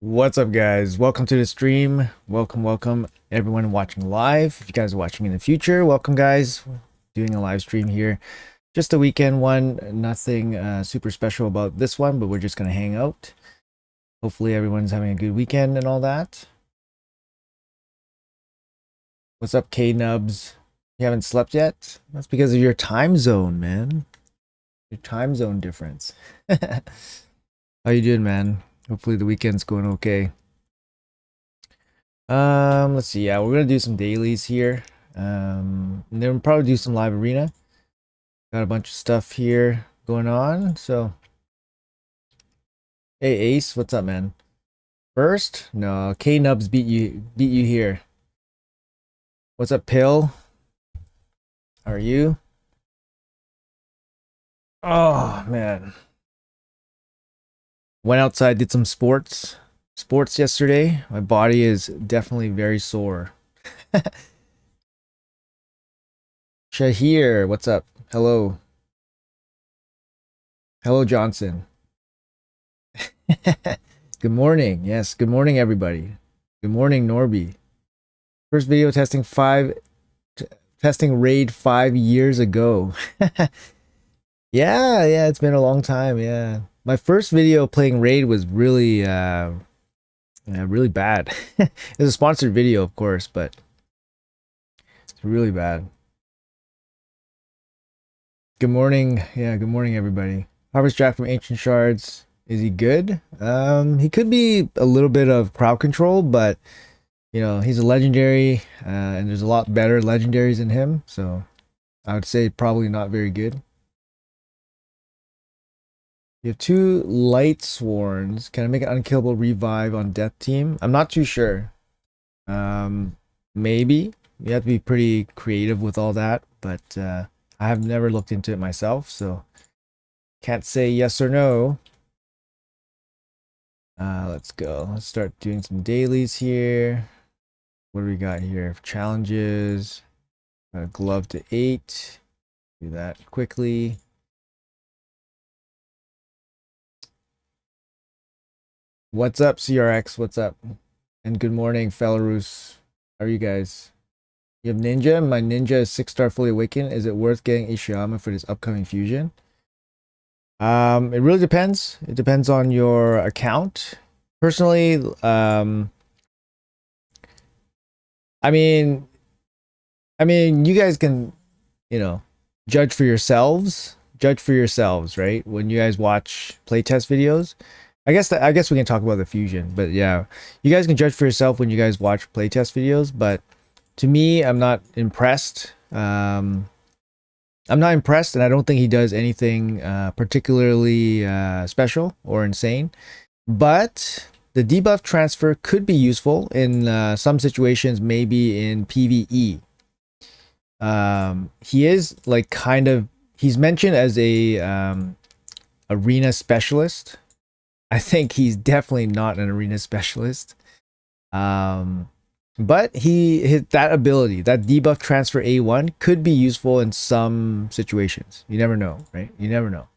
What's up, guys? Welcome to the stream. Welcome everyone watching live. If you guys are watching in the future, welcome, guys. Doing a live stream here. Just a weekend one. Nothing super special about this one, but we're just gonna hang out. Hopefully everyone's having a good weekend and all that. What's up, K-Nubs? You haven't slept yet? That's because of your time zone, man. Your time zone difference. How you doing, man? Hopefully the weekend's going okay. Let's see. Yeah, we're gonna do some dailies here. And then we'll probably do some live arena. Got a bunch of stuff here going on. So, hey Ace, what's up, man? First, no, K Nubs beat you here. What's up, Pill? How are you? Oh man, went outside, did some sports yesterday. My body is definitely very sore. Shahir, what's up? Hello. Hello, Johnson. Good morning. Yes, good morning, everybody. Good morning, Norby. First video testing raid 5 years ago. Yeah, it's been a long time. Yeah, my first video playing raid was really bad. It was a sponsored video, of course, but it's really bad. Good morning. Yeah, good morning, everybody. Harvest Jack from Ancient Shards. Is he good? He could be a little bit of crowd control, but you know, he's a legendary, and there's a lot better legendaries than him, so I would say probably not very good. You have two light sworns. Can I make an unkillable revive on death team? I'm not too sure. Maybe. You have to be pretty creative with all that, but I have never looked into it myself, so can't say yes or no. Let's go. Let's start doing some dailies here. What do we got here? Challenges. Glove to 8. Do that quickly. What's up, CRX? What's up? And good morning, Fellarus. How are you guys? You have Ninja. My Ninja is 6-star fully awakened. Is it worth getting Ishiyama for this upcoming fusion? It really depends. It depends on your account. Personally, I mean, you guys can, you know, judge for yourselves. Judge for yourselves, right? When you guys watch playtest videos, I guess we can talk about the fusion, but yeah, you guys can judge for yourself when you guys watch playtest videos. But to me, I'm not impressed. I'm not impressed, and I don't think he does anything particularly special or insane. But the debuff transfer could be useful in some situations, maybe in PvE. He is like he's mentioned as a arena specialist. I think he's definitely not an arena specialist. But that ability, that debuff transfer A1 could be useful in some situations. You never know, right? You never know.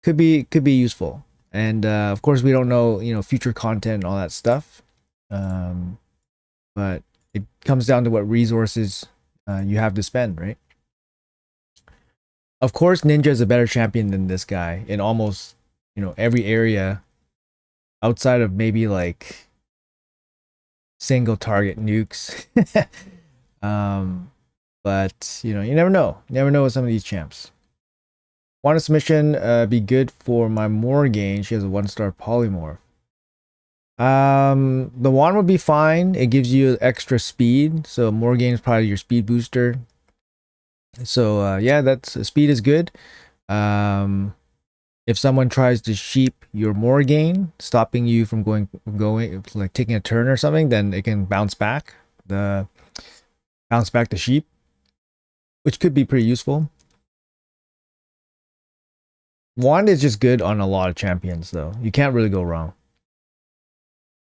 Could be useful. And of course we don't know, you know, future content and all that stuff. But it comes down to what resources you have to spend, right? Of course, Ninja is a better champion than this guy in almost, you know, every area outside of maybe like single target nukes. But you know, you never know. You never know with some of these champs. Want a submission be good for my Morgane? She has a 1-star polymorph. The wand would be fine. It gives you extra speed, so Morgane is probably your speed booster. So yeah, that's speed is good. If someone tries to sheep your Morgane, stopping you from going like taking a turn or something, then it can bounce back the sheep, which could be pretty useful. Wand is just good on a lot of champions, though. You can't really go wrong.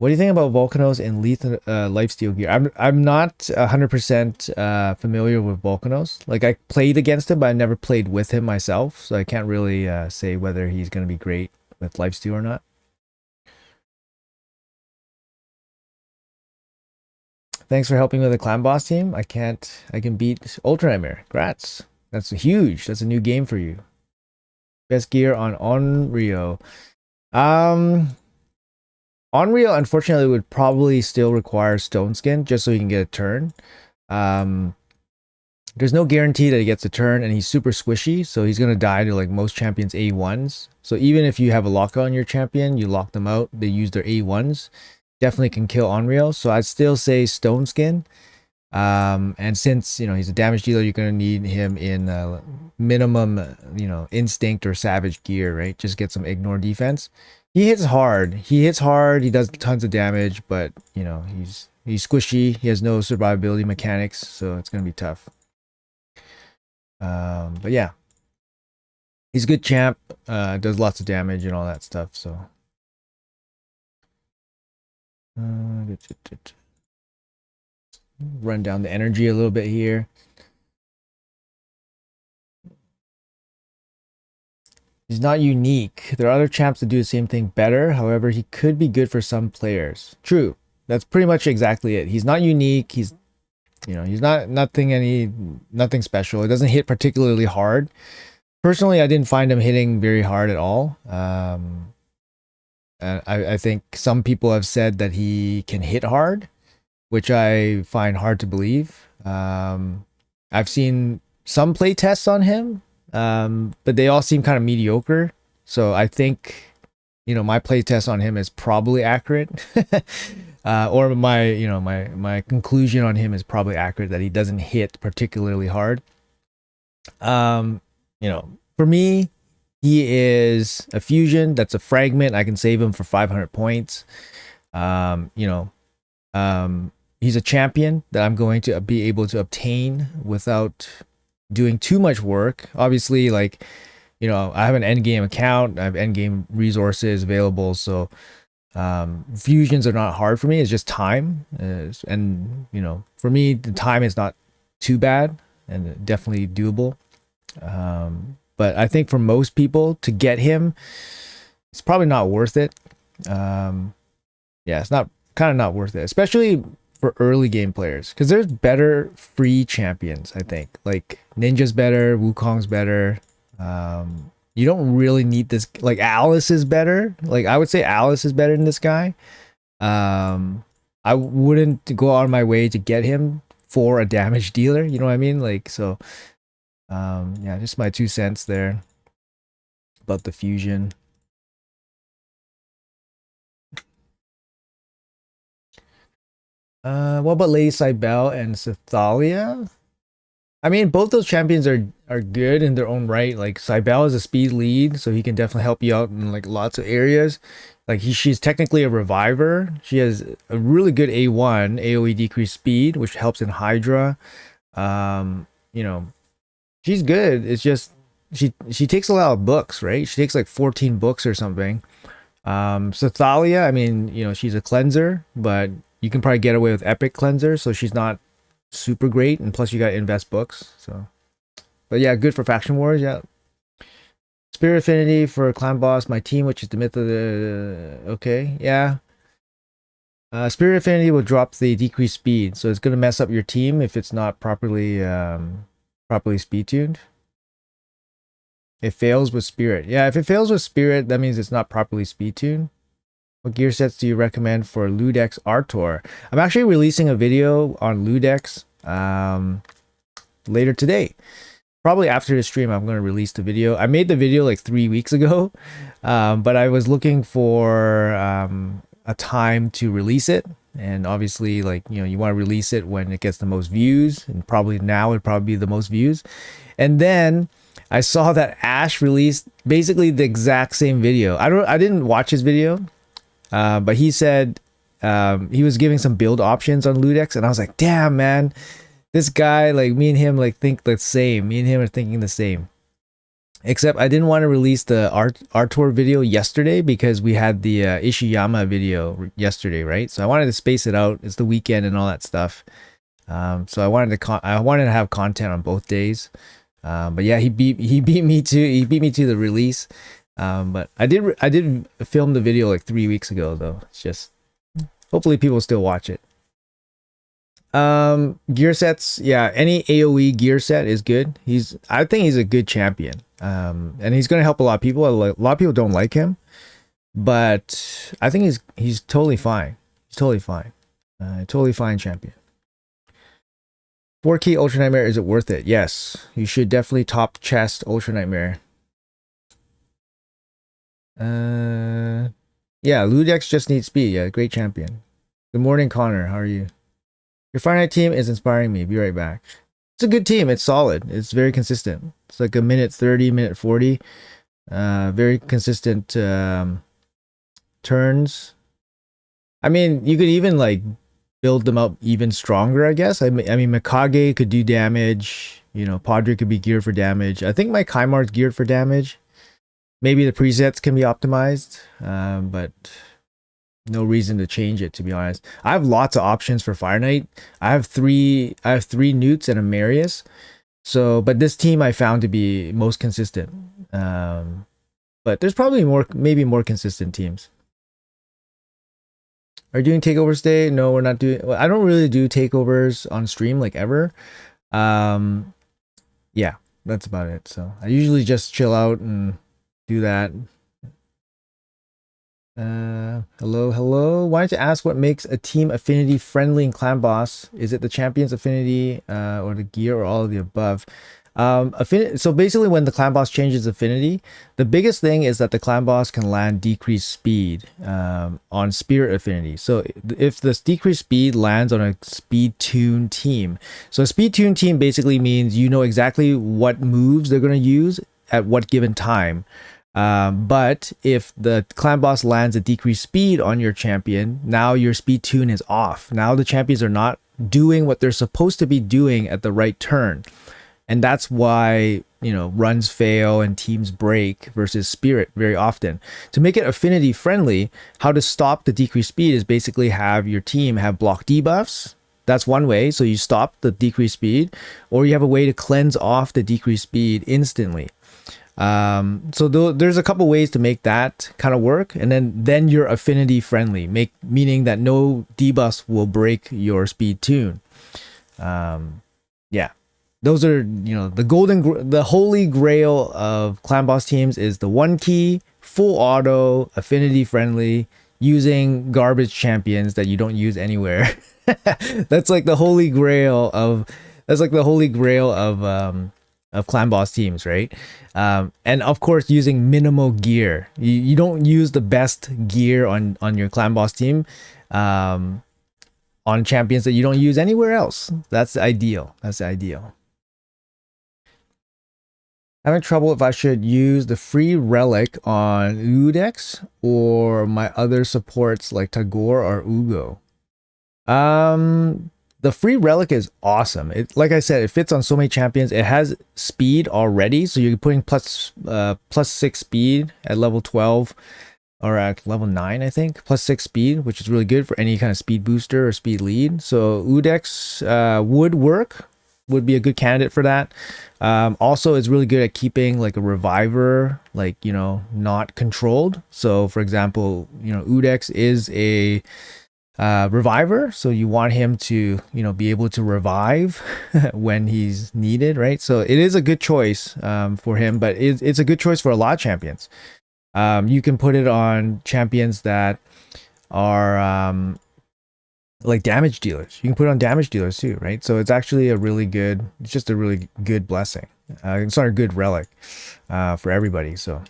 What do you think about Volcanos and lethal lifesteal gear? I'm not 100% familiar with Volcanos. Like, I played against him, but I never played with him myself, so I can't really say whether he's going to be great with lifesteal or not. thanks for helping with the clan boss team. I can beat Ultra Nightmare. Congrats. That's huge. That's a new game for you. Best gear on Onryo. Onryo, unfortunately, would probably still require Stone Skin just so he can get a turn. There's no guarantee that he gets a turn, and he's super squishy, so he's going to die to like most champions A1s. So even if you have a lockout on your champion, you lock them out, they use their A1s, definitely can kill Onryo. So I'd still say Stone Skin. And since, you know, he's a damage dealer, you're going to need him in minimum, you know, instinct or savage gear, right? Just get some ignore defense. He hits hard. He does tons of damage, but, you know, he's squishy. He has no survivability mechanics, so it's going to be tough. But yeah, he's a good champ, does lots of damage and all that stuff, so run down the energy a little bit here. He's not unique. There are other champs that do the same thing better. However, he could be good for some players. True. That's pretty much exactly it. He's not unique. He's, you know, he's nothing special. It doesn't hit particularly hard. Personally, I didn't find him hitting very hard at all. And I think some people have said that he can hit hard, which I find hard to believe. I've seen some play tests on him, but they all seem kind of mediocre. So I think, you know, my play test on him is probably accurate. Or my conclusion on him is probably accurate, that he doesn't hit particularly hard. You know, for me, he is a fusion. That's a fragment. I can save him for 500 points. He's a champion that I'm going to be able to obtain without doing too much work. Obviously, like, you know, I have an endgame account. I have endgame resources available. So fusions are not hard for me. It's just time. And, you know, for me, the time is not too bad and definitely doable. But I think for most people, to get him, it's probably not worth it. Yeah, it's kind of not worth it, especially for early game players, because there's better free champions. I think like Ninja's better, Wukong's better. You don't really need this. Like Alice is better. Like I would say Alice is better than this guy. I wouldn't go out of my way to get him for a damage dealer. You know what I mean? Like, so. Yeah, just my 2 cents there about the fusion. What about Lady Cybele and Cythalia? I mean, both those champions are good in their own right. Like Cybele is a speed lead, so he can definitely help you out in like lots of areas. Like she's technically a reviver. She has a really good A1 AoE decreased speed, which helps in Hydra. You know, she's good. It's just she takes a lot of books, right? She takes like 14 books or something. Cythalia, I mean, you know, she's a cleanser, but you can probably get away with epic cleanser, so she's not super great, and plus you got invest books. So, but yeah, good for faction wars. Yeah, spirit affinity for clan boss. My team, which is the myth of the okay, yeah. Spirit affinity will drop the decreased speed, so it's gonna mess up your team if it's not properly speed tuned. It fails with spirit. Yeah, if it fails with spirit, that means it's not properly speed tuned. What gear sets do you recommend for Ludex Artor? I'm actually releasing a video on Ludex later today. Probably after the stream, I'm going to release the video. I made the video like 3 weeks ago, but I was looking for a time to release it. And obviously, like, you know, you want to release it when it gets the most views, and probably now it'd probably be the most views. And then I saw that Ash released basically the exact same video. I didn't watch his video, but he said he was giving some build options on Ludex, and I was like, damn, man, this guy, like, me and him like think the same. Me and him are thinking the same. Except I didn't want to release the Artor video yesterday because we had the Ishiyama video yesterday, right? So I wanted to space it out. It's the weekend and all that stuff. So I wanted to have content on both days. But yeah, he beat me to the release. But I did film the video like 3 weeks ago though. It's just hopefully people still watch it. Gear sets, yeah, any AoE gear set is good. I think he's a good champion. And he's gonna help a lot of people. A lot of people don't like him, but I think he's totally fine. He's totally fine. Totally fine champion. 4 key Ultra Nightmare, is it worth it? Yes, you should definitely top chest Ultra Nightmare. Yeah, Ludex just needs speed. Yeah, great champion. Good morning, Connor. How are you? Your Fire Night team is inspiring me. Be right back. It's a good team. It's solid. It's very consistent. It's like a minute 30, minute 40. Very consistent turns. I mean, you could even like build them up even stronger, I guess. I mean, Mikage could do damage. You know, Padre could be geared for damage. I think my Kaimar's geared for damage. Maybe the presets can be optimized, but no reason to change it, to be honest. I have lots of options for Fire Knight. I have three Newts and a Marius. So, but this team I found to be most consistent. But there's probably maybe more consistent teams. Are you doing takeovers today? No, we're not doing. Well, I don't really do takeovers on stream like ever. Yeah, that's about it. So I usually just chill out and do that. Hello. Wanted to ask what makes a team affinity friendly in Clan Boss. Is it the champion's affinity, or the gear, or all of the above? So basically, when the Clan Boss changes affinity, the biggest thing is that the Clan Boss can land decreased speed on Spirit affinity. So if this decreased speed lands on a speed tune team, so a speed tune team basically means you know exactly what moves they're going to use at what given time. But if the Clan Boss lands a decreased speed on your champion, now your speed tune is off. Now the champions are not doing what they're supposed to be doing at the right turn. And that's why, you know, runs fail and teams break versus Spirit very often. To make it affinity friendly, how to stop the decreased speed is basically have your team have block debuffs. That's one way. So you stop the decreased speed, or you have a way to cleanse off the decreased speed instantly. There's a couple ways to make that kind of work, and then you're affinity friendly, meaning that no debuffs will break your speed tune. Yeah, those are, you know, the holy grail of Clan Boss teams is the 1 key, full auto, affinity friendly, using garbage champions that you don't use anywhere. That's like the holy grail of Clan Boss teams, right? And of course, using minimal gear. You don't use the best gear on your Clan Boss team on champions that you don't use anywhere else. That's the ideal. Having trouble if I should use the free relic on Udex or my other supports like Tagore or Ugo. The free relic is awesome. It, like I said, it fits on so many champions. It has speed already, so you're putting plus 6 speed at level 12 or at level 9, I think. Plus 6 speed, which is really good for any kind of speed booster or speed lead. So Udex would be a good candidate for that. Also, it's really good at keeping like a reviver, like, you know, not controlled. So for example, you know, Udex is a reviver, so you want him to, you know, be able to revive when he's needed, right? So it is a good choice for him, but it's a good choice for a lot of champions. You can put it on champions that are like damage dealers. You can put it on damage dealers too, right? So it's actually it's just a really good blessing. It's not a good relic for everybody. So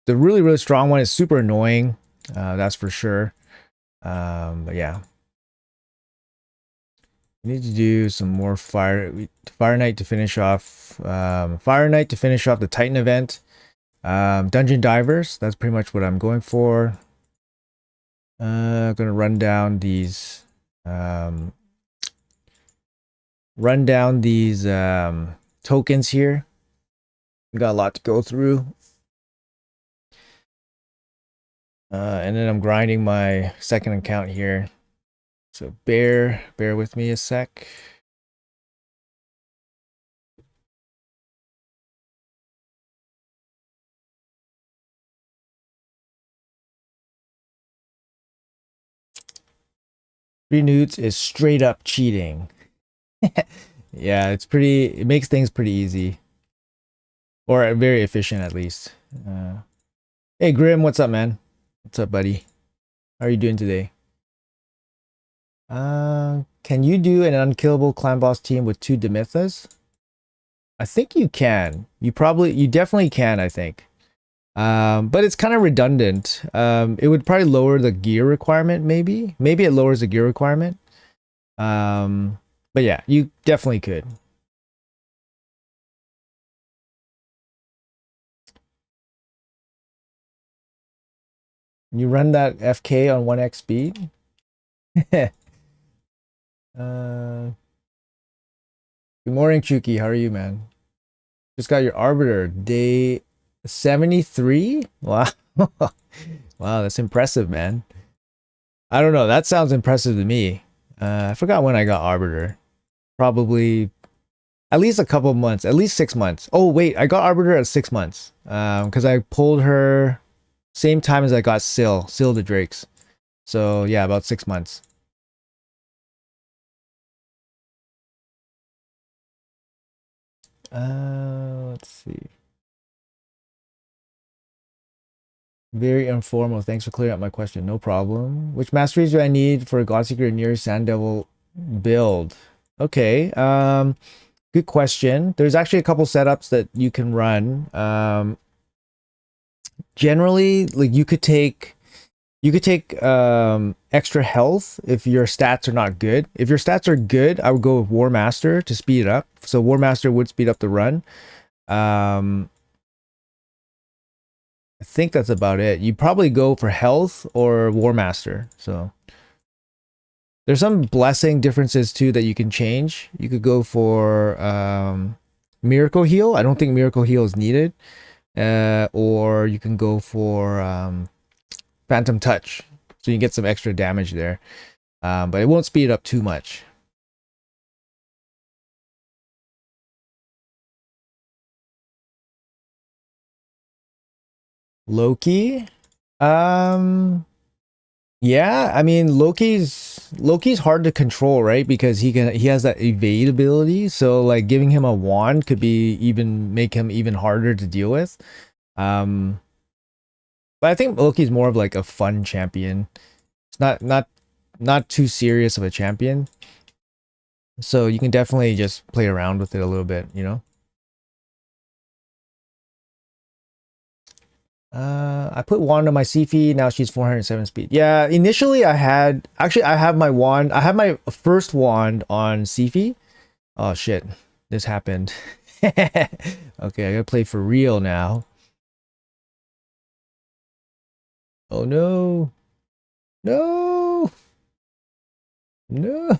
the really, really strong one is super annoying. That's for sure. But yeah, we need to do some more Fire Knight to finish off. Fire Knight to finish off the Titan event. Dungeon Divers. That's pretty much what I'm going for. I'm gonna run down these. Tokens here. We got a lot to go through. And then I'm grinding my second account here. So bear with me a sec. 3 newts is straight up cheating. Yeah, it makes things pretty easy. Or very efficient at least. Hey Grim, what's up, man? What's up, buddy? How are you doing today? Can you do an unkillable clan boss team with 2 Demythas? I think you can. You definitely can, I think. But it's kind of redundant. It would probably lower the gear requirement, maybe. Maybe it lowers the gear requirement. But yeah, you definitely could. You run that FK on 1x speed. Good morning, Chuki. How are you, man? Just got your Arbiter. Day 73? Wow. Wow, that's impressive, man. I don't know. That sounds impressive to me. I forgot when I got Arbiter. Probably at least a couple months, at least 6 months. Oh, wait, I got Arbiter at 6 months. Because I pulled her same time as I got Syl the Drakes. So yeah, about 6 months. Let's see. Very informal. Thanks for clearing up my question. No problem. Which masteries do I need for a Godseeker near Sand Devil build? Okay. Good question. There's actually a couple setups that you can run. Generally, like you could take extra health if your stats are not good. If your stats are good, I would go with War Master to speed it up. So War Master would speed up the run. I think that's about it. You probably go for health or War Master. So there's some blessing differences too that you can change. You could go for Miracle Heal. I don't think Miracle Heal is needed. Or you can go for Phantom Touch. So you get some extra damage there. But it won't speed it up too much. Loki? Yeah, I mean Loki's hard to control, right? Because he has that evade ability. So like giving him a wand could make him even harder to deal with. But I think Loki's more of like a fun champion. It's not too serious of a champion. So you can definitely just play around with it a little bit, you know? I put wand on my Sifi. Now she's 407 speed. Yeah, initially I have my wand. I have my first wand on Sifi. Oh shit, this happened. Okay, I gotta play for real now. Oh no, no, no.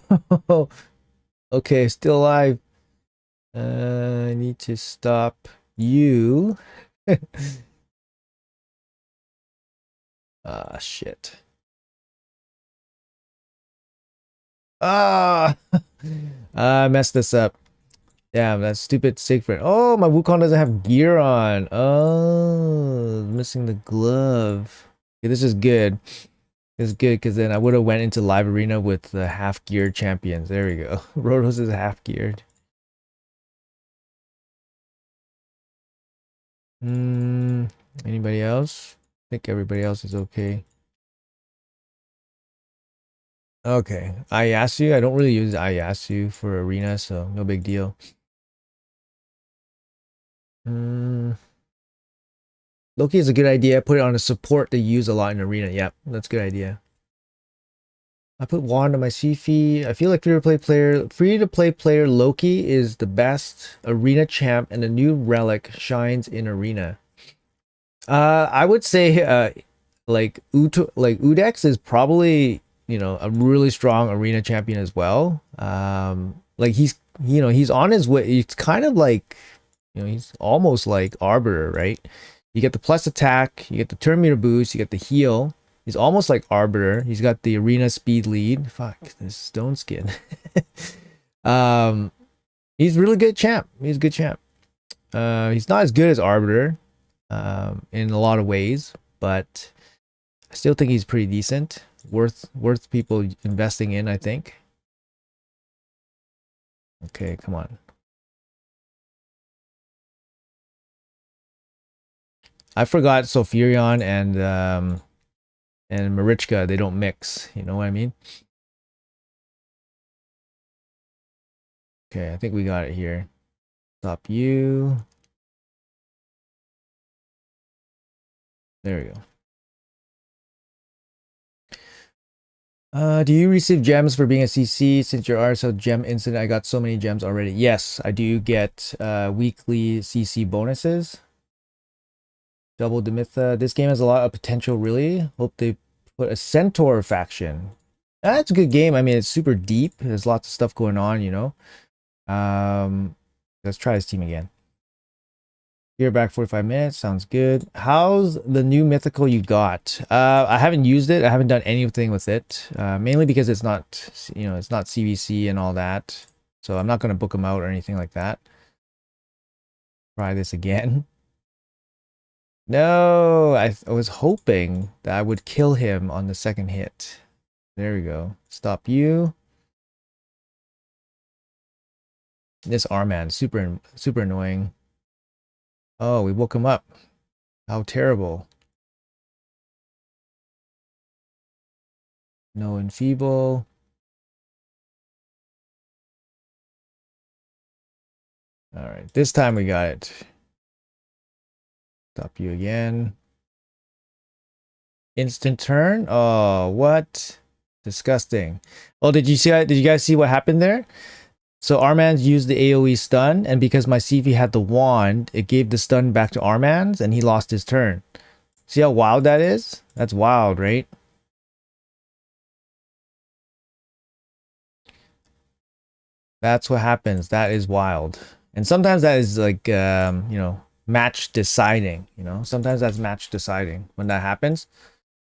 Okay, still alive. I need to stop you. Ah, shit. Ah, I messed this up. Damn, that stupid Siegfried. Oh, my Wukong doesn't have gear on. Oh, missing the glove. Okay, this is good. This is good because then I would have went into live arena with the half geared champions. There we go. Rotos is half geared. Anybody else? I think everybody else is okay. Okay, Ayasu. I don't really use Ayasu for arena, so no big deal. Loki is a good idea. Put it on a support to use a lot in arena. Yep, that's a good idea. I put wand on my Sifi. I feel like free to play player Loki is the best arena champ, and the new relic shines in arena. I would say like Udex is probably, you know, a really strong arena champion as well. Like he's on his way. It's kind of like, you know, he's almost like Arbiter, right? You get the plus attack, you get the turn meter boost, you get the heal. He's almost like Arbiter. He's got the arena speed lead. Fuck, this stone skin. He's really good champ. He's a good champ. He's not as good as Arbiter in a lot of ways, but I still think he's pretty decent. worth people investing in, I think. Okay, come on. I forgot Sophirion and Marichka, they don't mix, you know what I mean? Okay, I think we got it here. Stop you. There we go. Do you receive gems for being a CC? Since your RSL gem incident, I got so many gems already. Yes, I do get weekly CC bonuses. Double Demitha. This game has a lot of potential, really. Hope they put a Centaur faction. That's a good game. I mean, it's super deep. There's lots of stuff going on, you know. Let's try this team again. You're back 45 minutes. Sounds good. How's the new mythical you got? I haven't used it. I haven't done anything with it. Mainly because it's not, you know, it's not CVC and all that. So I'm not going to book them out or anything like that. Try this again. No, I was hoping that I would kill him on the second hit. There we go. Stop you. This R-man, super annoying. Oh, we woke him up. How terrible. No enfeeble. All right, this time we got it. Stop you again. Instant turn. Oh, what? Disgusting. Oh, did you see? Did you guys see what happened there? So Armans used the AoE stun, and because my CV had the wand, it gave the stun back to Armans, and he lost his turn. See how wild that is? That's wild, right? That's what happens. That is wild. And sometimes that is like, you know, match deciding, you know? Sometimes that's match deciding when that happens.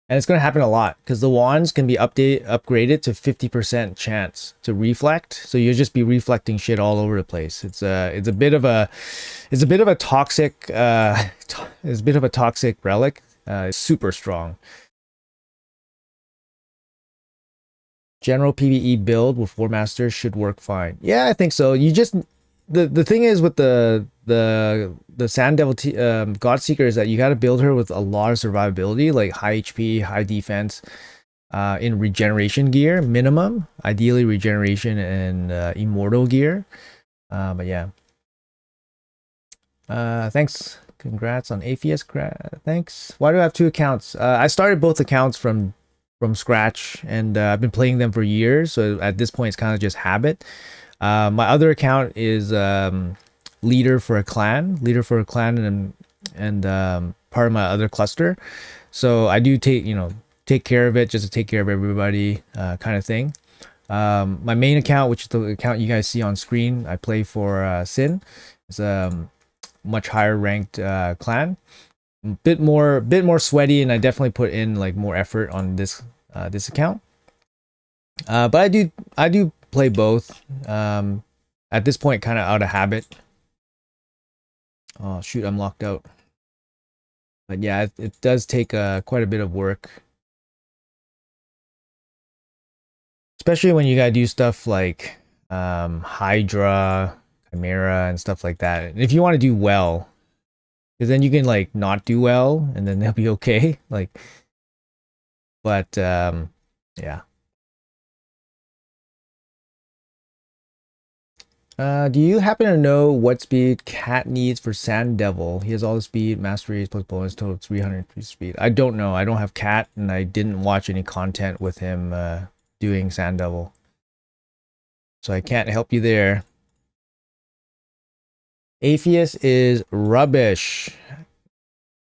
And it's going to happen a lot because the wands can be upgraded to 50% chance to reflect. So you'll just be reflecting shit all over the place. It's a bit of a toxic it's a bit of a toxic relic. It's super strong. General PvE build with War Master should work fine. Yeah, I think so. You just the thing is with the Sand Devil God Seeker is that you got to build her with a lot of survivability, like high HP, high defense, in regeneration gear minimum, ideally regeneration and immortal gear. But yeah. Thanks. Congrats on Atheist. Thanks. Why do I have two accounts? I started both accounts from scratch, and I've been playing them for years. So at this point, it's kind of just habit. My other account is leader for a clan, and part of my other cluster. So I do take care of it, just to take care of everybody, kind of thing. My main account, which is the account you guys see on screen, I play for Sin. It's a much higher ranked clan, bit more sweaty, and I definitely put in like more effort on this account. But I do play both. At this point, kind of out of habit. Oh shoot, I'm locked out. But yeah, it does take quite a bit of work, especially when you gotta do stuff like Hydra, Chimera, and stuff like that. And if you want to do well, because then you can like not do well, and then they'll be okay. Like, but yeah. Do you happen to know what speed Cat needs for Sand Devil? He has all the speed, mastery plus bonus, total 300 speed. I don't know. I don't have Cat, and I didn't watch any content with him doing Sand Devil. So I can't help you there. Atheist is rubbish.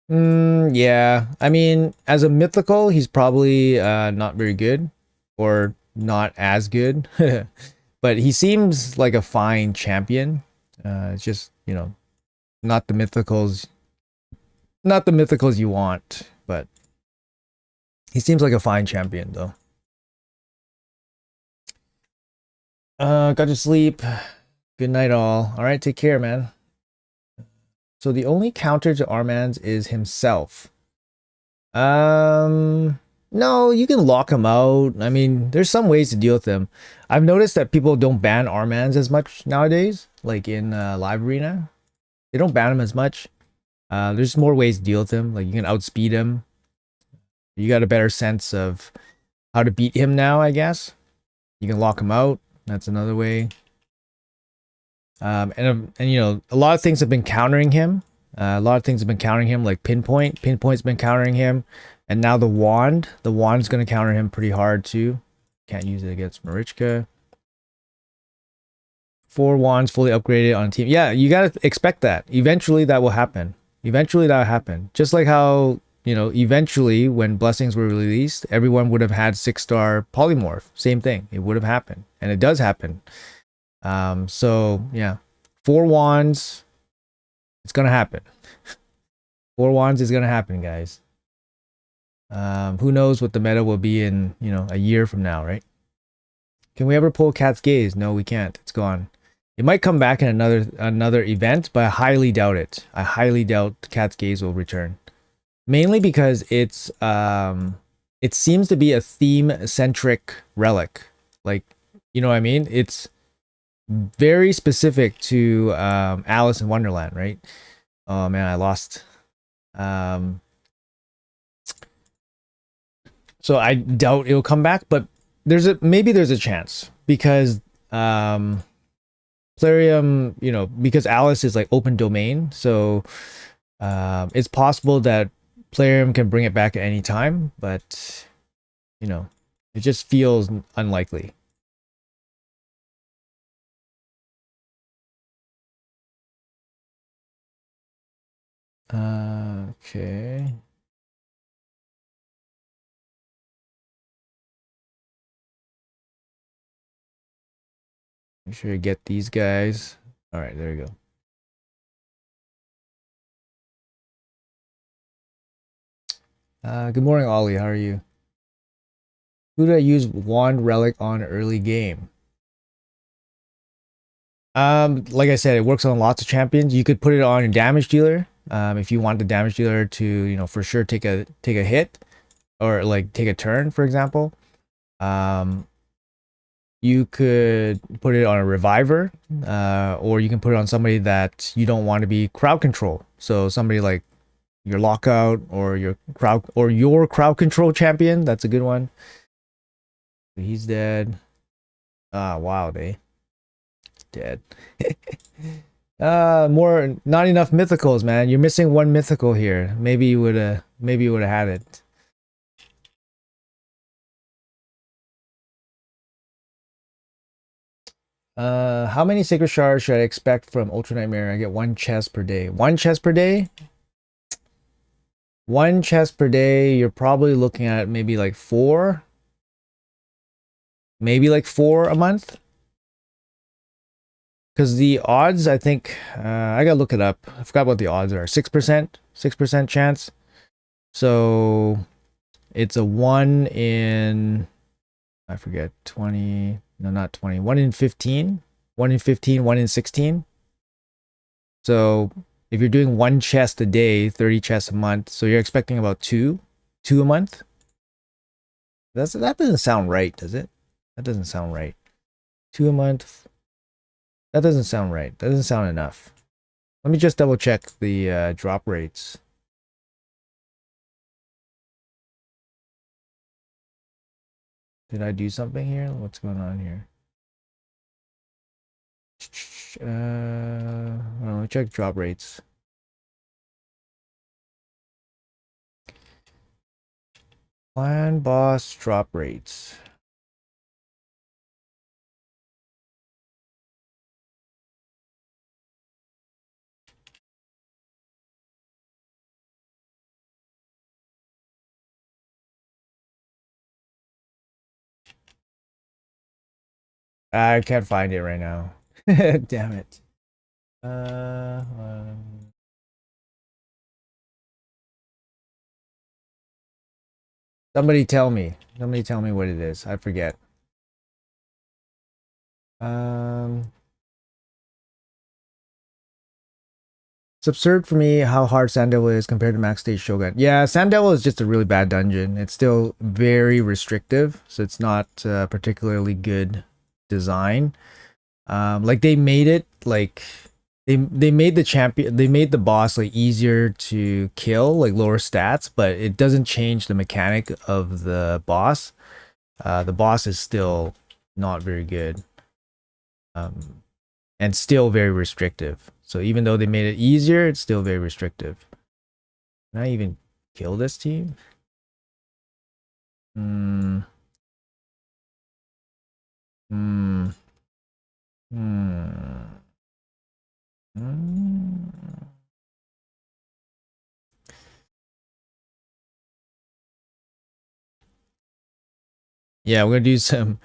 Yeah. I mean, as a mythical, he's probably not very good, or not as good. But he seems like a fine champion. It's just, you know, not the mythicals you want, but he seems like a fine champion though. Got to sleep. Good night all. All right, take care, man. So the only counter to Armand's is himself. No, you can lock him out. I mean, there's some ways to deal with him. I've noticed that people don't ban R-mans as much nowadays, like in live arena. They don't ban him as much. There's more ways to deal with him. Like you can outspeed him. You got a better sense of how to beat him now, I guess. You can lock him out. That's another way. And you know, a lot of things have been countering him. A lot of things have been countering him, like pinpoint. Pinpoint's been countering him, and now the wand. The wand's going to counter him pretty hard too. Can't use it against Marichka. 4 wands fully upgraded on a team. Yeah, you gotta expect that. Eventually, that will happen. Eventually, that will happen. Just like how, you know, eventually when blessings were released, everyone would have had 6-star polymorph. Same thing. It would have happened, and it does happen. So yeah, 4 wands. It's gonna happen. 4 wands is gonna happen, guys. Who knows what the meta will be in, you know, a year from now, right? Can we ever pull Cat's Gaze? No, we can't. It's gone. It might come back in another event, but I highly doubt it. I highly doubt Cat's Gaze will return. Mainly because it seems to be a theme-centric relic. Like, you know what I mean? It's very specific to Alice in Wonderland, right? Oh man, I lost. So I doubt it'll come back, but maybe there's a chance because Plarium, you know, because Alice is like open domain, so it's possible that Plarium can bring it back at any time, but you know, it just feels unlikely. Okay. Make sure you get these guys. All right, there you go. Good morning, Ollie. How are you? Who did I use Wand Relic on early game? Like I said, it works on lots of champions. You could put it on your damage dealer. If you want the damage dealer to, you know, for sure take a hit or like take a turn, for example. You could put it on a reviver, or you can put it on somebody that you don't want to be crowd control. So somebody like your lockout or your crowd control champion. That's a good one. He's dead. Ah, wow, they dead. More not enough mythicals, man. You're missing one mythical here. Maybe you would have had it. How many sacred shards should I expect from Ultra Nightmare? I get 1 chest per day. 1 chest per day? 1 chest per day, you're probably looking at maybe like 4. Maybe like 4 a month. Because the odds, I think, I gotta look it up. I forgot what the odds are. 6%? 6% chance. So it's a 1 in, I forget, 20, no, not 20, 1 in 15, 1 in 15, 1 in 16. So if you're doing 1 chest a day, 30 chests a month, so you're expecting about 2 a month. That doesn't sound right, does it? That doesn't sound right. 2 a month. That doesn't sound right. That doesn't sound enough. Let me just double check the drop rates. Did I do something here? What's going on here? Let me check drop rates. Clan boss drop rates. I can't find it right now. Damn it. Somebody tell me. Somebody tell me what it is. I forget. Um, It's absurd for me how hard Sand Devil is compared to Max Stage Shogun. Yeah, Sand Devil is just a really bad dungeon. It's still very restrictive, so it's not particularly good design. Like they made it like they made the champion, they made the boss like easier to kill, like lower stats, but it doesn't change the mechanic of the boss. The boss is still not very good. And still very restrictive. So even though they made it easier, it's still very restrictive. Can I even kill this team? Hmm. Hmm. Hmm. Hmm. Yeah, we're gonna do some.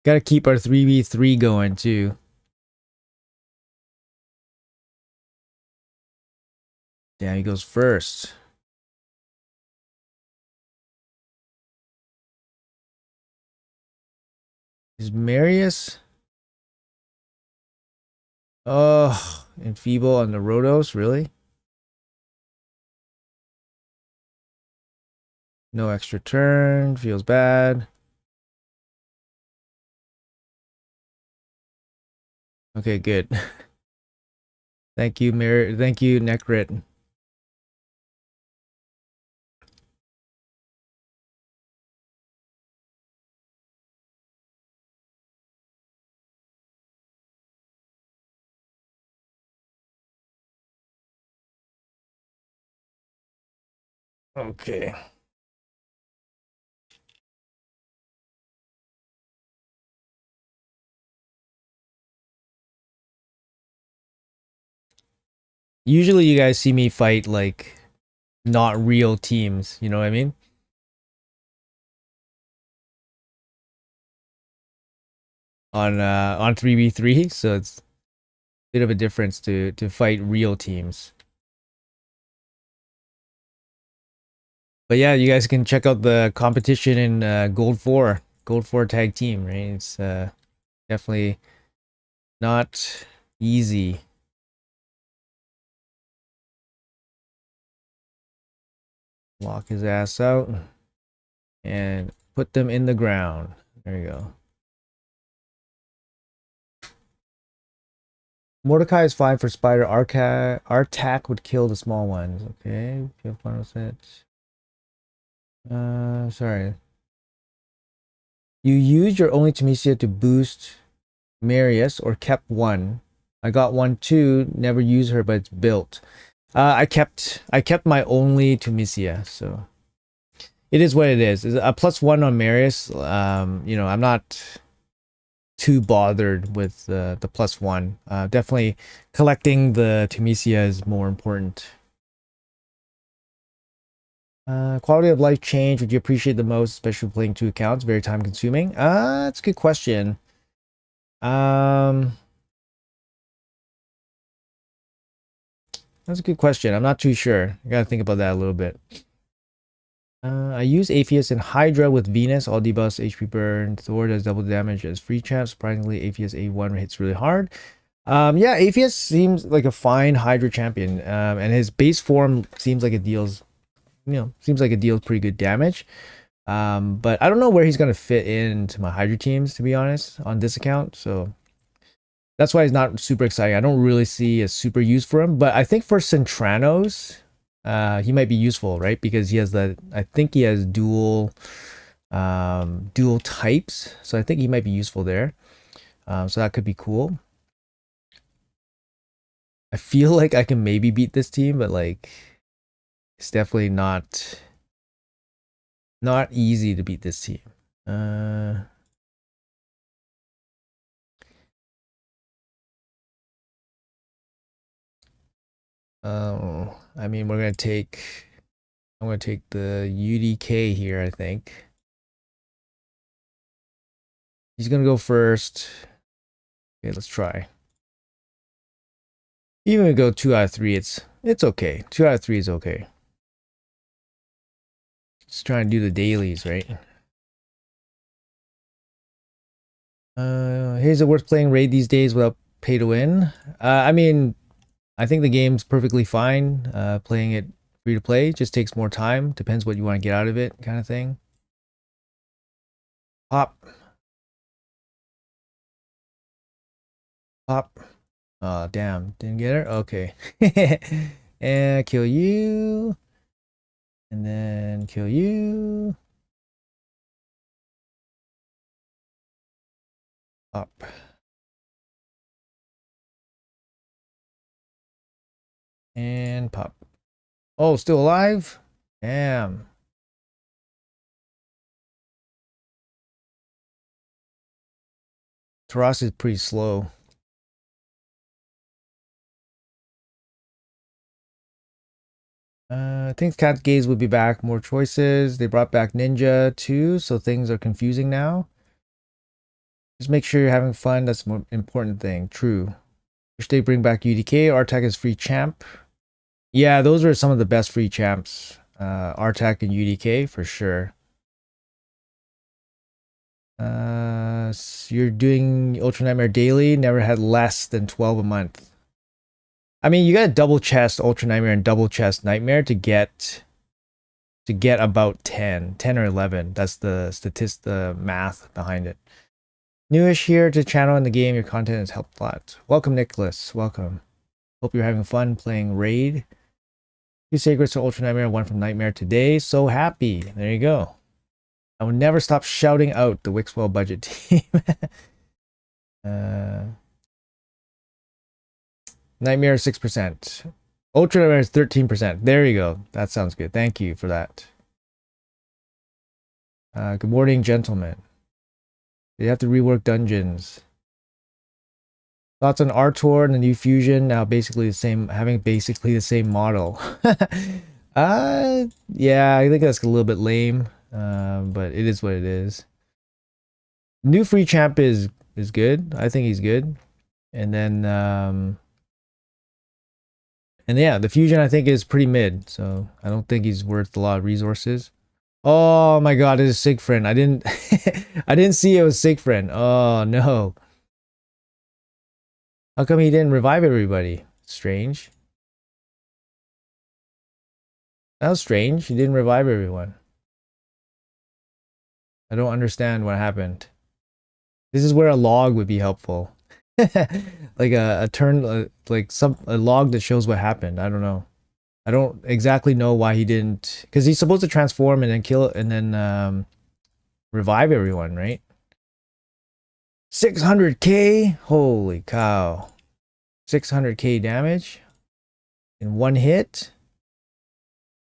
Gotta keep our 3v3 going too. Yeah, he goes first. Is Marius? Oh, enfeeble on the Rhodos, really? No extra turn, feels bad. Okay, good. Thank you, Thank you, Necrit. Okay. Usually you guys see me fight like not real teams, you know what I mean? On 3v3, so it's a bit of a difference to fight real teams. But yeah, you guys can check out the competition in Gold 4 tag team, right? It's definitely not easy. Lock his ass out and put them in the ground. There you go. Mordecai is fine for spider. Artak would kill the small ones. Okay, feel fun with it. Sorry. You used your only Temesia to boost Marius or kept one. I got one too. Never use her, but it's built. I kept my only Temesia, so it is what it is. It's a +1 on Marius. I'm not too bothered with the +1. Definitely collecting the Temesia is more important. Quality of life change would you appreciate the most, especially playing 2 accounts? Very time consuming. That's a good question. That's a good question. I'm not too sure. I gotta think about that a little bit. I use Apheus and Hydra with Venus. All debuffs, HP burn. Thor does double damage as free champ. Surprisingly, Apheus A1 hits really hard. Yeah, Apheus seems like a fine Hydra champion. And his base form seems like it deals, pretty good damage. But I don't know where he's gonna fit into my Hydra teams, to be honest, on this account. So that's why he's not super exciting. I don't really see a super use for him, but I think for Centranos, he might be useful, right? Because he has that. I think he has dual types, so I think he might be useful there. So that could be cool. I feel like I can maybe beat this team, but like, it's definitely not easy to beat this team. Oh, I mean, I'm gonna take the UDK here, I think. He's gonna go first. Okay, let's try. Even if we go 2 out of 3, it's okay. 2 out of 3 is okay. Just trying to do the dailies, right? Here's it worth playing raid these days without pay to win. I mean, I think the game's perfectly fine. Playing it free to play just takes more time. Depends what you want to get out of it, kind of thing. Pop, pop. Oh, damn. Didn't get her? Okay. And kill you. And then kill you. Pop. And pop. Oh, still alive? Damn. Taras is pretty slow. I think Cat Gaze would be back. More choices. They brought back Ninja too, so things are confusing now. Just make sure you're having fun. That's the more important thing. True. Wish they bring back UDK. Artak is free champ. Yeah, those are some of the best free champs. Artak and UDK for sure. So you're doing Ultra Nightmare daily. Never had less than 12 a month. I mean, you got to double chest Ultra Nightmare and double chest Nightmare to get about 10 or 11. That's the math behind it. Newish here to channel in the game. Your content has helped a lot. Welcome, Nicholas. Welcome. Hope you're having fun playing Raid. 2 Sacreds to Ultra Nightmare, 1 from Nightmare today. So happy. There you go. I will never stop shouting out the Wixwell budget team. Nightmare 6%. Ultra Nightmare is 13%. There you go. That sounds good. Thank you for that. Good morning, gentlemen. They have to rework dungeons. Thoughts on Artor and the new fusion? Now basically the same, having basically the same model. Yeah, I think that's a little bit lame, but it is what it is. New free champ is good. I think he's good. And then and yeah, the fusion I think is pretty mid, so I don't think he's worth a lot of resources. Oh my god, it is Sigfriend. I didn't I didn't see it was Sigfriend. Oh no. How come he didn't revive everybody? Strange. That was strange. He didn't revive everyone. I don't understand what happened. This is where a log would be helpful. Like a turn, like a log that shows what happened. I don't know. I don't exactly know why he didn't, because he's supposed to transform and then kill and then revive everyone, right? 600k? Holy cow. 600k damage in one hit?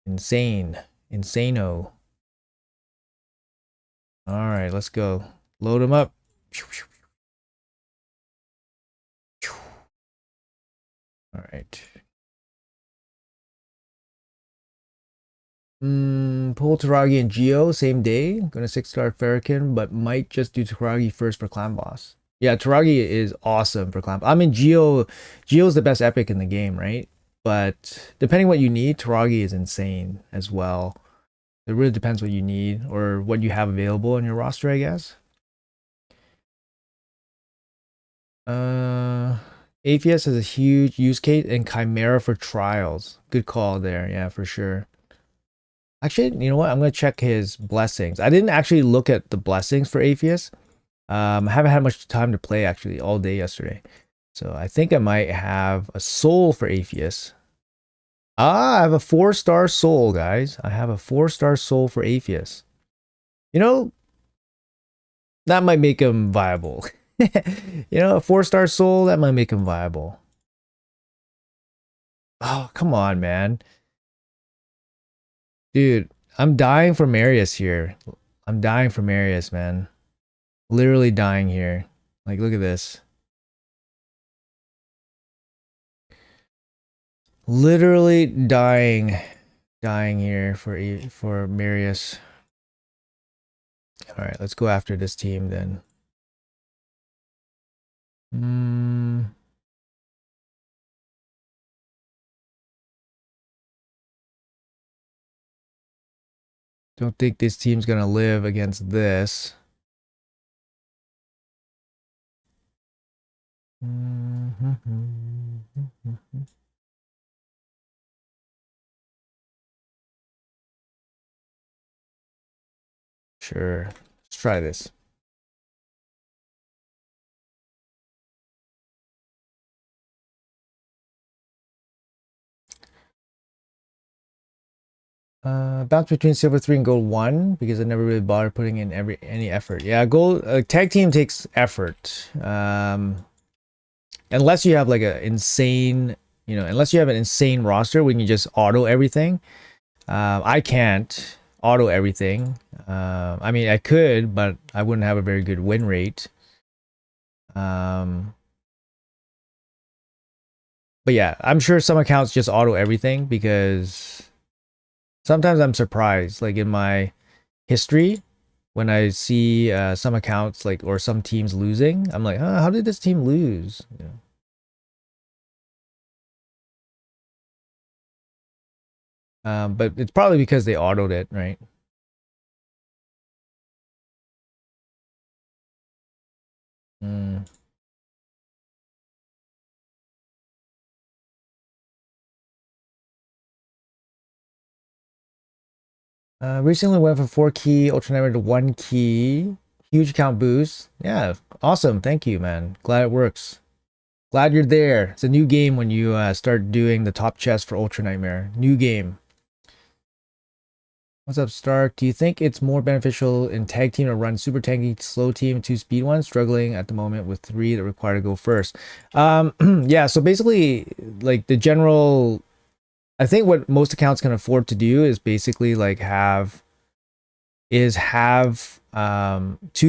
Insane. Insano. Alright, let's go. Load him up. Alright. Pull Taragi and Geo same day. Gonna 6-star Farrakhan, but might just do Taragi first for Clan Boss. Yeah, Taragi is awesome for Clan Boss. I mean, Geo's the best epic in the game, right? But depending what you need, Taragi is insane as well. It really depends what you need or what you have available on your roster, I guess. APS has a huge use case and Chimera for trials. Good call there, yeah, for sure. Actually, you know what? I'm gonna check his blessings. I didn't actually look at the blessings for Apheus. I haven't had much time to play actually all day yesterday. So I think I might have a soul for Apheus. Ah, I have a 4-star soul, guys. I have a 4-star soul for Apheus. You know, that might make him viable. You know, a 4-star soul, that might make him viable. Oh, come on, man. Dude, I'm dying for Marius here. I'm dying for Marius, man. Literally dying here. Like, look at this. Literally dying here for Marius. All right, let's go after this team then. Don't think this team's gonna live against this. Sure. Let's try this. Bounce between silver 3 and gold 1 because I never really bothered putting in any effort. Yeah, gold tag team takes effort. Unless you have like a insane, unless you have an insane roster when you just auto everything. I can't auto everything. I mean, I could, but I wouldn't have a very good win rate. But yeah, I'm sure some accounts just auto everything because sometimes I'm surprised. Like in my history, when I see some accounts like or some teams losing, I'm like, how did this team lose? Yeah. But it's probably because they autoed it, right? Mm. Recently went from 4 key Ultra Nightmare to 1 key. Huge count boost. Yeah, awesome. Thank you, man. Glad it works. Glad you're there. It's a new game when you start doing the top chest for Ultra Nightmare. New game. What's up, Stark? Do you think it's more beneficial in tag team to run super tanky slow team 2 speed ones? Struggling at the moment with 3 that require to go first. Yeah, so basically like the general I think what most accounts can afford to do is basically like have 2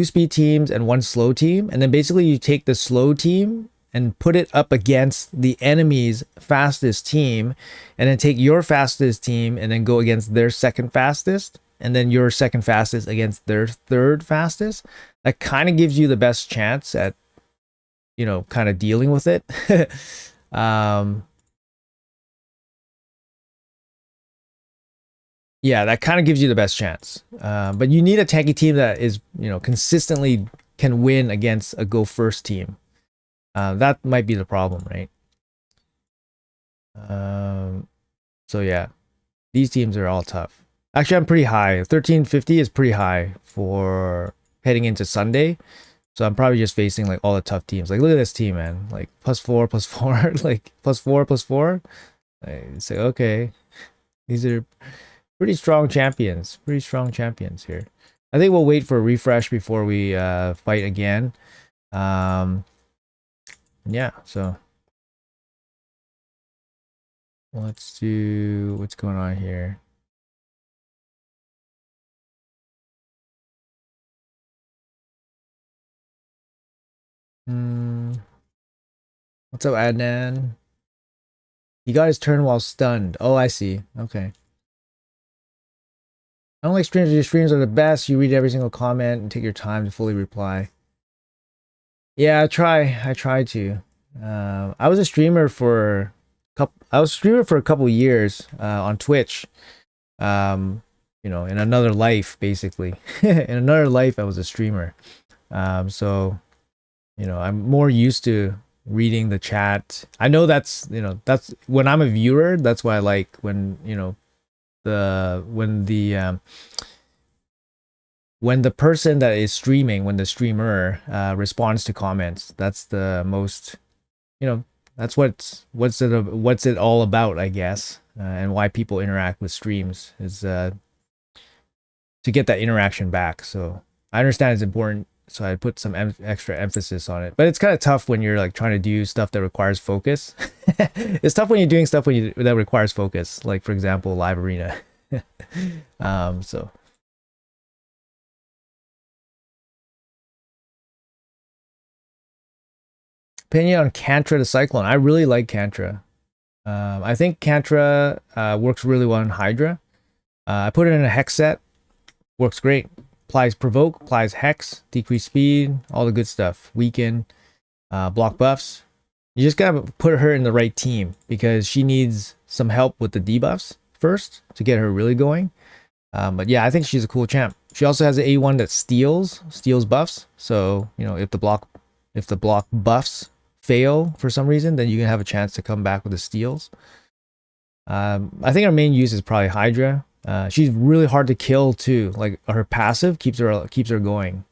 speed teams and 1 slow team, and then basically you take the slow team and put it up against the enemy's fastest team, and then take your fastest team and then go against their second fastest, and then your second fastest against their third fastest. That kind of gives you the best chance at kind of dealing with it. Yeah, that kind of gives you the best chance. But you need a tanky team that is, consistently can win against a go first team. That might be the problem, right? So yeah, these teams are all tough. Actually, I'm pretty high. 1350 is pretty high for heading into Sunday. So I'm probably just facing like all the tough teams. Like, look at this team, man. Like +4, +4, like +4, +4. I say, okay, these are pretty strong champions. Pretty strong champions here. I think we'll wait for a refresh before we fight again. Yeah, so let's do what's going on here. What's up, Adnan? He got his turn while stunned. Oh, I see. Okay. I don't like streams. Your streams are the best. You read every single comment and take your time to fully reply. Yeah, I try. I try to. I was a streamer for a couple years on Twitch. In another life, basically. In another life, I was a streamer. So I'm more used to reading the chat. I know that's when I'm a viewer, that's why I like when when the person that is streaming, when the streamer responds to comments. That's the most, that's what's it all about, I guess, and why people interact with streams is to get that interaction back. So I understand it's important, so I put some extra emphasis on it. But it's kind of tough when you're like trying to do stuff that requires focus. It's tough when you're doing stuff that requires focus, like for example, live arena. So opinion on Kantra the Cyclone. I really like Kantra. I think Kantra works really well in Hydra. I put it in a hex set. Works great. Applies provoke, applies hex, decrease speed, all the good stuff. Weaken, block buffs. You just gotta put her in the right team because she needs some help with the debuffs first to get her really going. But yeah, I think she's a cool champ. She also has an A1 that steals buffs. So if the block buffs fail for some reason, then you can have a chance to come back with the steals. I think our main use is probably Hydra. She's really hard to kill too. Like her passive keeps her going.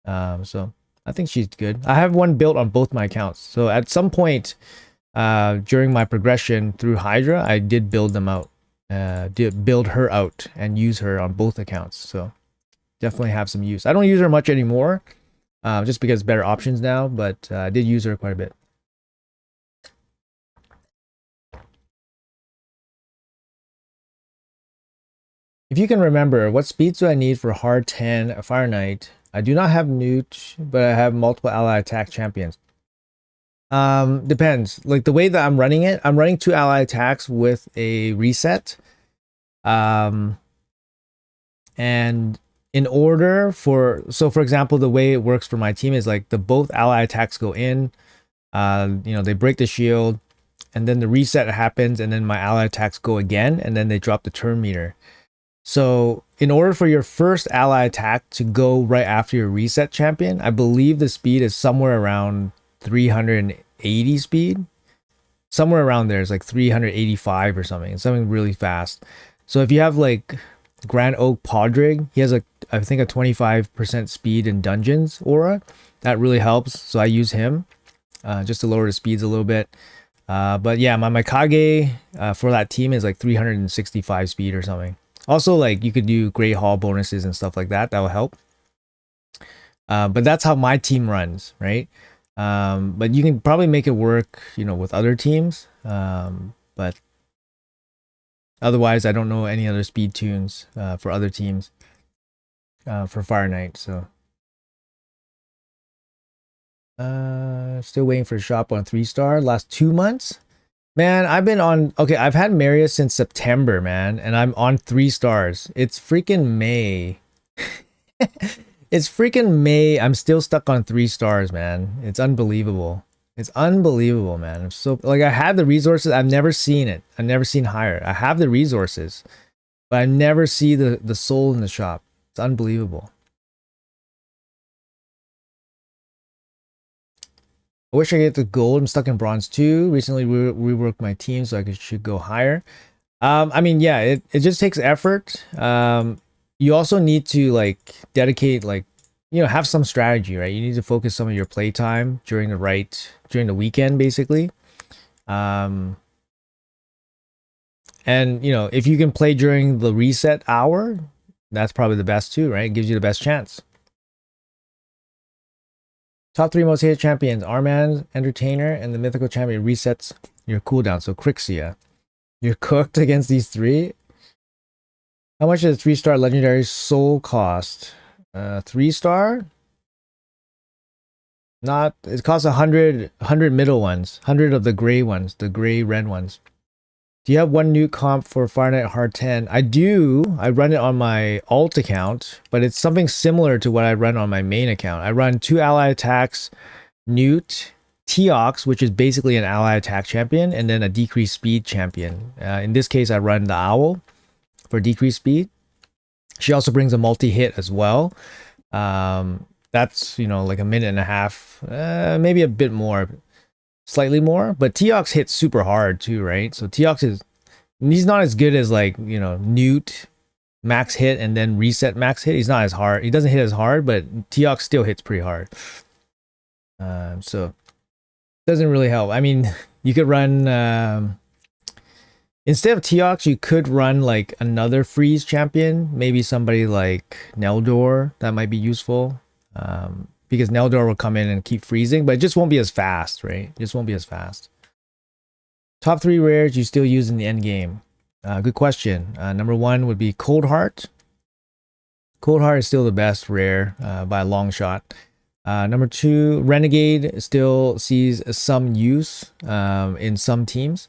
So I think she's good. I have one built on both my accounts. So at some point during my progression through Hydra, I did build them out. Did build her out and use her on both accounts. So definitely have some use. I don't use her much anymore, just because better options now, but I did use her quite a bit. If you can remember, what speeds do I need for hard 10 Fire Knight? I do not have Newt, but I have multiple ally attack champions. Depends. Like the way that I'm running it, I'm running 2 ally attacks with a reset. And in order for, so for example, the way it works for my team is like the both ally attacks go in, they break the shield, and then the reset happens, and then my ally attacks go again, and then they drop the turn meter. So in order for your first ally attack to go right after your reset champion, I believe the speed is somewhere around 380 speed. Somewhere around there is like 385 or something. It's something really fast. So if you have like Grand Oak Podrig, he has I think a 25% speed in dungeons aura. That really helps. So I use him just to lower the speeds a little bit. But yeah, my Kage for that team is like 365 speed or something. Also, like you could do Great Hall bonuses and stuff like that. That will help. But that's how my team runs, right? But you can probably make it work, with other teams. But otherwise, I don't know any other speed tunes for other teams for Fire Knight. So still waiting for a shop on 3-star. Last 2 months. Man, I've been on... Okay, I've had Marius since September, man. And I'm on 3 stars. It's freaking May. It's freaking May. I'm still stuck on 3 stars, man. It's unbelievable. It's unbelievable, man. I'm so... Like, I have the resources. I've never seen it. I've never seen higher. I have the resources. But I never see the soul in the shop. It's unbelievable. I wish I could get the gold. I'm stuck in bronze 2. Recently reworked my team so I should go higher. I mean, yeah, it just takes effort. You also need to like dedicate, like, have some strategy, right? You need to focus some of your playtime during the weekend, basically. And if you can play during the reset hour, that's probably the best too, right? It gives you the best chance. Top 3 most hated champions: Armand, Entertainer, and the mythical champion resets your cooldown. So Crixia. You're cooked against these 3. How much does 3-star legendary soul cost? 3-star? Not, it costs 100 middle ones. 100 of the gray ones, the gray red ones. Do you have one new comp for Fire Knight Hard 10? I do. I run it on my alt account, but it's something similar to what I run on my main account. I run 2 ally attacks, Newt, Teox, which is basically an ally attack champion, and then a decreased speed champion. In this case, I run the Owl for decreased speed. She also brings a multi-hit as well. That's, like a minute and a half, maybe a bit more. Slightly more, but Teox hits super hard too, right? So Teox he's not as good as like, Newt max hit and then reset max hit. He's not as hard. He doesn't hit as hard, but Teox still hits pretty hard. So doesn't really help. I mean, you could run instead of Teox, you could run like another freeze champion, maybe somebody like Neldor. That might be useful. Because Neldor will come in and keep freezing, but it just won't be as fast, right? It just won't be as fast. Top 3 rares you still use in the end game. Good question. Number 1 would be Cold Heart. Cold Heart is still the best rare by a long shot. Number 2, Renegade still sees some use in some teams.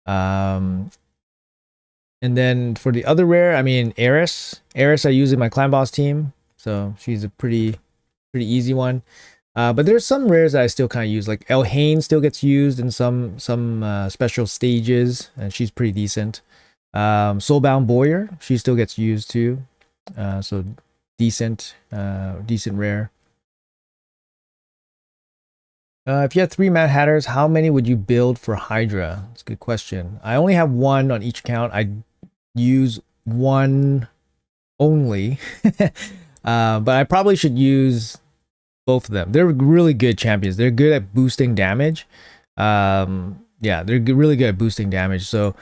And then for the other rare, I mean, Eris. Eris I use in my clan boss team, so she's a pretty easy one. But there's some rares that I still kind of use, like Elhain still gets used in some special stages, and she's pretty decent. Soulbound Boyar, she still gets used too, so decent rare. If you had 3 Mad Hatters, how many would you build for Hydra? That's a good question. I only have 1 on each account. I use one only. But I probably should use both of them. They're really good champions. They're good at boosting damage. Yeah, they're really good at boosting damage. So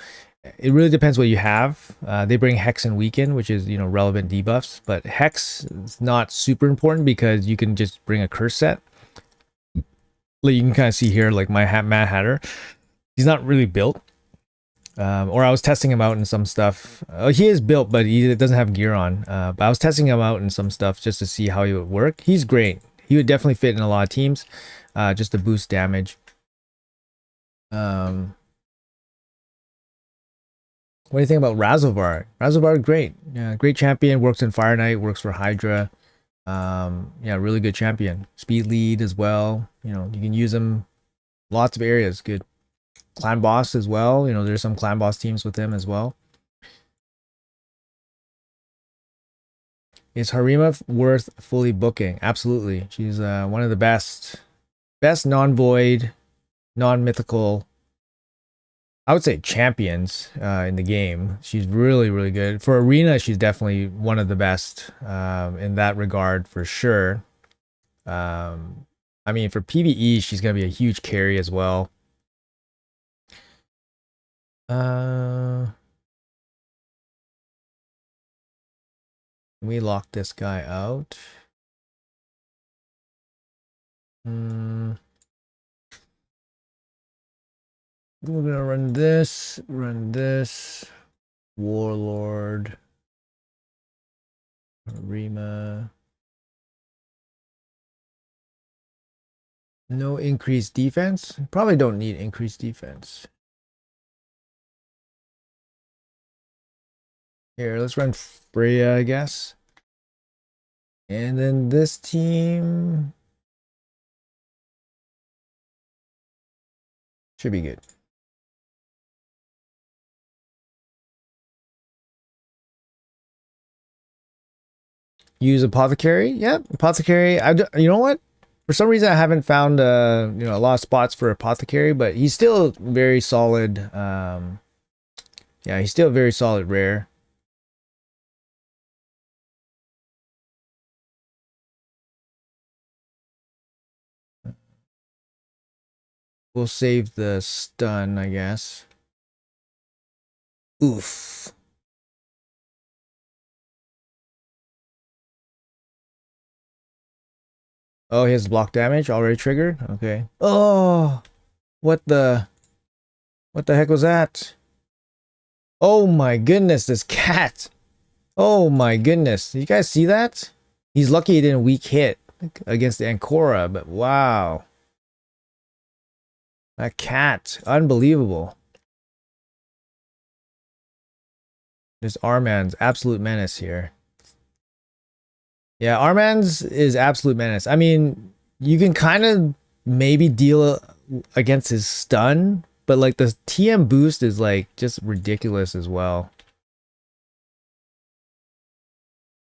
it really depends what you have. They bring Hex and Weaken, which is, you know, relevant debuffs. But Hex is not super important because you can just bring a curse set. Like you can kind of see here, like my Mad Hatter. He's not really built. Or I was testing him out in some stuff. He is built, but he doesn't have gear on. But I was testing him out in some stuff just to see how he would work. He's great. He would definitely fit in a lot of teams, just to boost damage. What do you think about Razovar? Razovar, great. Yeah, great champion. Works in Fire Knight. Works for Hydra. Yeah, really good champion. Speed lead as well. You know, you can use him lots of areas. Good. Clan boss as well. You know, there's some clan boss teams with him as well. Is Harima worth fully booking? Absolutely. She's one of the best non-void, non-mythical, I would say champions in the game. She's really, really good. For Arena, she's definitely one of the best in that regard for sure. I mean, for PvE, she's going to be a huge carry as well. We lock this guy out. We're gonna run this, Warlord, Rima. No increased defense. Probably don't need increased defense. Here, let's run Freya, I guess. And then this team should be good. Use Apothecary. Yep, Apothecary. You know what? For some reason, I haven't found you know, a lot of spots for Apothecary, but he's still very solid. Yeah, he's still very solid rare. We'll save the stun, I guess. Oof. Oh, he has block damage already triggered? Okay. Oh, what the heck was that? Oh my goodness, this cat. Oh my goodness. Did you guys see that? He's lucky he didn't weak hit against the Ancora, but wow. That cat, unbelievable. This Arman's absolute menace here. Yeah, Arman's is absolute menace. I mean, you can kind of maybe deal against his stun, but like the TM boost is like just ridiculous as well.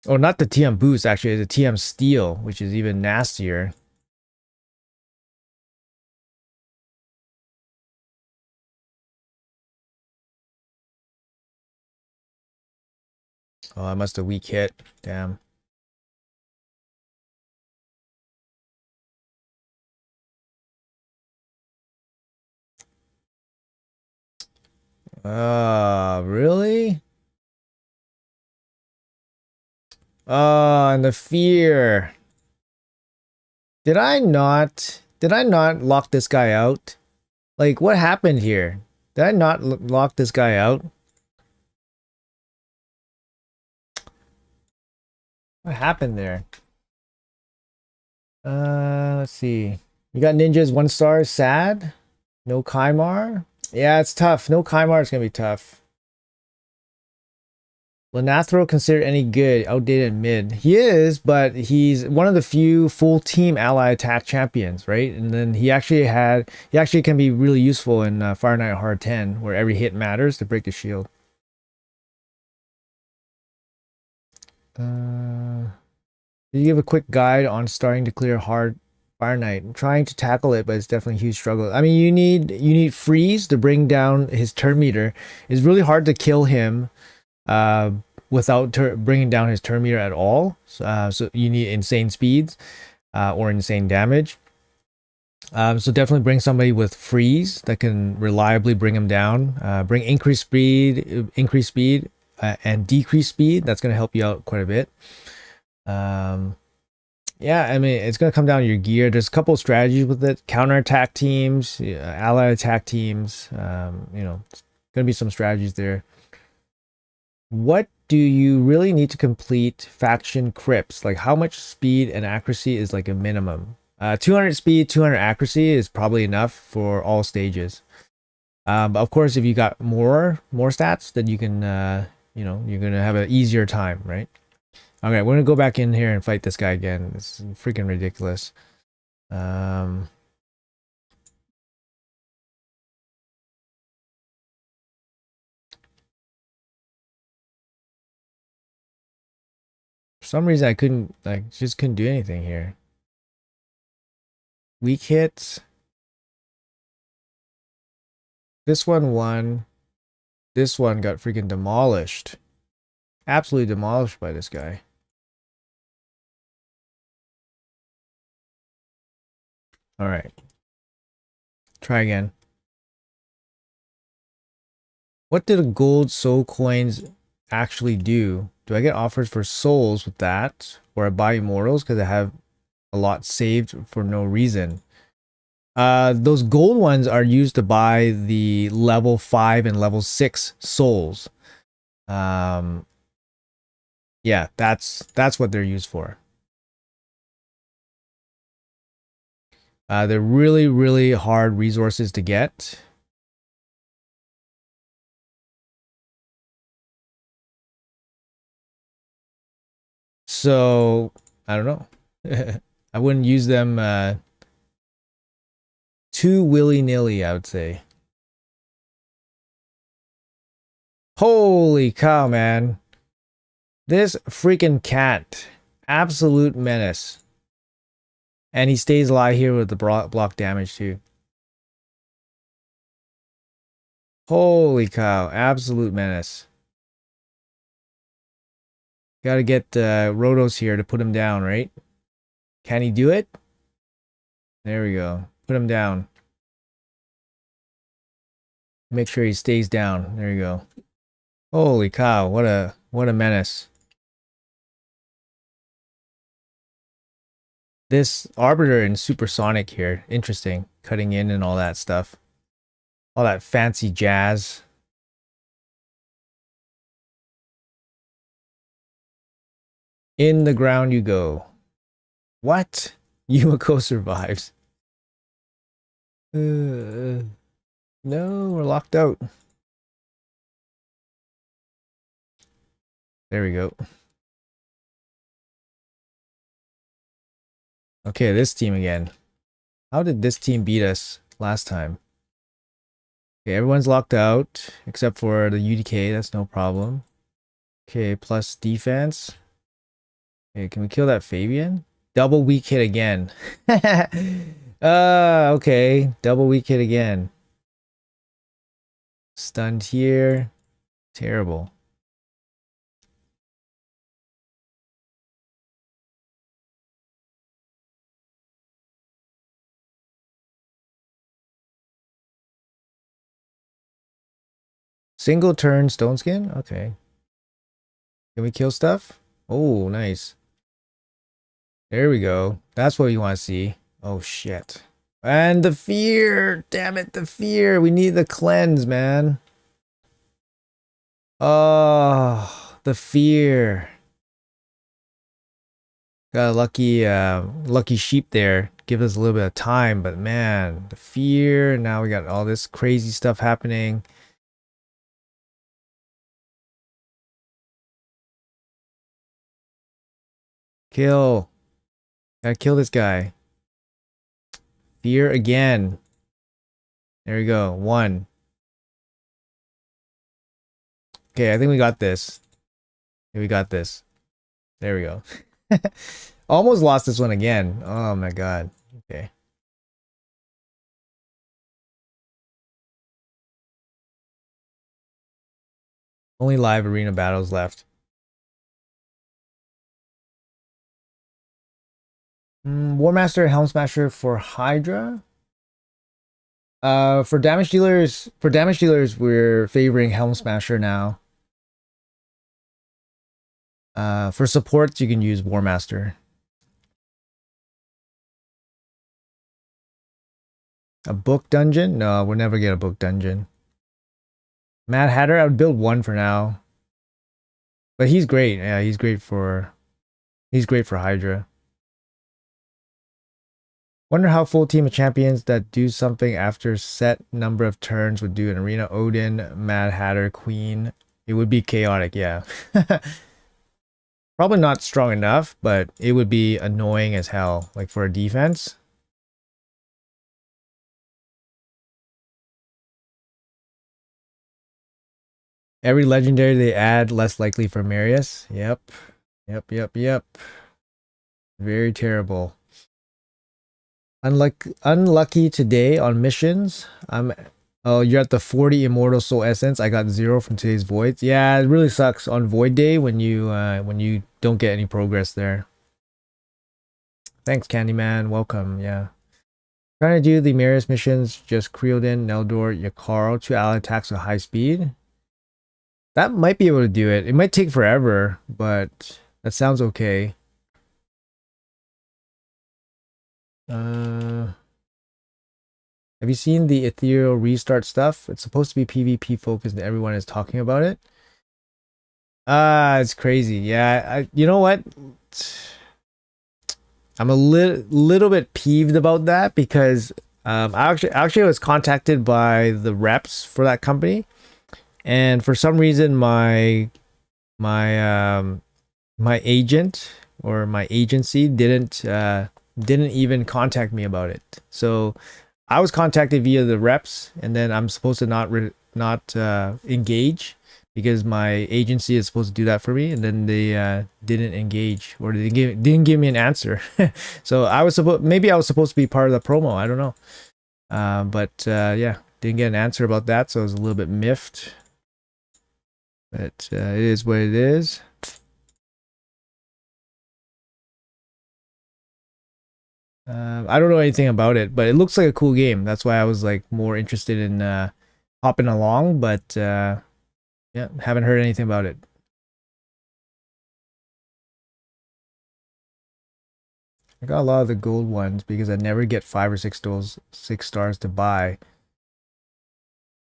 Oh, not the TM boost, actually, the TM steal, which is even nastier. Oh, I must have weak hit. Damn. Really? Oh, and the fear. Did I not lock this guy out? Like, what happened here? Did I not lock this guy out? What happened there? Let's see. You got ninjas 1 star, sad. No Kaimar. Yeah, it's tough. No Kaimar is gonna be tough. Lanathro considered any good, outdated mid. He is, but he's one of the few full team ally attack champions, right? And then he actually can be really useful in Fire Knight Hard 10, where every hit matters to break the shield. You give a quick guide on starting to clear hard Fire Knight. I'm trying to tackle it, but it's definitely a huge struggle. I mean, you need freeze to bring down his turn meter. It's really hard to kill him. without bringing down his turn meter at all. So you need insane speeds or insane damage. So definitely bring somebody with freeze that can reliably bring him down. Bring increased speed, and decreased speed. That's going to help you out quite a bit. Yeah, I mean, it's going to come down to your gear. There's a couple of strategies with it. Counterattack teams, ally attack teams. You know, going to be some strategies there. What do you really need to complete faction crypts? Like, how much speed and accuracy is like a minimum? 200 speed, 200 accuracy is probably enough for all stages. But of course, if you got more stats, then you can, you know, you're gonna have an easier time, right? Okay, we're gonna go back in here and fight this guy again. It's freaking ridiculous. For some reason, I couldn't, like, just couldn't do anything here. Weak hits. This one won. This one got freaking demolished. Absolutely demolished by this guy. All right. Try again. What did a gold soul coins actually do? Do I get offers for souls with that? Or I buy immortals because I have a lot saved for no reason? Those gold ones are used to buy the level 5 and level 6 souls. Yeah, that's what they're used for. They're really, really hard resources to get. So, I don't know. I wouldn't use them too willy-nilly, I would say. Holy cow, man. This freaking cat. Absolute menace. And he stays alive here with the block damage too. Holy cow. Absolute menace. Gotta get Rotos here to put him down, right? Can he do it? There we go. Put him down. Make sure he stays down. There you go. Holy cow. What a menace. This Arbiter and Supersonic here. Interesting. Cutting in and all that stuff. All that fancy jazz. In the ground you go. What? Yumiko survives. No, we're locked out. There we go. Okay, this team again. How did this team beat us last time? Okay, everyone's locked out except for the UDK. That's no problem. Okay, plus defense. Okay, can we kill that Fabian? Double weak hit again. Okay. Double weak hit again. Stunned here. Terrible. Single turn stone skin? Okay. Can we kill stuff? Oh, nice. There we go. That's what you want to see. Oh, shit. And the fear! Damn it, the fear! We need the cleanse, man. Oh, the fear. Got a lucky sheep there. Give us a little bit of time, but man, the fear. Now we got all this crazy stuff happening. Kill. Gotta kill this guy. Fear again. There we go. 1. Okay, I think we got this. Okay, we got this. There we go. Almost lost this one again. Oh my god. Okay. Only live arena battles left. War Master, Helm Smasher for Hydra. For damage dealers, we're favoring Helm Smasher now. For supports, you can use War Master. A book dungeon? No, we'll never get a book dungeon. Mad Hatter, I would build one for now. But he's great. Yeah, he's great for Hydra. Wonder how full team of champions that do something after set number of turns would do in Arena. Odin, Mad Hatter, Queen. It would be chaotic, yeah. Probably not strong enough, but it would be annoying as hell, like for a defense. Every legendary they add, less likely for Marius. Yep. Yep. Very terrible. Unlucky today on missions. Oh, you're at the 40 Immortal Soul Essence. I got 0 from today's Voids. Yeah, it really sucks on Void Day when you don't get any progress there. Thanks, Candyman. Welcome. Yeah. Trying to do the Marius missions, just Creodin, Neldor, Yakaro, 2 ally attacks with high speed. That might be able to do it. It might take forever, but that sounds okay. Have you seen the ethereal restart stuff? It's supposed to be PvP focused and everyone is talking about it. It's crazy. Yeah, you know what? I'm a little bit peeved about that because I actually was contacted by the reps for that company, and for some reason my agent or my agency didn't even contact me about it. So I was contacted via the reps, and then I'm supposed to not engage because my agency is supposed to do that for me, and then they didn't engage, or they didn't give me an answer. So I was supposed to be part of the promo. I don't know, but yeah, didn't get an answer about that, so I was a little bit miffed. But it is what it is. I don't know anything about it, but it looks like a cool game. That's why I was like more interested in hopping along, but yeah, haven't heard anything about it. I got a lot of the gold ones because I never get 5 or 6 stars to buy.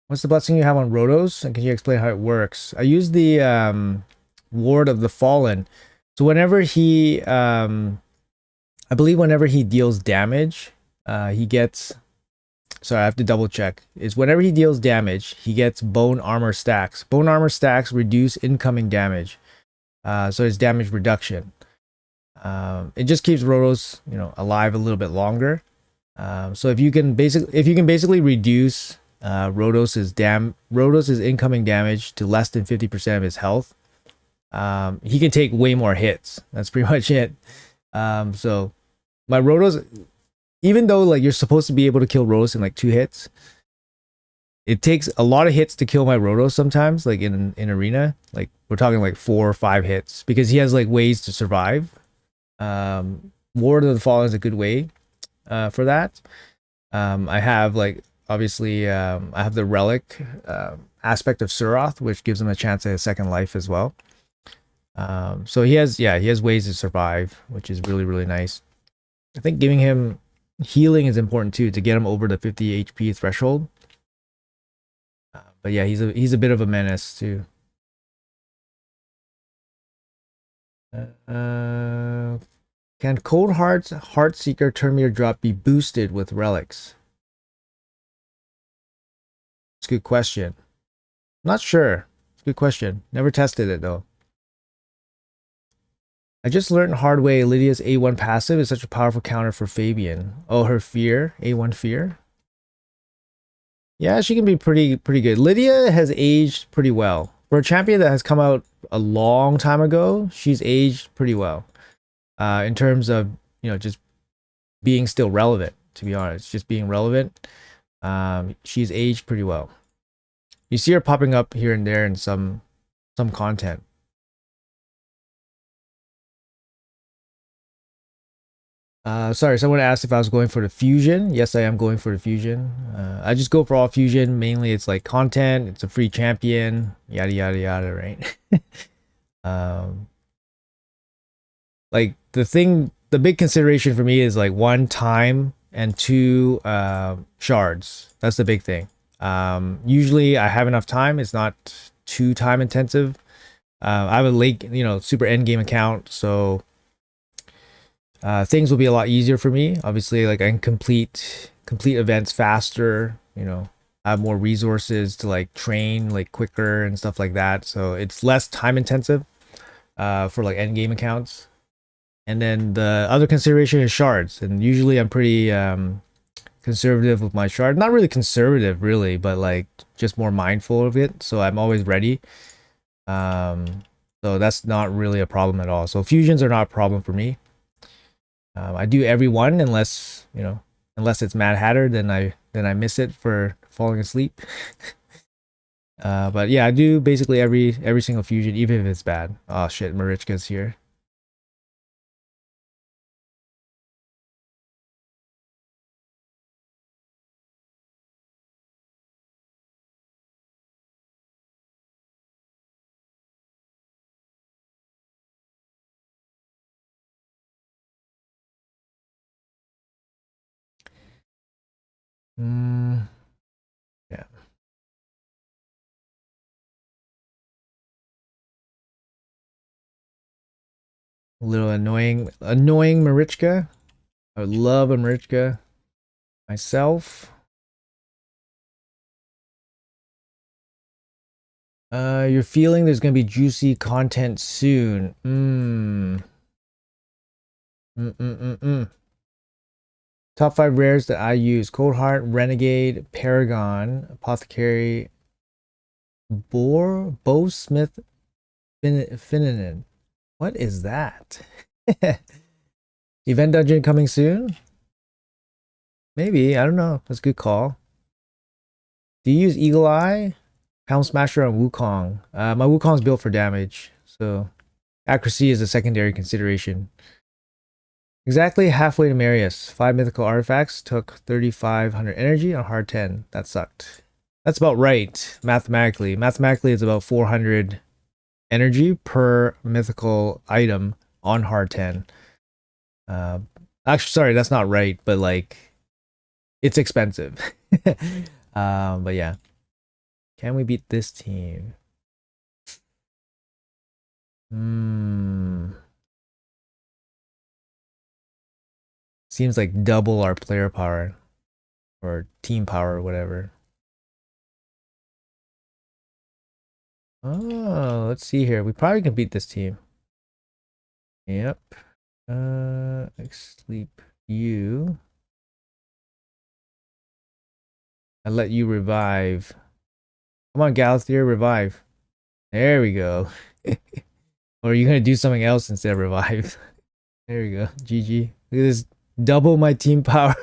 What's the blessing you have on Rotos? And can you explain how it works? I use the Ward of the Fallen. So whenever he I believe whenever he deals damage, he gets, sorry, I have to double check, is whenever he deals damage, he gets bone armor stacks. Bone armor stacks reduce incoming damage. So it's damage reduction. It just keeps Rotos, alive a little bit longer. So if you can basically reduce Rotos' incoming damage to less than 50% of his health, he can take way more hits. That's pretty much it. So my Rotos, even though like you're supposed to be able to kill Rotos in like 2 hits, it takes a lot of hits to kill my Rotos sometimes, like in arena. Like we're talking like 4 or 5 hits because he has like ways to survive. Ward of the Fallen is a good way for that. I have like obviously I have the relic aspect of Suroth, which gives him a chance at a second life as well. So he has ways to survive, which is really, really nice. I think giving him healing is important too to get him over the 50 HP threshold. But yeah, he's a bit of a menace too. Can Cold Heart's Heartseeker Terminator drop be boosted with relics? It's a good question. Not sure. It's a good question. Never tested it though. I just learned hard way Lydia's A1 passive is such a powerful counter for Fabian. Oh, her fear, A1 fear. Yeah, she can be pretty good. Lydia has aged pretty well. For a champion that has come out a long time ago, she's aged pretty well. In terms of, just being still relevant, to be honest. Just being relevant. She's aged pretty well. You see her popping up here and there in some content. Sorry, someone asked if I was going for the fusion. Yes, I am going for the fusion. I just go for all fusion. Mainly, it's like content. It's a free champion. Yada yada yada. Right. um, like the big consideration for me is like one, time, and two, shards. That's the big thing. Usually I have enough time. It's not too time intensive. I have a late, super end game account, so things will be a lot easier for me. Obviously, like I can complete events faster. I have more resources to like train like quicker and stuff like that. So it's less time intensive for like end game accounts. And then the other consideration is shards. And usually I'm pretty conservative with my shard. Not really conservative, really, but like just more mindful of it. So I'm always ready. Um, so that's not really a problem at all. So fusions are not a problem for me. I do every one unless it's Mad Hatter, then I miss it for falling asleep. But yeah, I do basically every single fusion, even if it's bad. Oh shit, Marichka's here. Yeah. A little annoying Marichka. I would love a Marichka myself. You're feeling there's gonna be juicy content soon. Top 5 rares that I use: Cold Heart, Renegade, Paragon, Apothecary, Bowsmith, Fininen. What is that? Event Dungeon coming soon? Maybe, I don't know. That's a good call. Do you use Eagle Eye? Helm Smasher on Wukong. My Wukong's built for damage, so accuracy is a secondary consideration. Exactly halfway to Marius. 5 mythical artifacts took 3,500 energy on hard 10. That sucked. That's about right, mathematically. Mathematically, it's about 400 energy per mythical item on hard 10. Actually, sorry, that's not right, but like, it's expensive. But yeah. Can we beat this team? Seems like double our player power or team power or whatever. Oh, let's see here. We probably can beat this team. Yep. Sleep you. I let you revive. Come on, Galathier, revive. There we go. Or are you gonna do something else instead of revive? There we go. GG. Look at this. Double my team power.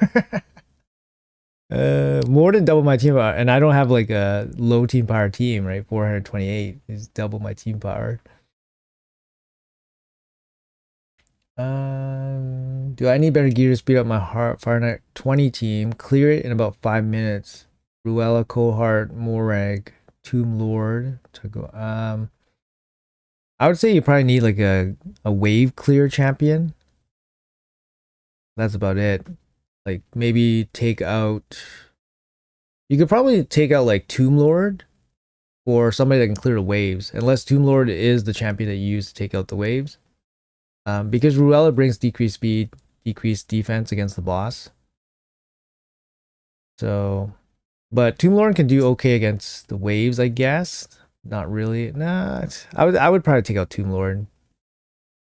More than double my team power. And I don't have like a low team power team, right? 428 is double my team power. Do I need better gear to speed up my Fire Knight 20 team? Clear it in about 5 minutes. Ruella, Cohart, Morag, Tomb Lord to go. I would say you probably need like a wave clear champion. That's about it. Like maybe take out. You could probably take out like Tomb Lord or somebody that can clear the waves, unless Tomb Lord is the champion that you use to take out the waves. Because Ruella brings decreased speed, decreased defense against the boss. So, but Tomb Lord can do okay against the waves, I guess. Not really. Nah, I would probably take out Tomb Lord.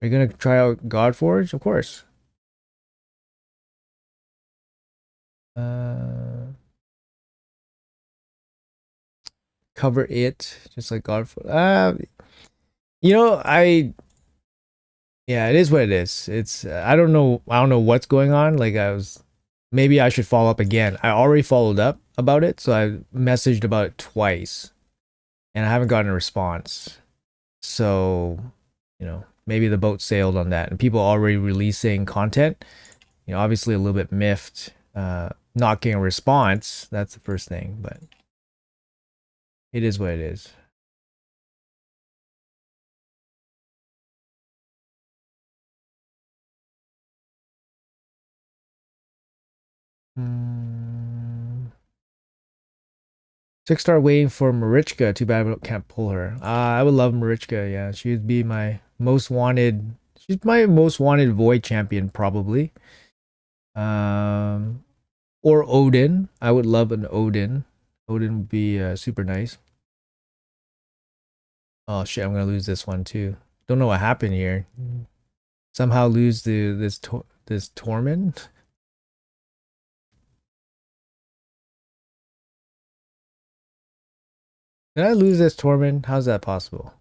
Are you gonna try out Godforge? Of course. Cover it just like Godforge. Yeah, it is what it is. It's I don't know what's going on. Like maybe I should follow up again. I already followed up about it, so I messaged about it twice and I haven't gotten a response. So, maybe the boat sailed on that and people are already releasing content You know, obviously a little bit miffed, not getting a response. That's the first thing, but it is what it is. Mm. 6-star waiting for Marichka. Too bad I can't pull her. I would love Marichka. Yeah, she'd be my most wanted. She's my most wanted void champion probably. Or Odin. I would love an Odin. Odin would be super nice. Oh shit! I'm gonna lose this one too. Don't know what happened here. Somehow lose this Torment. Did I lose this Torment? How's that possible?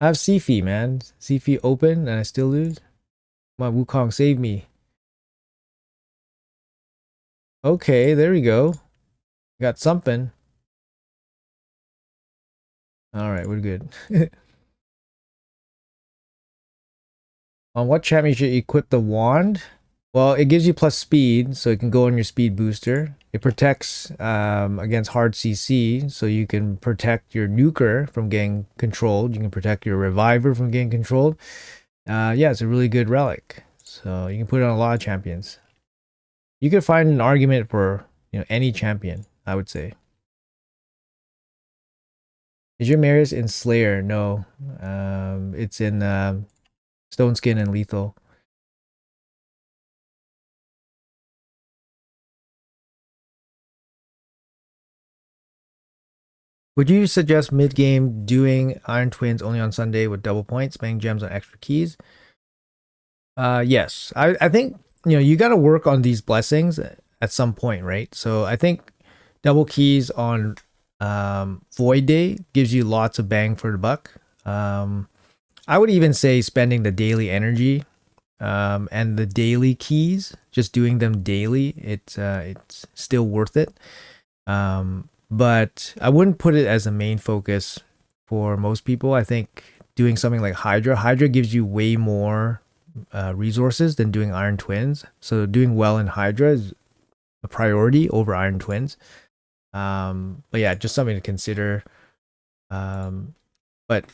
I have Sifi, man. Sifi open and I still lose? Come on, Wukong, save me. Okay, there we go. Got something. Alright, we're good. On what champion should you equip the wand? Well, it gives you plus speed, so it can go on your speed booster. It protects against hard CC, so you can protect your nuker from getting controlled. You can protect your reviver from getting controlled. Yeah, it's a really good relic. So you can put it on a lot of champions. You could find an argument for, you know, any champion, I would say. Is your Marius in Slayer? No. It's in Stone Skin and Lethal. Would you suggest mid-game doing Iron Twins only on Sunday with double points, spending gems on extra keys? Yes. I think, you know, you got to work on these blessings at some point, right? So I think double keys on Void Day gives you lots of bang for the buck. I would even say spending the daily energy and the daily keys, just doing them daily, it's still worth it. But I wouldn't put it as a main focus for most people. I think doing something like Hydra gives you way more resources than doing Iron Twins. So doing well in Hydra is a priority over Iron Twins. But yeah, just something to consider. But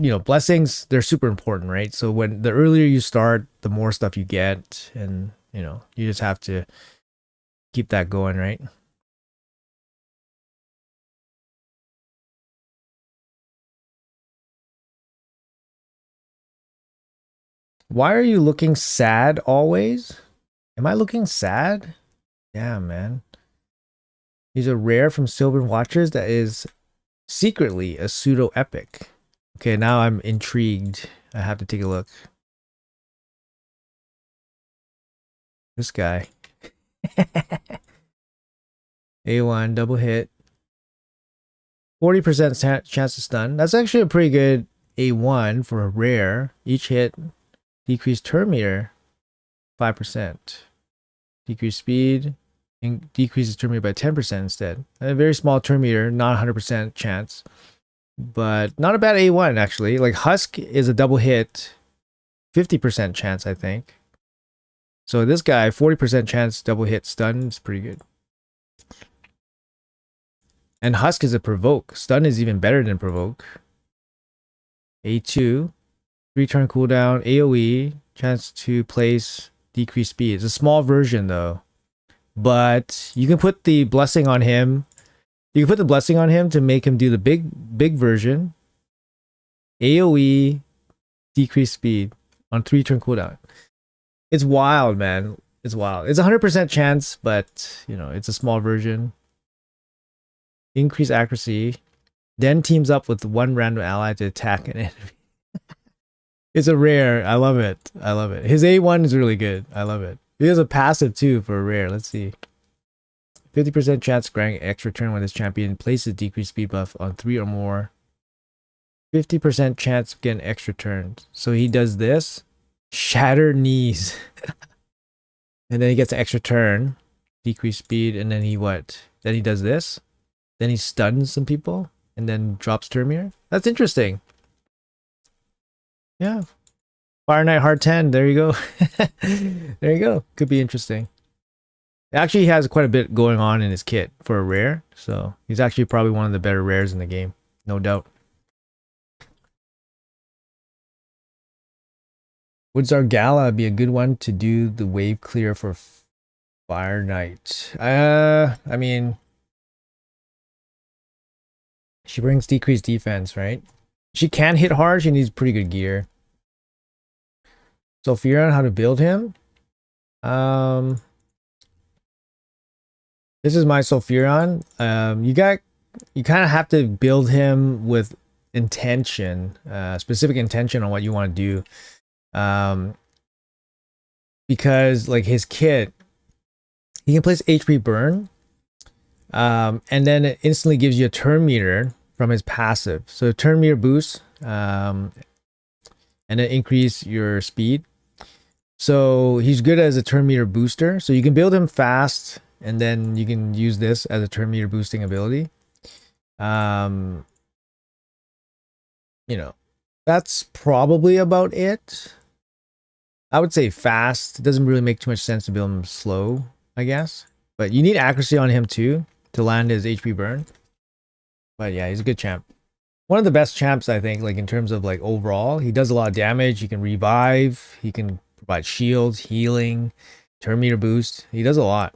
you know, blessings, they're super important, right? So when the earlier you start, the more stuff you get, and you know, you just have to keep that going, right? Why are you looking sad always? Am I looking sad? Yeah, man. He's a rare from Sylvan Watchers that is secretly a pseudo epic. Okay, now I'm intrigued. I have to take a look. This guy. A1 double hit. 40% chance to stun. That's actually a pretty good A1 for a rare. Each hit decrease turn meter 5%. Decrease speed decreases turn meter by 10% instead. A very small turn meter, not 100% chance. But not a bad A1 actually. Like Husk is a double hit, 50% chance, I think. So this guy, 40% chance double hit stun is pretty good. And Husk is a provoke. Stun is even better than provoke. A2, 3-turn cooldown, AoE, chance to place decreased speed. It's a small version though. But you can put the blessing on him. You can put the blessing on him to make him do the big version. AoE, decreased speed on 3-turn cooldown. It's wild, man. It's wild. It's 100% chance, but you know, it's a small version. Increase accuracy. Then teams up with one random ally to attack an enemy. It's a rare. I love it. I love it. His A1 is really good. I love it. He has a passive too for a rare. Let's see. 50% chance granting extra turn when this champion places decreased speed buff on 3 or more. 50% chance to get an extra turn. So he does this. Shatter knees. And then he gets an extra turn. Decrease speed. And then he what? Then he does this. Then he stuns some people. And then drops turn meter. That's interesting. Yeah. Fire Knight Hard 10. There you go. There you go. Could be interesting. Actually, he has quite a bit going on in his kit for a rare, so he's actually probably one of the better rares in the game, no doubt. Would Zargala be a good one to do the wave clear for Fire Knight? I mean, she brings decreased defense, right? She can hit hard. She needs pretty good gear. So figure out how to build him. This is my Sulfuron. You kind of have to build him with intention, specific intention on what you want to do. Because like his kit, he can place HP burn, and then it instantly gives you a turn meter from his passive. So turn meter boost, and then increase your speed. So he's good as a turn meter booster. So you can build him fast, and then you can use this as a turn meter boosting ability. You know, that's probably about it. I would say fast. It doesn't really make too much sense to build him slow, I guess. But you need accuracy on him too to land his HP burn. But yeah, he's a good champ. One of the best champs, I think, like in terms of like overall. He does a lot of damage. He can revive. He can provide shields, healing, turn meter boost. He does a lot.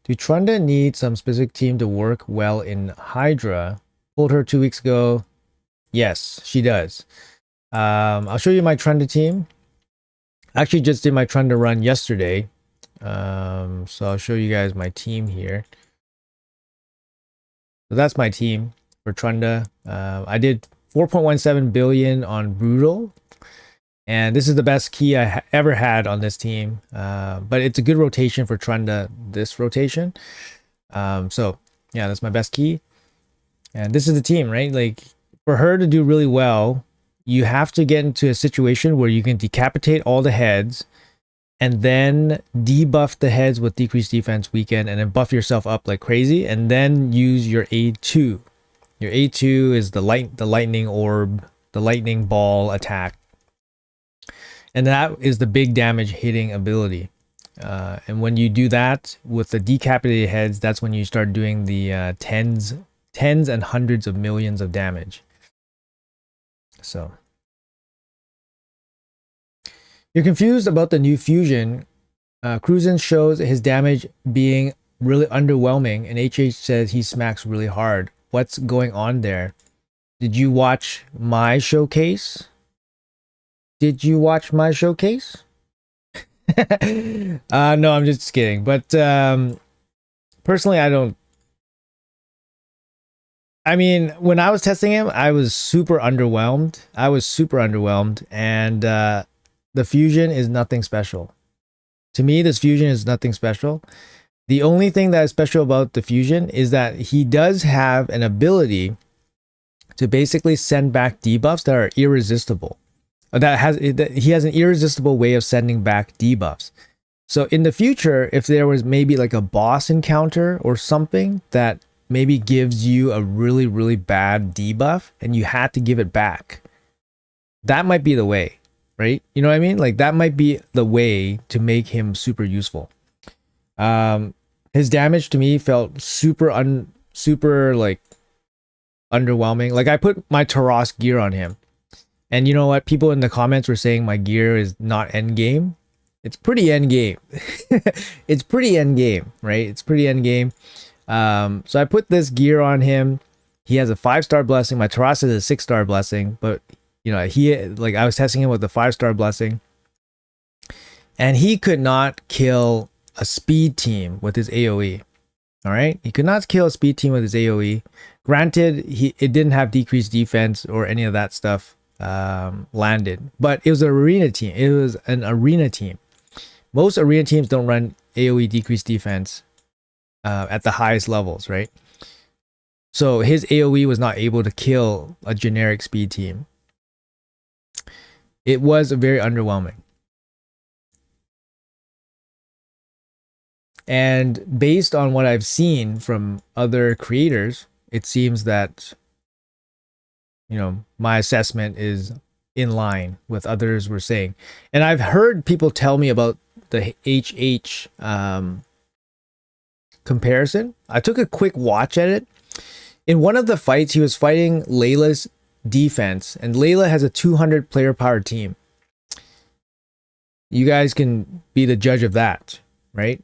Do Trunda need some specific team to work well in Hydra? Pulled her 2 weeks ago. Yes, she does. I'll show you my Trunda team. I actually just did my Trunda run yesterday. So I'll show you guys my team here. So that's my team for Trunda. I did 4.17 billion on Brutal. And this is the best key I ever had on this team. But it's a good rotation for Trunda, this rotation. So yeah, that's my best key. And this is the team, right? Like for her to do really well, you have to get into a situation where you can decapitate all the heads and then debuff the heads with decreased defense weekend and then buff yourself up like crazy and then use your A2. Your A2 is the lightning orb, the lightning ball attack. And that is the big damage hitting ability. And when you do that with the decapitated heads, that's when you start doing the tens and hundreds of millions of damage. So you're confused about the new fusion. Cruisin shows his damage being really underwhelming, and HH says he smacks really hard. What's going on there? Did you watch my showcase? Did you watch my showcase? No, I'm just kidding. But personally, I mean, when I was testing him, I was super underwhelmed. And the fusion is nothing special. To me, this fusion is nothing special. The only thing that is special about the fusion is that he does have an ability to basically send back debuffs that are irresistible. He has an irresistible way of sending back debuffs. So in the future, if there was maybe like a boss encounter or something that maybe gives you a really, really bad debuff and you had to give it back, that might be the way, right? You know what I mean? Like that might be the way to make him super useful. His damage to me felt super like underwhelming. Like I put my Taras gear on him. And you know what? People in the comments were saying my gear is not end game. It's pretty end game. It's pretty end game, right? It's pretty end game. So I put this gear on him. He has a 5-star blessing. My Taras is a 6-star blessing, but you know, I was testing him with a 5-star blessing, and he could not kill a speed team with his AoE. All right, he could not kill a speed team with his AoE. Granted, it didn't have decreased defense or any of that stuff landed, but it was an arena team. It was an arena team. Most arena teams don't run AoE decreased defense at the highest levels, right? So his AoE was not able to kill a generic speed team. It was very underwhelming. And based on what I've seen from other creators, it seems that, my assessment is in line with others were saying. And I've heard people tell me about the HH comparison. I took a quick watch at it. In one of the fights, he was fighting Layla's defense, and Layla has a 200 player power team. You guys can be the judge of that, right?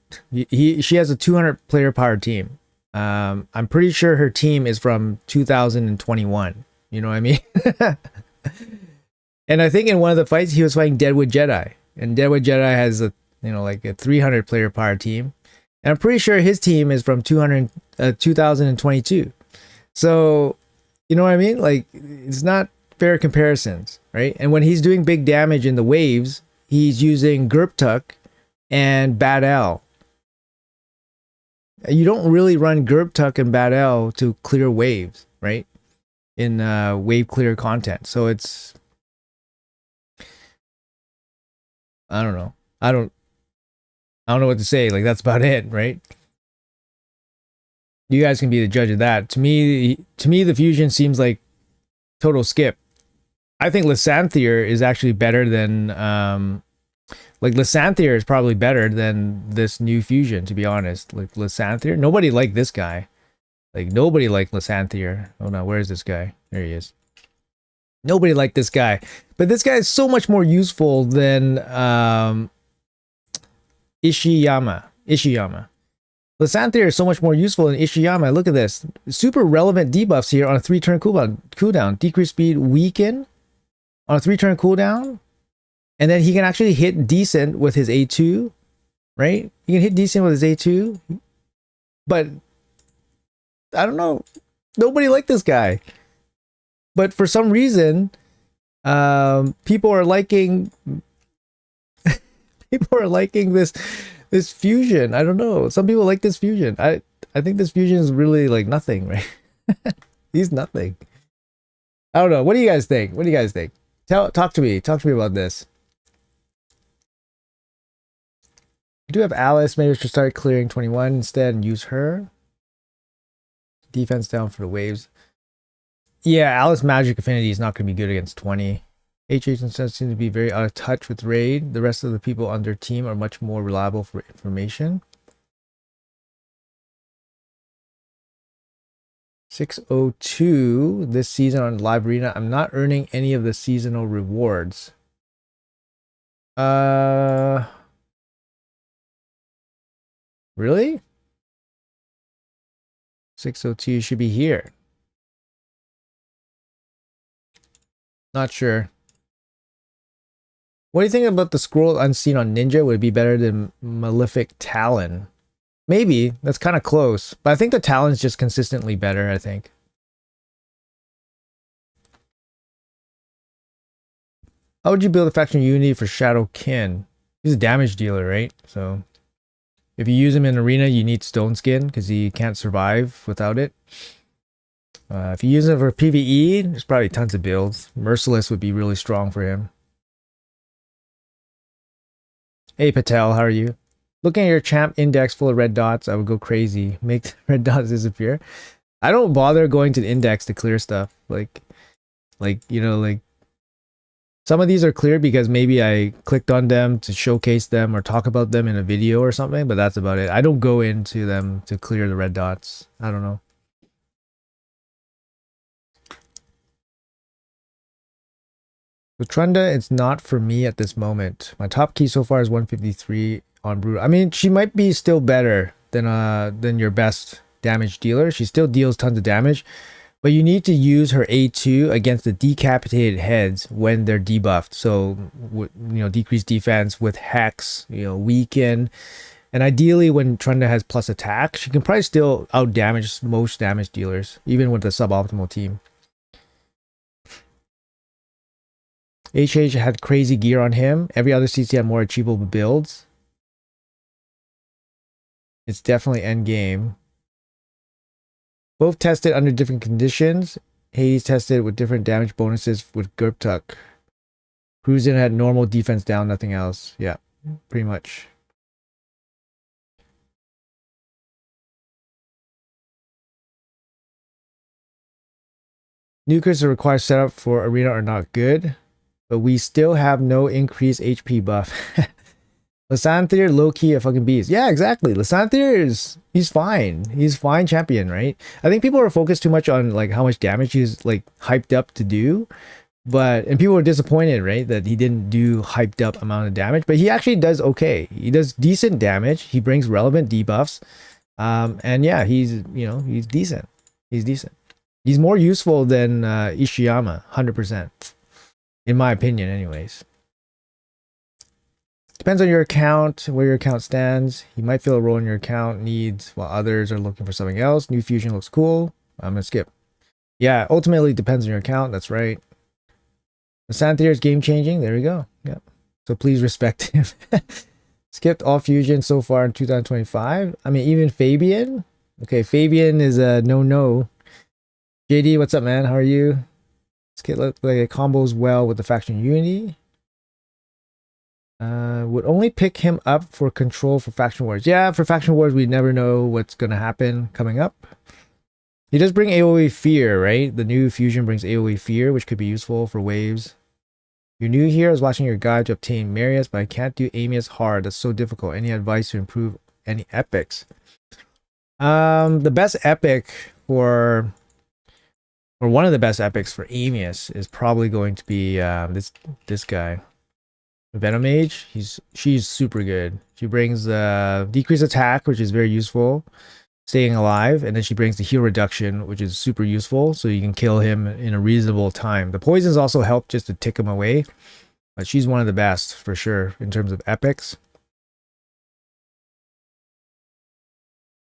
She has a 200 player power team. I'm pretty sure her team is from 2021. You know what I mean? And I think in one of the fights he was fighting Deadwood Jedi, and Deadwood Jedi has a like a 300 player power team, and I'm pretty sure his team is from 2022. So, you know what I mean? Like, it's not fair comparisons, right? And when he's doing big damage in the waves, he's using Gerptuk and Bad L. You don't really run Gerptuk and Bad L to clear waves, right? In wave clear content. So it's, I don't know. I don't know what to say. Like, that's about it, right? You guys can be the judge of that. To me, the fusion seems like total skip. I think Lysanthier is actually better than Lysanthier is probably better than this new fusion, to be honest. Like Lysanthier, nobody liked this guy. Like, nobody liked Lysanthier. Oh no, where is this guy? There he is. Nobody liked this guy. But this guy is so much more useful than Ishiyama. Lysanthier is so much more useful than Ishiyama. Look at this. Super relevant debuffs here on a 3-turn cooldown. Decrease speed, weaken on a 3-turn cooldown. And then he can actually hit decent with his A2, right? He can hit decent with his A2. But I don't know. Nobody liked this guy. But for some reason, people are liking this fusion. I don't know. Some people like this fusion. I think this fusion is really like nothing, right? He's nothing. I don't know. What do you guys think? Talk to me about this. I do have Alice. Maybe we should start clearing 21 instead and use her. Defense down for the waves. Yeah, Alice magic affinity is not going to be good against 20. HH instead seems to be very out of touch with raid. The rest of the people on their team are much more reliable for information. 602 this season on Live Arena. I'm not earning any of the seasonal rewards. Really? 602 should be here. Not sure. What do you think about the scroll unseen on Ninja? Would it be better than Malefic Talon? Maybe. That's kind of close. But I think the Talon's just consistently better, I think. How would you build a faction unity for Shadow Kin? He's a damage dealer, right? So if you use him in arena, you need Stone Skin because he can't survive without it. If you use him for PvE, there's probably tons of builds. Merciless would be really strong for him. Hey Patel, how are you? Looking at your champ index full of red dots, I would go crazy. Make the red dots disappear. I don't bother going to the index to clear stuff. Like some of these are clear because maybe I clicked on them to showcase them or talk about them in a video or something, but that's about it. I don't go into them to clear the red dots. I don't know. With Trunda, it's not for me at this moment. My top key so far is 153 on Brutal. I mean, she might be still better than your best damage dealer. She still deals tons of damage, but you need to use her A2 against the decapitated heads when they're debuffed. So, decrease defense with Hex, weaken. And ideally, when Trunda has plus attack, she can probably still out damage most damage dealers, even with a suboptimal team. HH had crazy gear on him. Every other CC had more achievable builds. It's definitely end game. Both tested under different conditions. Hades tested with different damage bonuses with Gerptuk. Cruisin had normal defense down, nothing else. Yeah, pretty much. Nukers that require setup for arena are not good, but we still have no increased HP buff. Lysanther, low-key a fucking beast. Yeah, exactly. Lysanther he's fine. He's fine champion, right? I think people are focused too much on like how much damage he's like hyped up to do. And people were disappointed, right? That he didn't do hyped up amount of damage, but he actually does okay. He does decent damage. He brings relevant debuffs. And yeah, he's decent. He's decent. He's more useful than Ishiyama, 100%. In my opinion, anyways. Depends on your account, where your account stands. You might feel a role in your account needs while others are looking for something else. New fusion looks cool. I'm gonna skip. Yeah, ultimately it depends on your account. That's right. The Santhier is game changing. There we go. Yeah. So please respect him. Skipped all fusion so far in 2025. I mean, even Fabian. Okay, Fabian is a no. JD, what's up, man? How are you? Skip like it combos well with the faction unity. Would only pick him up for control for faction wars. Yeah, for faction wars, we never know what's gonna happen coming up. He does bring AoE fear, right? The new fusion brings AoE fear, which could be useful for waves. You're new here. I was watching your guide to obtain Marius, but I can't do Amius hard. That's so difficult. Any advice to improve any epics? The best epic or one of the best epics for Amius is probably going to be this guy. Venom Mage, she's super good. She brings decreased attack, which is very useful, staying alive, and then she brings the heal reduction, which is super useful, so you can kill him in a reasonable time. The poisons also help just to tick him away, but she's one of the best for sure in terms of epics.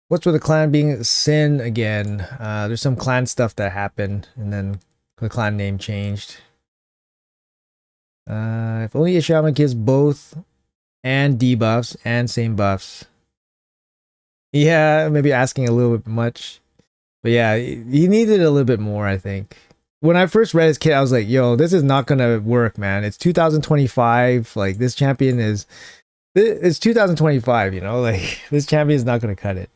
What's with the clan being Sin again? There's some clan stuff that happened, and then the clan name changed. If only Ishiyama gives both and debuffs and same buffs. Yeah, maybe asking a little bit much. But yeah, he needed a little bit more, I think. When I first read his kit, I was like, yo, this is not gonna work, man. It's 2025. Like, this champion is... It's 2025, you know? Like, this champion is not gonna cut it.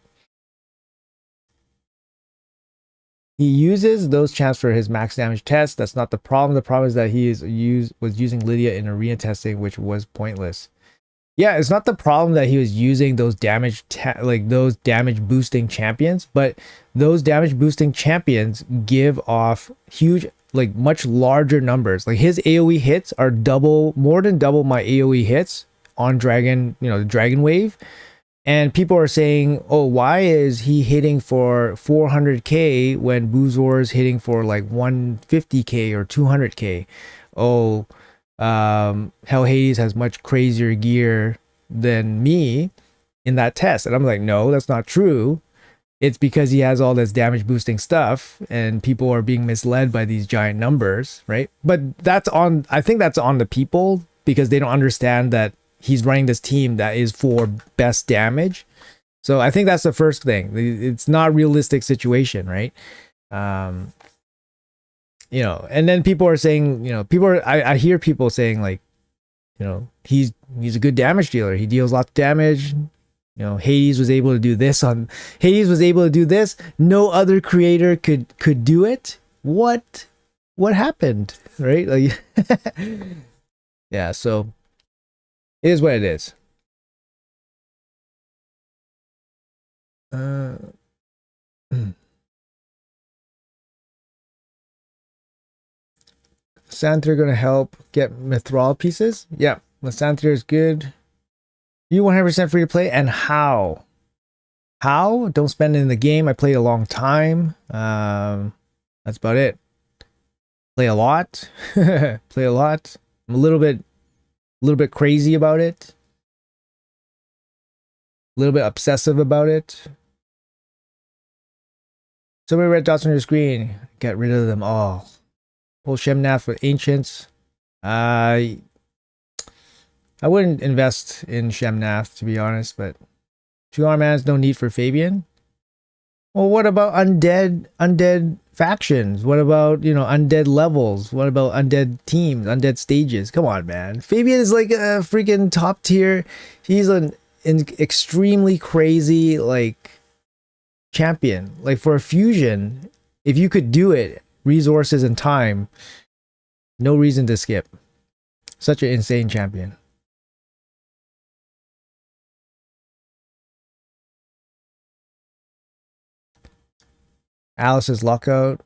He uses those champs for his max damage test. That's not the problem. The problem is that he was using Lydia in arena testing, which was pointless. Yeah, it's not the problem that he was using those damage boosting champions, but those damage boosting champions give off huge, like much larger numbers. Like his AoE hits are more than double my AoE hits on Dragon, the Dragon Wave. And people are saying, oh, why is he hitting for 400k when Boozor is hitting for like 150k or 200k? Oh, Hell Hades has much crazier gear than me in that test. And I'm like, no, that's not true. It's because he has all this damage boosting stuff and people are being misled by these giant numbers, right? But I think that's on the people because they don't understand that he's running this team that is for best damage. So I think that's the first thing. It's not a realistic situation, right? And then people are saying, I hear people saying like, he's a good damage dealer. He deals lots of damage. Hades was able to do this. No other creator could do it. What happened, right? Like, yeah, so it is what it is. Santhier gonna help get Mithril pieces? Yeah, Santhier is good. You 100% free to play, and how? How? Don't spend it in the game. I played a long time. That's about it. Play a lot. Play a lot. I'm a little bit crazy about it. A little bit obsessive about it. So many red dots on your screen. Get rid of them all. Pull Shemnath with Ancients. I wouldn't invest in Shemnath, to be honest, but 2-arm mans, no need for Fabian. Well, what about undead factions? What about, undead levels? What about undead teams, undead stages? Come on, man. Fabian is like a freaking top tier. He's an extremely crazy, like, champion. Like, for a fusion, if you could do it, resources and time, no reason to skip. Such an insane champion. Alice's lockout.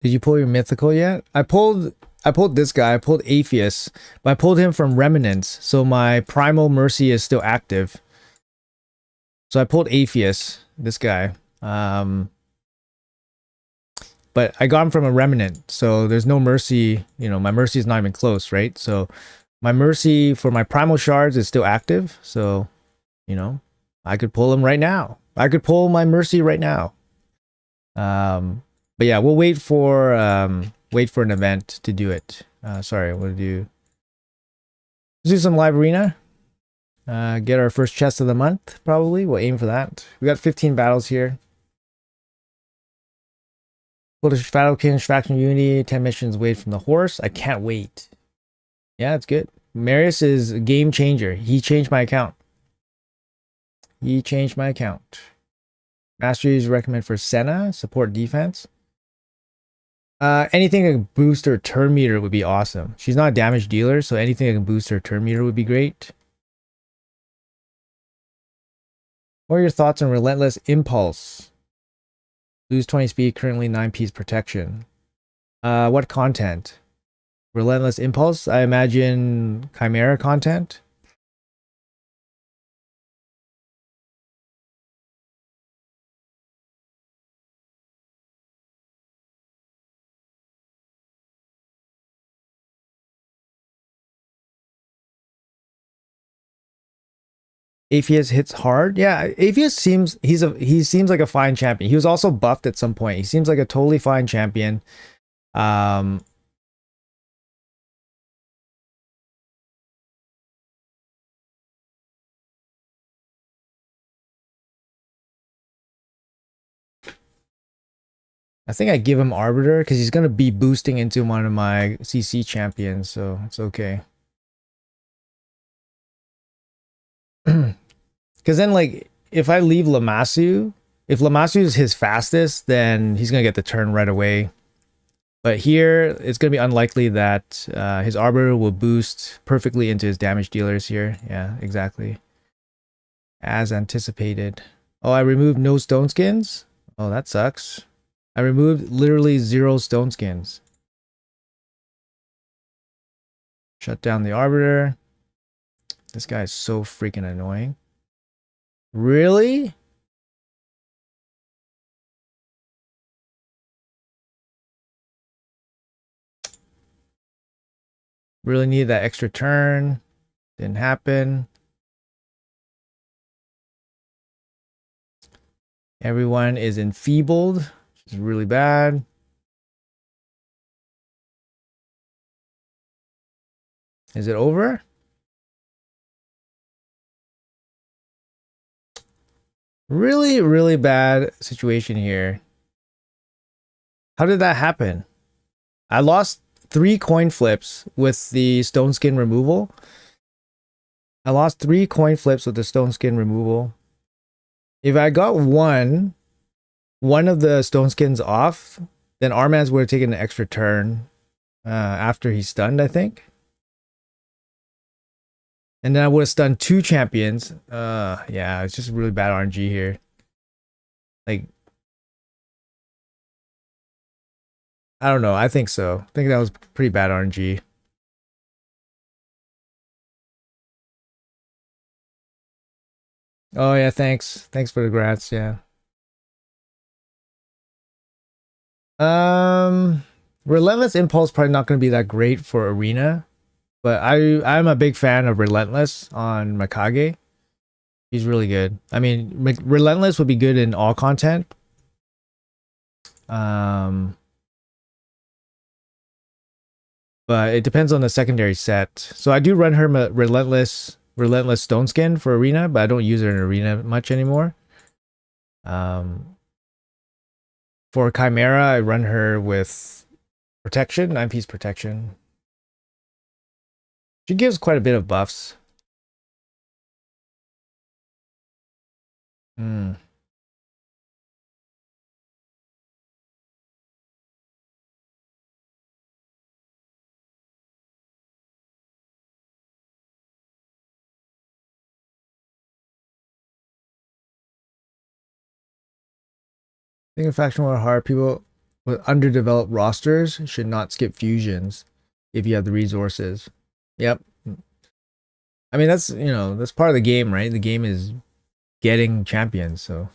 Did you pull your mythical yet? I pulled this guy. I pulled Atheist, but I pulled him from Remnants, so my primal mercy is still active. So I pulled Atheist, this guy. But I got him from a remnant, so there's no mercy. You know, my mercy is not even close, right? So my mercy for my primal shards is still active. So, you know, I could pull him right now. I could pull my mercy right now. But yeah, we'll wait for an event to do it. Sorry, let's do some live arena. Get our first chest of the month, probably. We'll aim for that. We got 15 battles here. Go to Shadow King's Faction Unity, 10 missions away from the horse. I can't wait. Yeah, it's good. Marius is a game changer. He changed my account. Masteries recommend for Senna, support defense. Anything that can boost her turn meter would be awesome. She's not a damage dealer, so anything that can boost her turn meter would be great. What are your thoughts on Relentless Impulse? Lose 20 speed, currently 9 piece protection. What content? Relentless Impulse? I imagine Chimera content. Atheist hits hard. Yeah, Atheist seems he seems like a fine champion. He was also buffed at some point. He seems like a totally fine champion. I think I give him Arbiter because he's gonna be boosting into one of my CC champions, so it's okay. Because then, like, if I leave Lamassu, if Lamassu is his fastest, then he's gonna get the turn right away. But here, it's gonna be unlikely that his Arbiter will boost perfectly into his damage dealers here. Yeah, exactly. As anticipated. Oh, I removed no stone skins? Oh, that sucks. I removed literally 0 stone skins. Shut down the Arbiter. This guy is so freaking annoying. Really? Really need that extra turn. Didn't happen. Everyone is enfeebled, which is really bad. Is it over? Really, really bad situation here. How did that happen? I lost 3 coin flips with the stone skin removal. If I got one of the stone skins off, then Armans would have taken an extra turn after he's stunned, I think. And then I would have stunned 2 champions. Yeah, it's just really bad RNG here. Like, I don't know. I think so. I think that was pretty bad RNG. Oh yeah, thanks. Thanks for the grats, yeah. Um Relentless Impulse probably not going to be that great for Arena, but I'm a big fan of Relentless on Mikage. He's really good. I mean, Relentless would be good in all content. But it depends on the secondary set. So I do run her Relentless Stone Skin for Arena, but I don't use her in Arena much anymore. For Chimera, I run her with Protection, 9-piece Protection. She gives quite a bit of buffs. Being a faction war hard, people with underdeveloped rosters should not skip fusions if you have the resources. Yep. I mean, that's, that's part of the game, right? The game is getting champions, so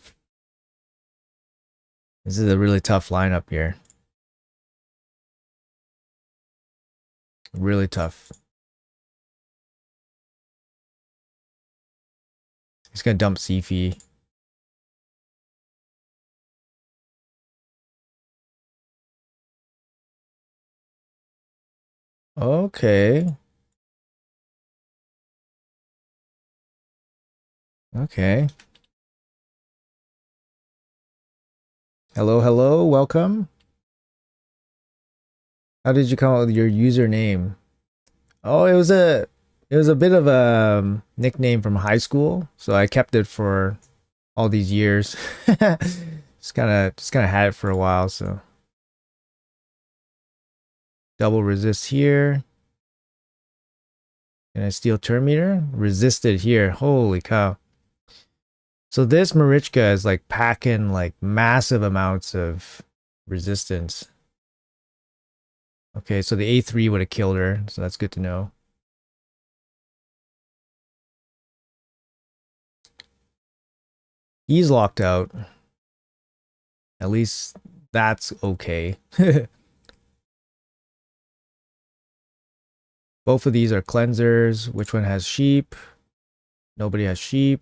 this is a really tough lineup here. Really tough. He's gonna dump Sifi. Okay. Okay. Hello, hello, welcome. How did you come up with your username? Oh, it was a bit of a nickname from high school, so I kept it for all these years. just kind of had it for a while, so double resist here. Can I steal turn meter? Resisted here. Holy cow. So this Marichka is like packing like massive amounts of resistance. Okay, so the A3 would have killed her, so that's good to know. He's locked out. At least that's okay. Both of these are cleansers. Which one has sheep? Nobody has sheep.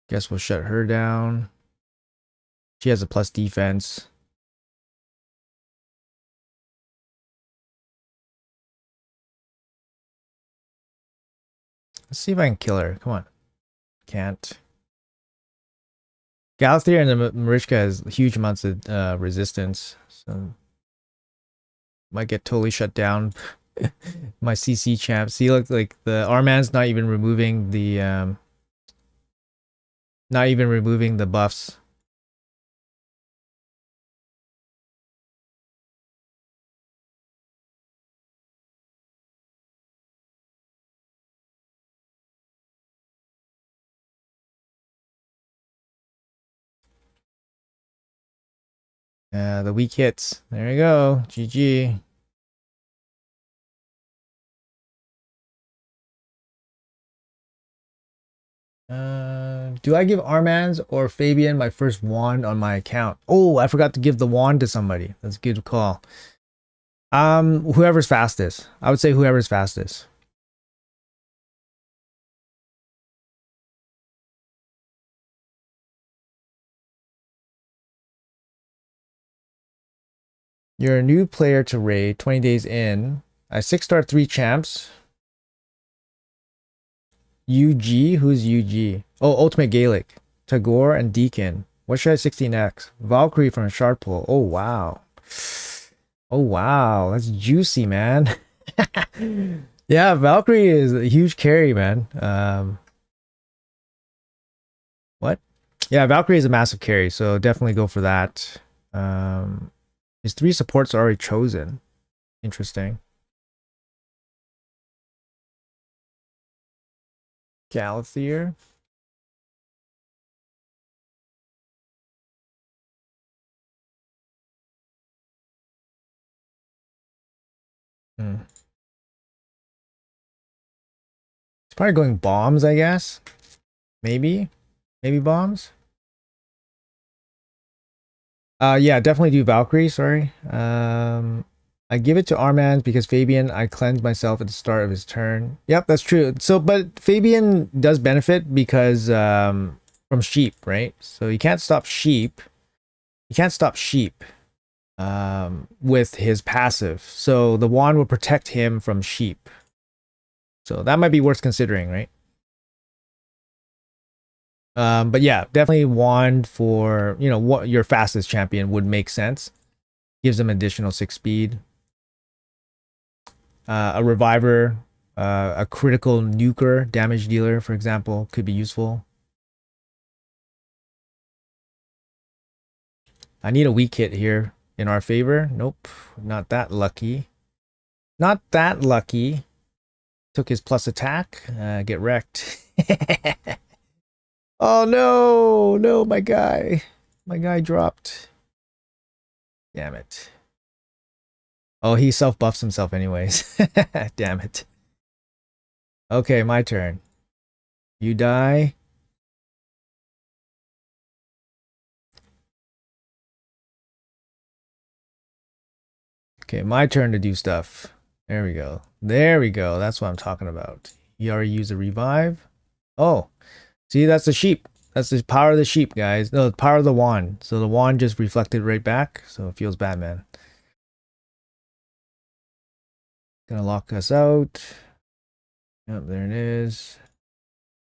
Guess we'll shut her down. She has a plus defense. Let's see if I can kill her. Come on. Can't. Galathir and the Marichka has huge amounts of resistance. So might get totally shut down. My CC champ. See, look, like the R-Man's not even removing the buffs. The weak hits. There you go. GG. Do I give Armans or Fabian my first wand on my account? Oh, I forgot to give the wand to somebody. That's a good call. Whoever's fastest. I would say whoever's fastest. You're a new player to raid, 20 days in. I 6-star 3 champs. UG? Who's UG? Oh, Ultimate Gaelic. Tagore and Deacon. What should I 16x? Valkyrie from a shard pool. Oh, wow. Oh, wow. That's juicy, man. Yeah, Valkyrie is a huge carry, man. What? Yeah, Valkyrie is a massive carry, so definitely go for that. His 3 supports are already chosen. Interesting. Galathir. Hmm. It's probably going bombs, I guess. Maybe bombs. Yeah, definitely do Valkyrie. Sorry. I give it to Armand because Fabian, I cleanse myself at the start of his turn. Yep, that's true. So, but Fabian does benefit because from sheep, right? So you can't stop sheep. You can't stop sheep with his passive. So the wand will protect him from sheep. So that might be worth considering, right? But yeah, definitely wand for, what your fastest champion would make sense. Gives them additional 6 speed. A reviver, a critical nuker damage dealer, for example, could be useful. I need a weak hit here in our favor. Nope, not that lucky. Not that lucky. Took his plus attack. Get wrecked. Oh no, no, my guy. My guy dropped. Damn it. Oh, he self-buffs himself anyways. Damn it. Okay, my turn. You die. Okay, my turn to do stuff. There we go. There we go. That's what I'm talking about. You already used a revive. Oh, see, that's the sheep. That's the power of the sheep, guys. No, the power of the wand. So the wand just reflected right back. So it feels bad, man. Gonna lock us out. Yep, there it is.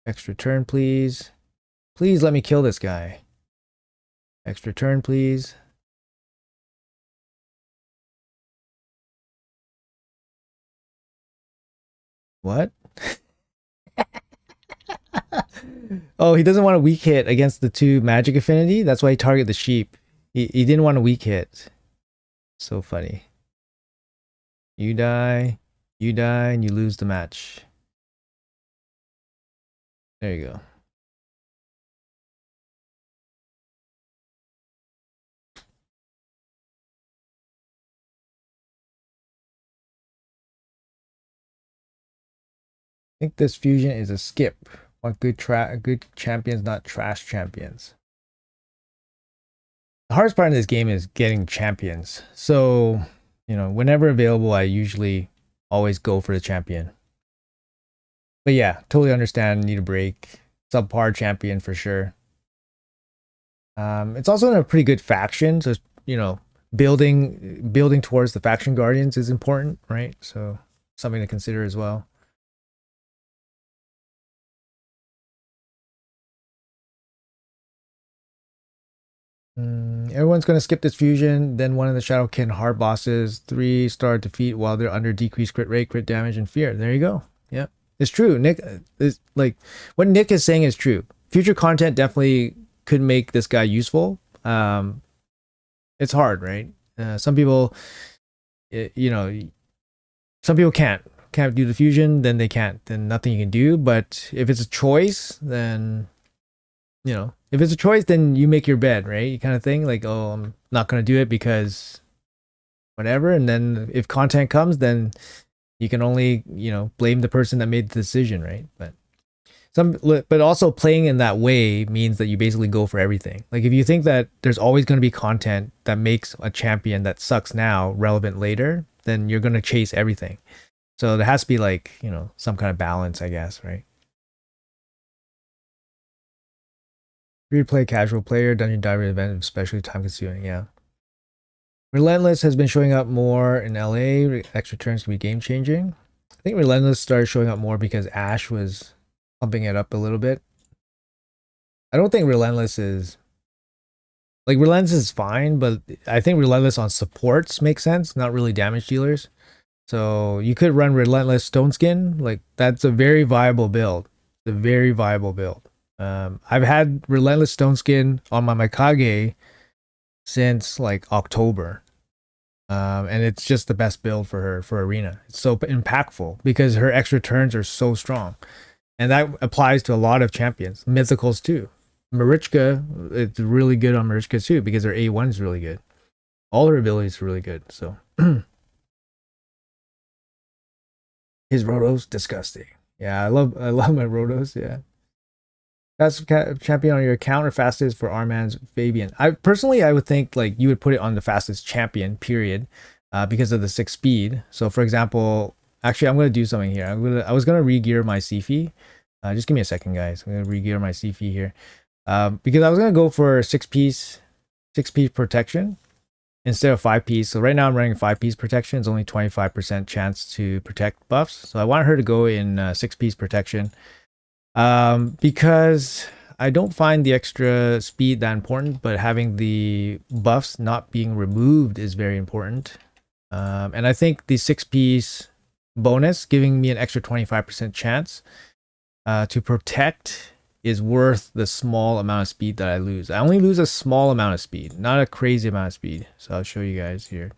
Extra turn, please. Please let me kill this guy. Extra turn, please. What? Oh, he doesn't want a weak hit against the 2 magic affinity. That's why he targeted the sheep. He didn't want a weak hit. So funny. You die, and you lose the match. There you go. I think this fusion is a skip. Want good champions, not trash champions. The hardest part in this game is getting champions. So, you know, whenever available, I usually always go for the champion. But yeah, totally understand. Need a break. Subpar champion for sure. It's also in a pretty good faction, so you know, building towards the faction guardians is important, right? So something to consider as well. Everyone's going to skip this fusion. Then one of the Shadowkin hard bosses, 3-star defeat while they're under decreased crit rate, crit damage, and fear. There you go. Yeah, it's true. Nick is like what Nick is saying is true. Future content definitely could make this guy useful. It's hard, right? Some people, you know, some people can't do the fusion. Then they can't. Then nothing you can do. But if it's a choice, then you know, if it's a choice, then you make your bed, right? You kind of thing, like, oh, I'm not gonna do it because whatever. And then if content comes, then you can only, you know, blame the person that made the decision, right? But also playing in that way means that you basically go for everything. Like if you think that there's always going to be content that makes a champion that sucks now relevant later, then you're going to chase everything. So there has to be like, you know, some kind of balance, I guess, right? Free to play, casual player, dungeon diver event, especially time consuming. Yeah. Relentless has been showing up more in LA. Extra turns can be game changing. I think Relentless started showing up more because Ash was pumping it up a little bit. I don't think Relentless is like Relentless is fine, but I think Relentless on supports makes sense, not really damage dealers. So you could run Relentless Stone Skin, like that's a very viable build. It's a very viable build. I've had Relentless Stone Skin on my Mikage since like October. And it's just the best build for her for arena. It's so impactful because her extra turns are so strong, and that applies to a lot of champions, mythicals too. Marichka, it's really good on Marichka too because her A1 is really good. All her abilities are really good. So his Rotos disgusting. Yeah, I love my Rotos. Yeah, that's champion on your account or fastest for Arman's Fabian. I would think like you would put it on the fastest champion period, because of the 6 speed. So for example, actually I'm gonna do something here. I was gonna re-gear my Sifi. Just give me a second, guys. I'm gonna re-gear my Sifi here, because I was gonna go for 6 piece protection instead of 5 piece. So right now I'm running 5 piece protection. It's only 25% chance to protect buffs. So I want her to go in 6 piece protection. Because I don't find the extra speed that important, but having the buffs not being removed is very important. And I think the 6 piece bonus giving me an extra 25% chance to protect is worth the small amount of speed that I lose. I only lose a small amount of speed, not a crazy amount of speed. So I'll show you guys here.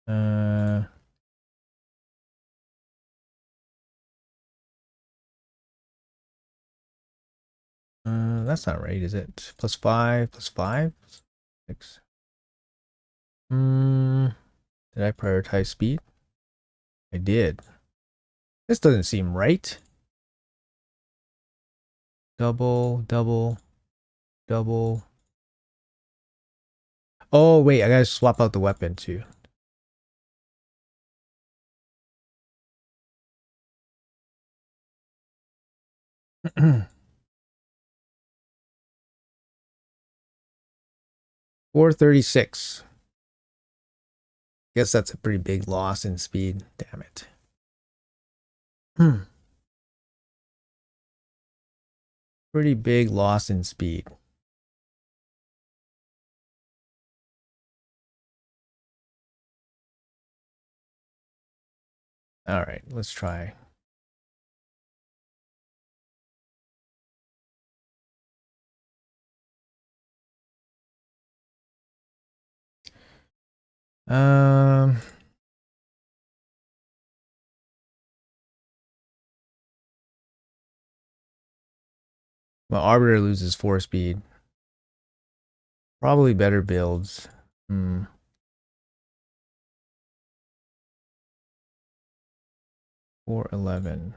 Uh, That's not right, is it? +5, +5, 6. Did I prioritize speed? I did. This doesn't seem right. Double, double, double. Oh, wait, I gotta swap out the weapon too. $436. Guess that's a pretty big loss in speed. Damn it. Pretty big loss in speed. All right, let's try. Um, well, Arbiter loses 4 speed. Probably better builds. 411.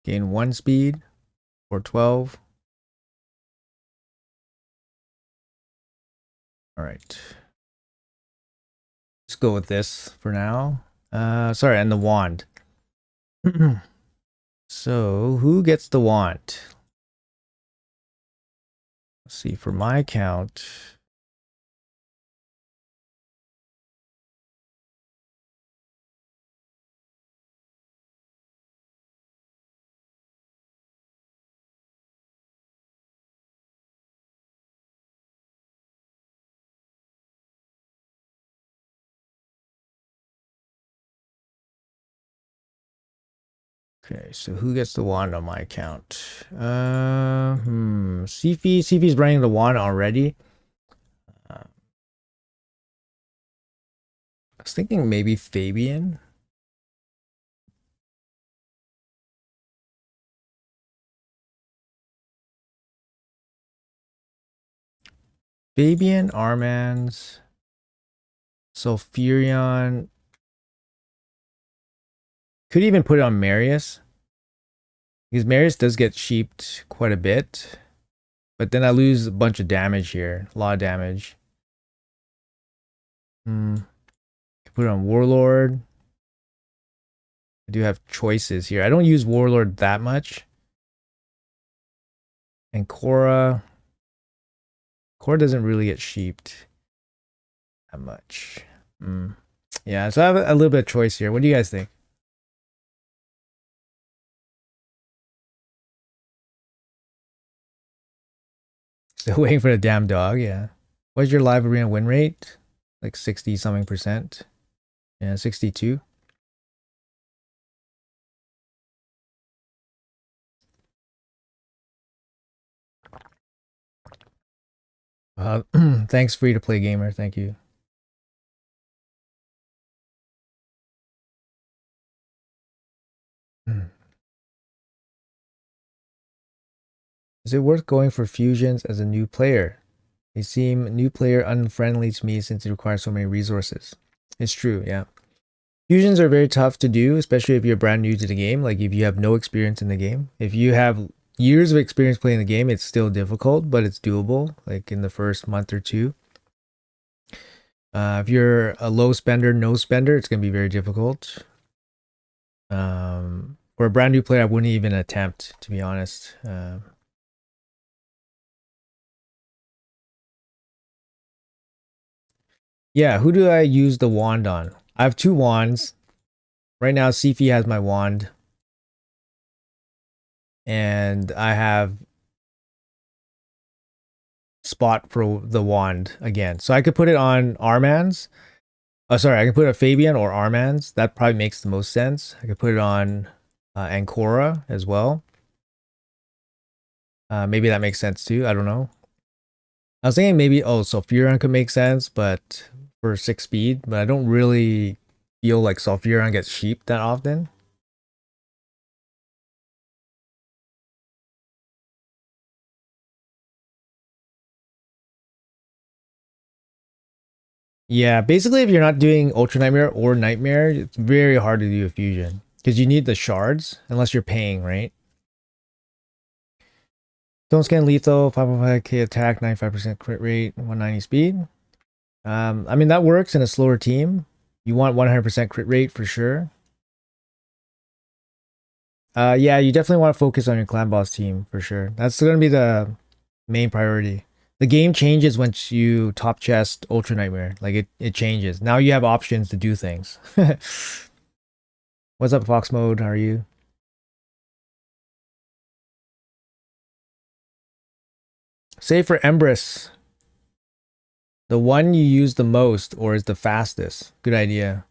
Gain 1 speed. 412. All right. Let's go with this for now. Sorry, and the wand. So, who gets the wand? Let's see, for my count. Okay, so who gets the wand on my account? Sifi's running the wand already. I was thinking maybe Fabian. Fabian, Armans, Sulfurion. Could even put it on Marius. Because Marius does get sheeped quite a bit. But then I lose a bunch of damage here. A lot of damage. Put it on Warlord. I do have choices here. I don't use Warlord that much. And Korra. Korra doesn't really get sheeped that much. Yeah, so I have a little bit of choice here. What do you guys think? Still waiting for the damn dog, yeah. What's your live arena win rate? Like 60 something percent. Yeah, 62. Thanks, free to play gamer. Thank you. Is it worth going for fusions as a new player? They seem new player unfriendly to me since it requires so many resources. It's true, yeah. Fusions are very tough to do, especially if you're brand new to the game. Like if you have no experience in the game. If you have years of experience playing the game, it's still difficult, but it's doable. Like in the first month or two. If you're a low spender, no spender, it's gonna be very difficult. For a brand new player, I wouldn't even attempt, to be honest. Yeah, who do I use the wand on? I have 2 wands. Right now, Sifi has my wand. And I have spot for the wand again. So I could put it on Arman's. Oh, sorry, I can put it on Fabian or Arman's. That probably makes the most sense. I could put it on Ancora as well. Maybe that makes sense too. I don't know. I was thinking maybe, Sulfurion could make sense, but for 6 speed. But I don't really feel like Sulfuron gets sheep that often. Yeah, basically if you're not doing Ultra Nightmare or Nightmare, it's very hard to do a fusion. Because you need the shards, unless you're paying, right? Don't scan lethal, 5.5k attack, 95% crit rate, 190 speed. I mean, that works in a slower team. You want 100% crit rate for sure. Yeah, you definitely want to focus on your clan boss team for sure. That's going to be the main priority. The game changes once you top chest Ultra Nightmare. Like it changes. Now you have options to do things. What's up, Fox Mode? How are you? Say for Empress, the one you use the most or is the fastest. Good idea.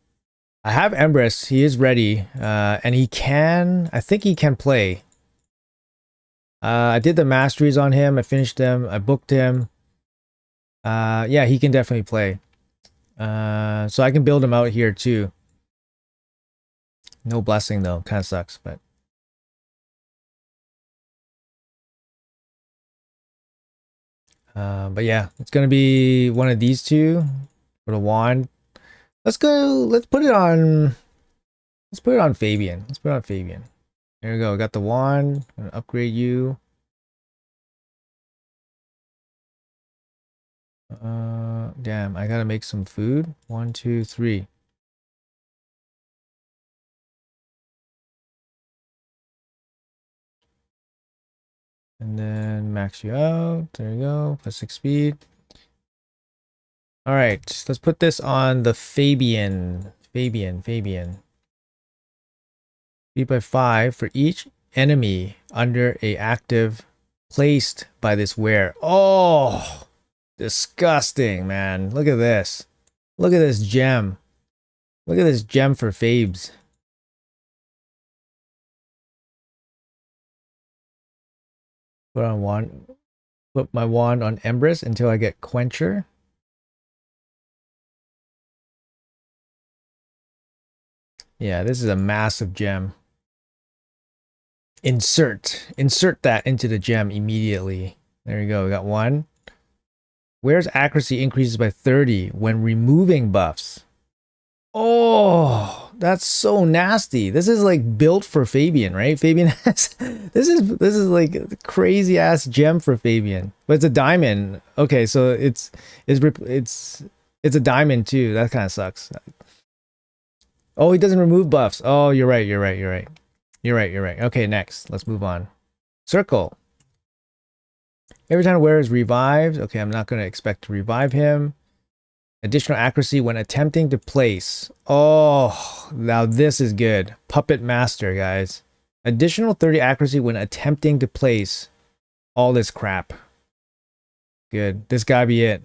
I have Empress. He is ready. And he can, I think he can play. I did the masteries on him. I finished them. I booked him. Yeah, he can definitely play. So I can build him out here too. No blessing though. Kind of sucks, but. But yeah, it's gonna be one of these two for the wand. Let's go. Let's put it on. Let's put it on Fabian. Let's put it on Fabian. There we go. Got the wand. I'm gonna upgrade you. Damn. I gotta make some food. 1, 2, 3. And then max you out. There you go. +6 speed. All right. Let's put this on the Fabian. Fabian. Speed by 5 for each enemy under a active placed by this wear. Oh, disgusting, man. Look at this. Look at this gem. Look at this gem for Fabes. Put on wand. Put my wand on Empress until I get Quencher. Yeah, this is a massive gem. Insert that into the gem immediately. There you go. We got one. Where's accuracy increases by 30 when removing buffs? Oh, that's so nasty. This is like built for Fabian, right? Fabian has this is like a crazy ass gem for Fabian. But it's a diamond. Okay, so it's a diamond too. That kind of sucks. Oh, he doesn't remove buffs. Oh, you're right. Okay, next. Let's move on. Circle. Every time a wearer is revived. Okay, I'm not going to expect to revive him. Additional accuracy when attempting to place. Oh, now this is good. Puppet Master, guys. Additional 30 accuracy when attempting to place all this crap. Good. This gotta be it.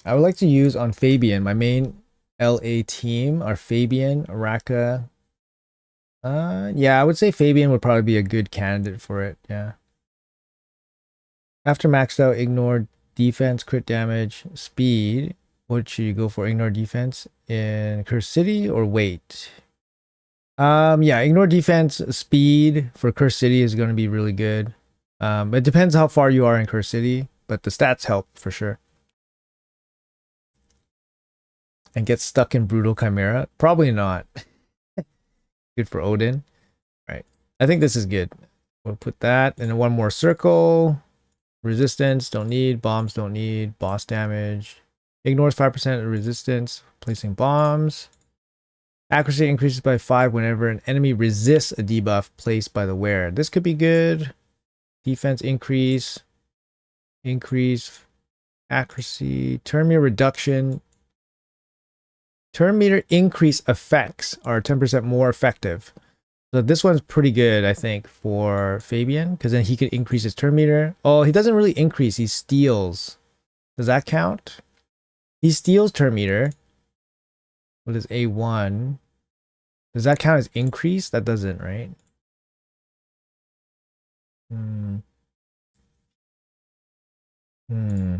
I would like to use on Fabian. My main LA team are Fabian, Araka. Yeah, I would say Fabian would probably be a good candidate for it. Yeah. After maxed out, ignore defense, crit damage, speed. What should you go for? Ignore defense in Curse City or wait? Yeah, ignore defense, speed for Curse City is going to be really good. It depends how far you are in Curse City, but the stats help for sure. And get stuck in Brutal Chimera? Probably not. Good for Odin. All right. I think this is good. We'll put that and then one more circle. Resistance, don't need. Bombs, don't need. Boss damage. Ignores 5% of resistance. Placing bombs. Accuracy increases by 5 whenever an enemy resists a debuff placed by the wearer. This could be good. Defense increase. Increase. Accuracy. Turn meter reduction. Turn meter increase effects are 10% more effective. So this one's pretty good, I think, for Fabian, because then he could increase his turn meter. Oh, he doesn't really increase, he steals. Does that count? He steals turn meter. What is A1? Does that count as increase? That doesn't, right? Hmm. Hmm.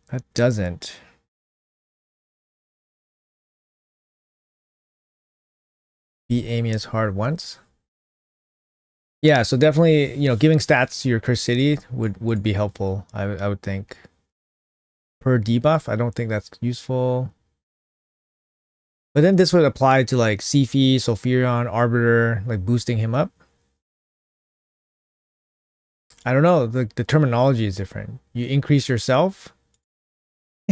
That doesn't. Beat Amy as hard once. Yeah, so definitely, giving stats to your curse city would be helpful. I would think. Per debuff, I don't think that's useful. But then this would apply to like Sifi, Sulfurion, Arbiter, like boosting him up. I don't know. The terminology is different. You increase yourself.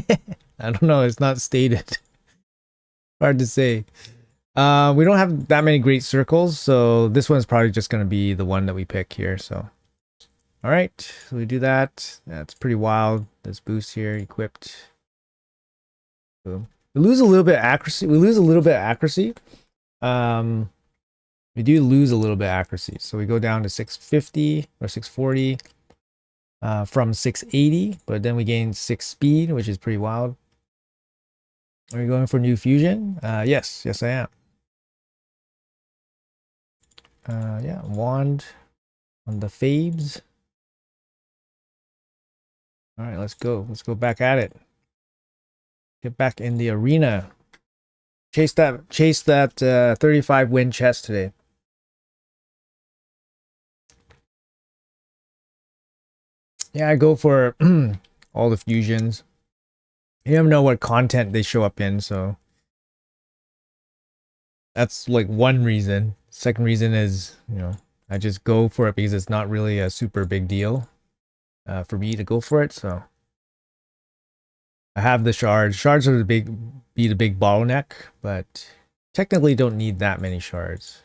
I don't know. It's not stated. Hard to say. We don't have that many great circles, so this one's probably just going to be the one that we pick here. So, all right, so we do that. That's pretty wild. This boost here, equipped. Boom. We lose a little bit of accuracy. Um, we do lose a little bit of accuracy. So we go down to 650 or 640 from 680, but then we gain 6 speed, which is pretty wild. Are you going for new fusion? Yes, I am. Yeah, wand on the Fabes. All right, let's go. Let's go back at it. Get back in the arena. Chase that 35 win chest today. Yeah, I go for all the fusions. You never know what content they show up in, so that's like one reason. Second reason is, I just go for it because it's not really a super big deal for me to go for it. So I have the shards. Shards are be the big bottleneck, but technically don't need that many shards.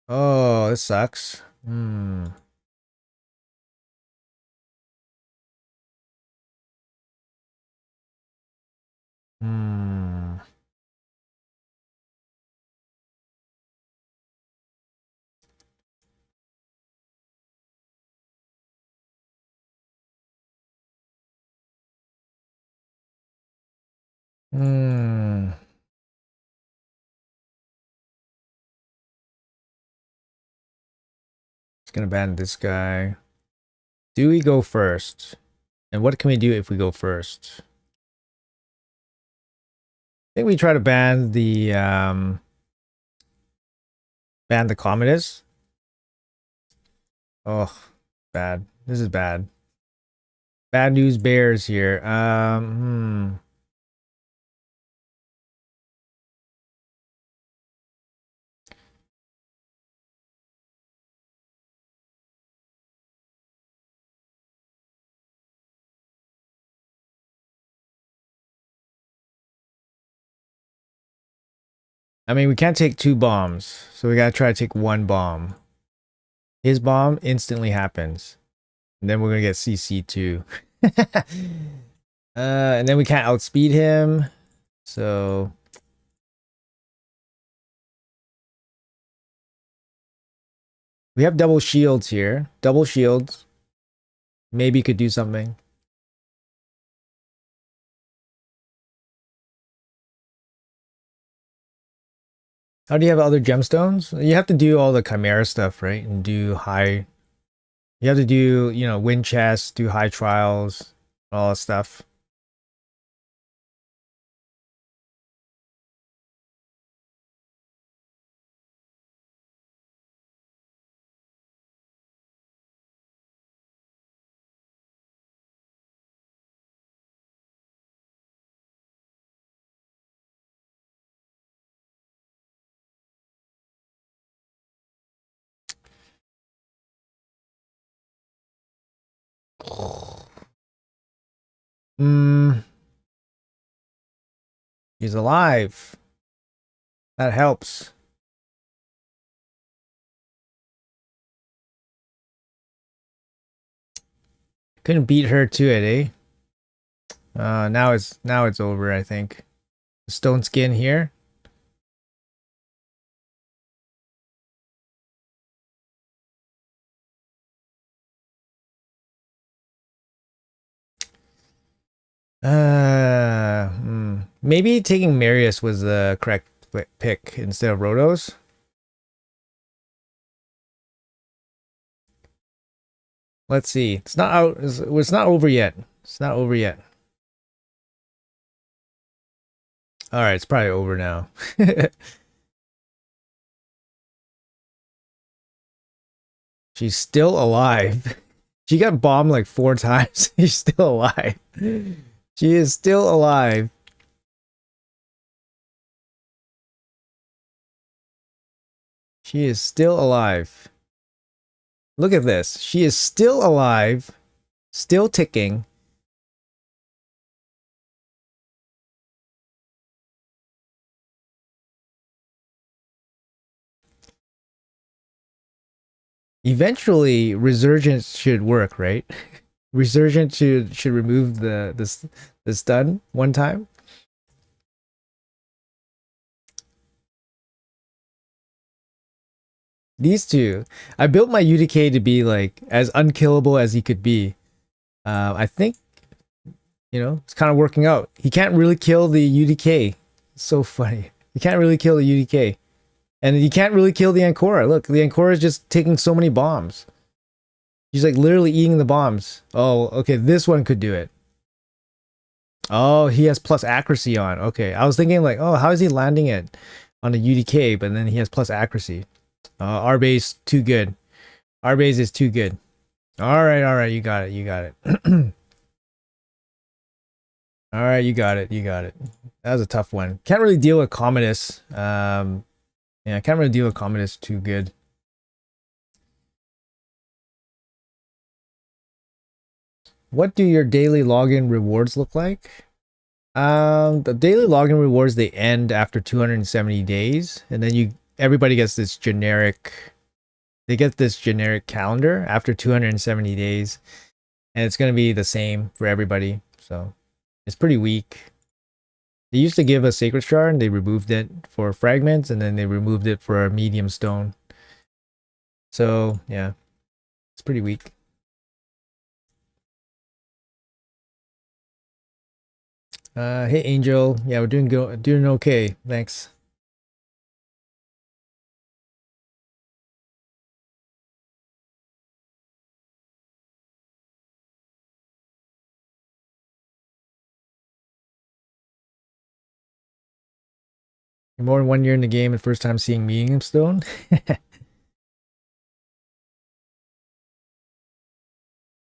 Oh, this sucks. Hmm. Hmm. Hmm. It's gonna ban this guy. Do we go first? And what can we do if we go first? I think we try to ban the Commodus. Oh, bad. This is bad. Bad news bears here. I mean, we can't take 2 bombs, so we gotta try to take 1 bomb. His bomb instantly happens. And then we're gonna get CC too. And then we can't outspeed him. So we have double shields here. Double shields. Maybe could do something. How do you have other gemstones? You have to do all the chimera stuff, right? And do high. You have to do, win chests, do high trials, all that stuff. Hmm. He's alive. That helps. Couldn't beat her to it, eh? Now it's over, I think. Stone skin here. maybe taking Marius was the correct pick instead of Rotos. Let's see. It's not out. It's not over yet. It's not over yet. All right, it's probably over now. She's still alive. She got bombed like 4 times. She's still alive. She is still alive. She is still alive. Look at this. She is still alive, still ticking. Eventually, Resurgence should work, right? Resurgence should remove the stun one time. These two, I built my UDK to be like as unkillable as he could be. I think, it's kind of working out. He can't really kill the UDK. It's so funny. He can't really kill the UDK. And he can't really kill the Ancora. Look, the Ancora is just taking so many bombs. He's like literally eating the bombs. Oh, okay, this one could do it. Oh, he has plus accuracy on. Okay, I was thinking like, oh, how is he landing it on the UDK? But then he has plus accuracy. Our base too good. Our base is too good. All right, you got it, you got it. All right, you got it, you got it. That was a tough one. Can't really deal with Commodus. Yeah, I can't really deal with Commodus too good. What do your daily login rewards look like? The daily login rewards, they end after 270 days, and then everybody gets this generic. They get this generic calendar after 270 days, and it's gonna be the same for everybody. So it's pretty weak. They used to give a sacred shard, and they removed it for fragments, and then they removed it for a medium stone. So yeah, it's pretty weak. Hey Angel, yeah, we're doing okay. Thanks. You're more than 1 year in the game and first time seeing medium stone.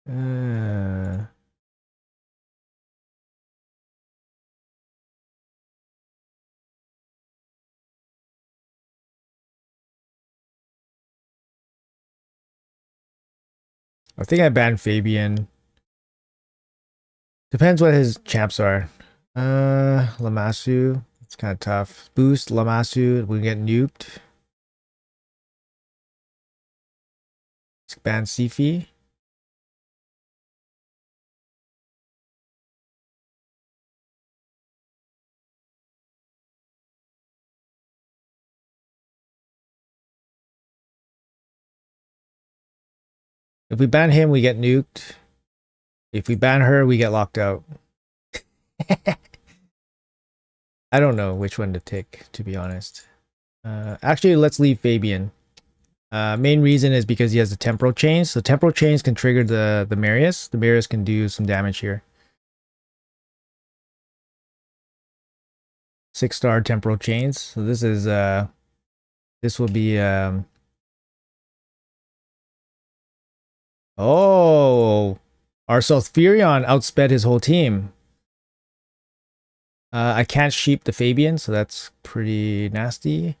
uh, I think I banned Fabian. Depends what his champs are. Lamassu. It's kind of tough. Boost Lamassu. We get nuked. Let's ban Sifi. If we ban him, we get nuked. If we ban her, we get locked out. I don't know which one to take, to be honest. Actually, let's leave Fabian. Main reason is because he has the temporal chains. So temporal chains can trigger the Marius. The Marius can do some damage here. 6-star temporal chains. So this is this will be oh, our Sulfurion outsped his whole team. I can't sheep the Fabian, so that's pretty nasty.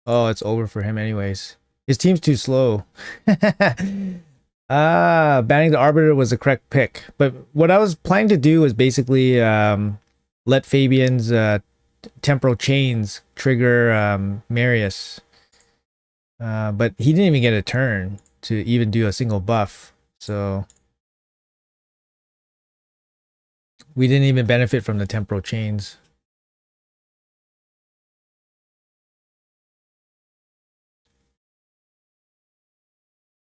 Oh, it's over for him anyways. His team's too slow. Banning the Arbiter was the correct pick. But what I was planning to do was basically let Fabian's temporal chains trigger Marius. But he didn't even get a turn to even do a single buff. So we didn't even benefit from the temporal chains.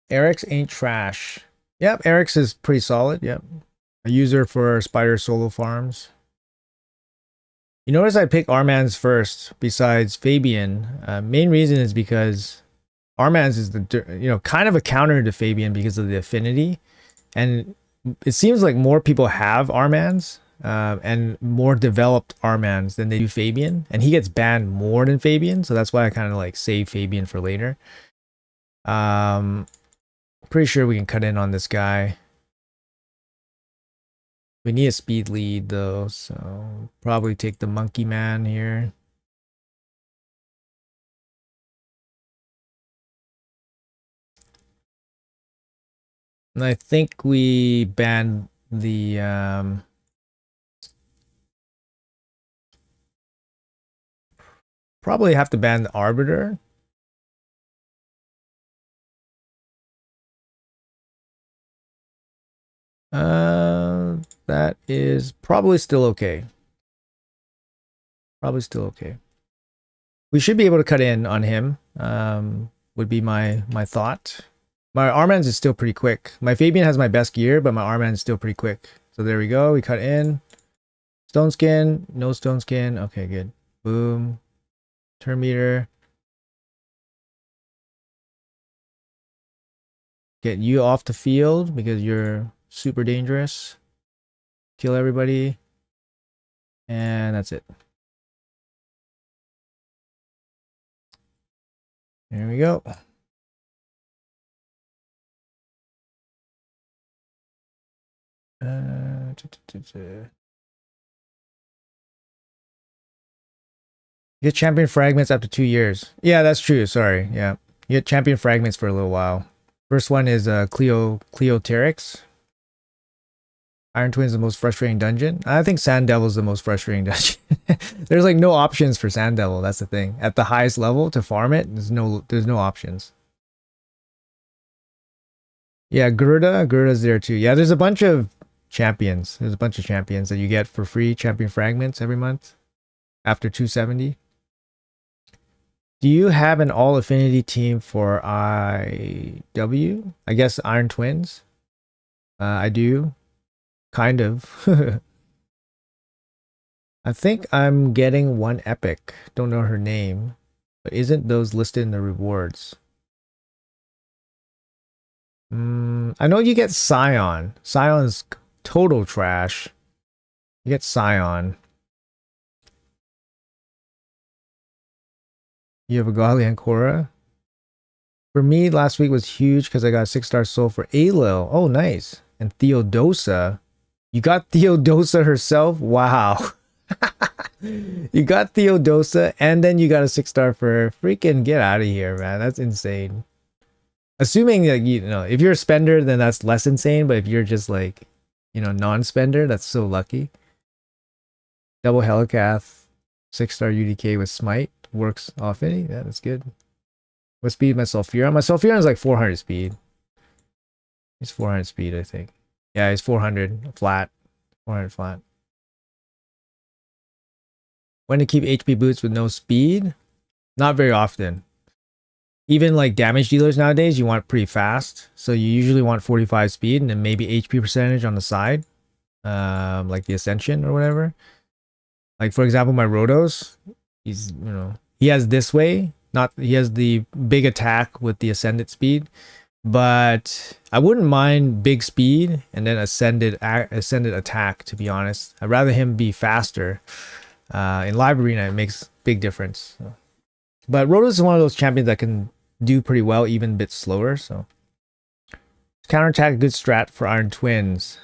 Eric's ain't trash. Yep, Eric's is pretty solid. Yep. A user for Spider solo farms. You notice I pick Arman's first besides Fabian. Main reason is because Arman's is kind of a counter to Fabian because of the affinity, and it seems like more people have Arman's and more developed Arman's than they do Fabian, and he gets banned more than Fabian, so that's why I kind of like save Fabian for later. Um, Pretty sure we can cut in on this guy. We need a speed lead though, so probably take the monkey man here. And I think we banned the probably have to ban the arbiter. That is probably still okay. Probably still okay. We should be able to cut in on him. Would be my thought. My Arman's is still pretty quick. My Fabian has my best gear, but my Arman is still pretty quick. So there we go. We cut in. Stone skin, no stone skin. Okay, good. Boom. Turn meter. Get you off the field because you're super dangerous. Kill everybody. And that's it. There we go. Get champion fragments after 2 years. Yeah, that's true. Sorry. Yeah. You get champion fragments for a little while. First one is Cleoterix. Iron Twin is the most frustrating dungeon. I think Sand Devil is the most frustrating dungeon. There's like no options for Sand Devil. That's the thing. At the highest level to farm it, there's no options. Yeah, Garuda's there too. Yeah, there's a bunch of champions. There's a bunch of champions that you get for free champion fragments every month after 270. Do you have an all affinity team for IW? I guess Iron Twins. I do. Kind of. I think I'm getting one epic. Don't know her name. But isn't those listed in the rewards? I know you get Scion. Scion's total trash. You get Scion. You have a Gali and Korra. For me, last week was huge because I got a 6-star soul for Alo. Oh, nice. And Theodosa. You got Theodosa herself? Wow. You got Theodosa and then you got a 6-star for her. Freaking get out of here, man. That's insane. Assuming that, if you're a spender, then that's less insane. But if you're just like, non-spender, that's so lucky. Double Helicath, 6-star UDK with Smite. Works off any. Yeah, that's good. What speed my Sulfuron? My Sulfuron is like 400 speed. He's 400 speed, I think. Yeah, he's 400 flat. 400 flat. When to keep HP boots with no speed? Not very often. Even like damage dealers nowadays, you want pretty fast. So you usually want 45 speed and then maybe HP percentage on the side. Like the Ascension or whatever. Like for example, my Rotos, he has this way. He has the big attack with the ascended speed. But I wouldn't mind big speed and then ascended attack, to be honest. I'd rather him be faster. In live arena, it makes big difference. So. But Rotos is one of those champions that can do pretty well, even a bit slower. So counterattack, a good strat for Iron Twins.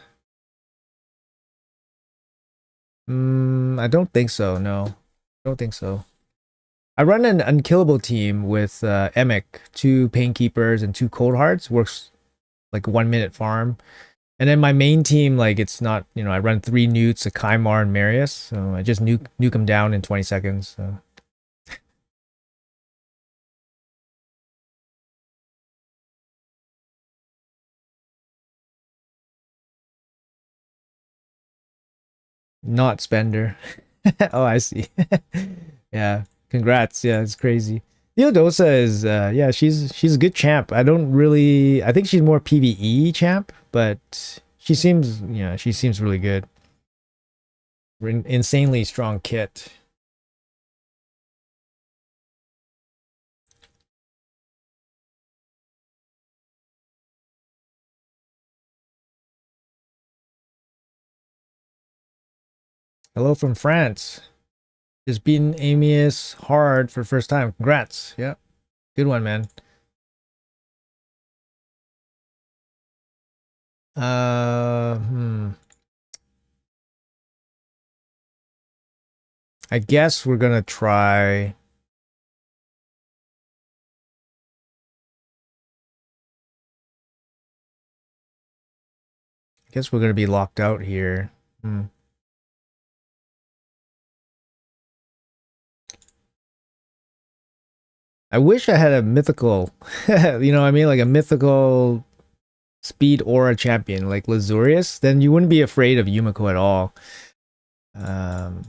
I don't think so. No, I don't think so. I run an unkillable team with Emic, 2 Painkeepers and 2 Cold Hearts. Works like 1-minute farm. And then my main team, like it's not, I run 3 Newts, a Kymar, and Marius. So I just nuke them down in 20 seconds. So. Not spender. Oh, I see. Yeah. Congrats. Yeah, it's crazy. Theodosa is yeah, she's a good champ. I think she's more PvE champ, but she seems really good. Insanely strong kit. Hello from France. Just beating Amius hard for first time. Congrats. Yeah. Good one, man. Uh hmm. I guess we're gonna try. I guess we're gonna be locked out here. Hmm. I wish I had a mythical, you know what I mean? Like a mythical speed aura champion like Lazurius. Then you wouldn't be afraid of Yumiko at all. Um,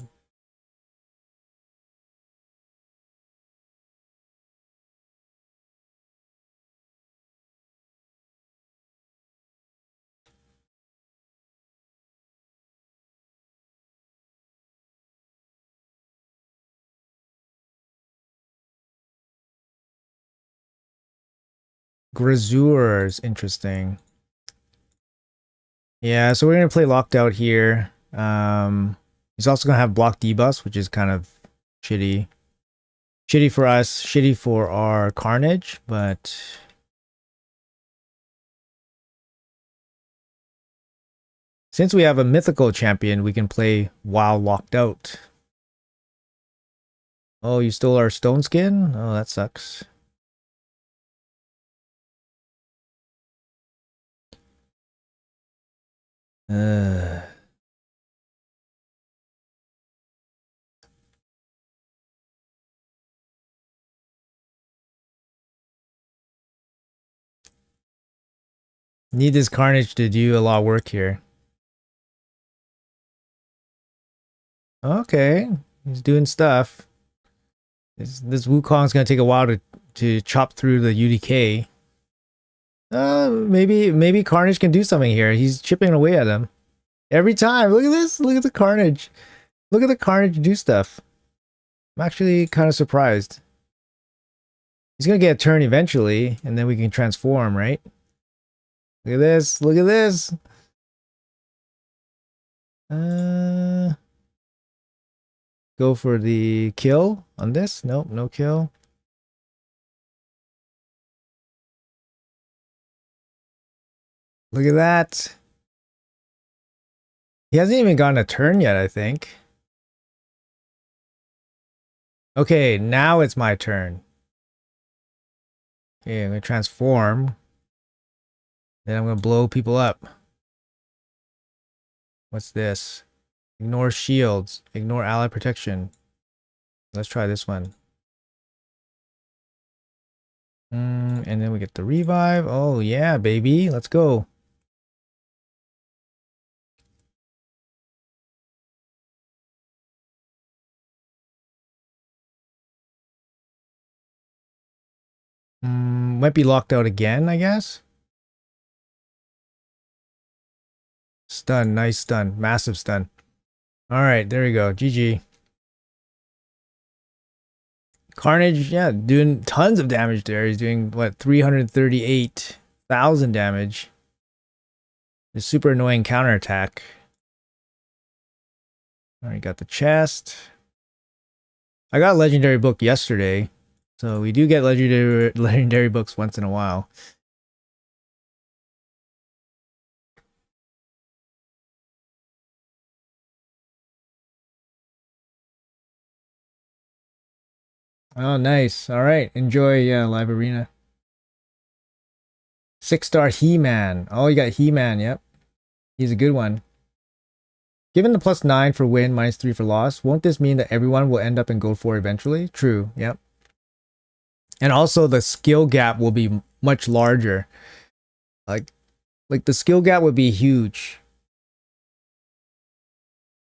Grazur is interesting. Yeah, so we're gonna play locked out here. He's also gonna have block debuffs, which is kind of shitty. Shitty for us, shitty for our Carnage, but since we have a mythical champion, we can play while locked out. Oh, you stole our stone skin? Oh, that sucks. Uh, need this Carnage to do a lot of work here. Okay, he's doing stuff. This Wukong's gonna take a while to chop through the UDK. Maybe Carnage can do something here. He's chipping away at him every time. Look at this. Look at the Carnage. Look at the Carnage do stuff. I'm actually kind of surprised. He's gonna get a turn eventually, and then we can transform, right? Look at this. Look at this. Uh, go for the kill on this. Nope, no kill. Look at that. He hasn't even gotten a turn yet, I think. Okay, now it's my turn. Okay, I'm gonna transform. Then I'm gonna blow people up. What's this? Ignore shields. Ignore ally protection. Let's try this one. And then we get the revive. Oh yeah, baby. Let's go. Might be locked out again, I guess. Stun. Nice stun. Massive stun. All right, there we go. GG. Carnage, yeah, doing tons of damage there. He's doing, what, 338,000 damage. The super annoying counterattack. Alright, got the chest. I got a legendary book yesterday. So we do get legendary books once in a while. Oh, nice. All right. Enjoy Live Arena. 6-star He-Man. Oh, you got He-Man. Yep. He's a good one. Given the +9 for win, -3 for loss, won't this mean that everyone will end up in Gold 4 eventually? True. Yep. And also the skill gap will be much larger. Like the skill gap would be huge.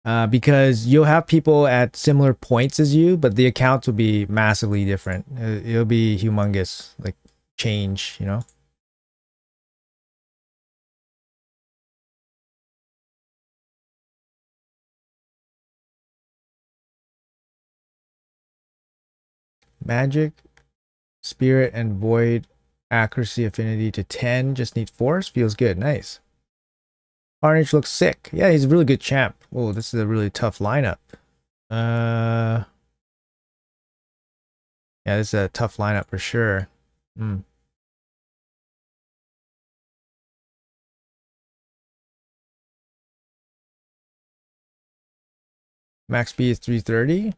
Because you'll have people at similar points as you, but the accounts will be massively different. It'll be humongous, like change, you know? Magic, spirit, and void accuracy affinity to 10. Just need force. Feels good. Nice. Carnage looks sick. Yeah, he's a really good champ. Oh, this is a really tough lineup. Uh, yeah, this is a tough lineup for sure. Hmm. Max speed is 330.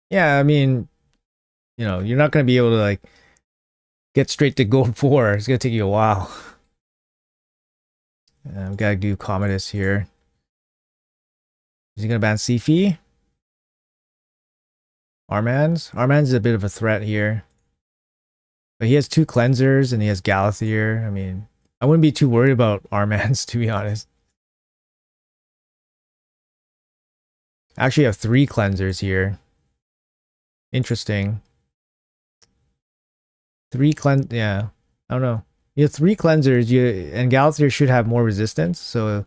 Yeah, I mean, you're not gonna be able to like get straight to gold 4. It's gonna take you a while. We gotta do Commodus here. Is he gonna ban Sifi? Armans? Armans is a bit of a threat here. But he has 2 cleansers and he has Galathier. I mean, I wouldn't be too worried about Armans, to be honest. I actually have 3 cleansers here. Interesting. 3 yeah. I don't know. You have 3 cleansers, and Galathier should have more resistance, so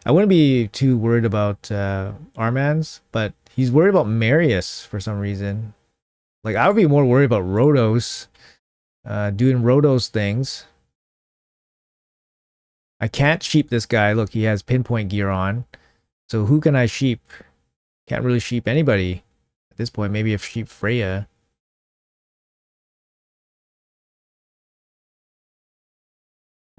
I wouldn't be too worried about Armans, but he's worried about Marius for some reason. Like, I would be more worried about Rhodos, doing Rhodos things. I can't sheep this guy. Look, he has pinpoint gear on. So who can I sheep? Can't really sheep anybody at this point. Maybe if sheep Freya.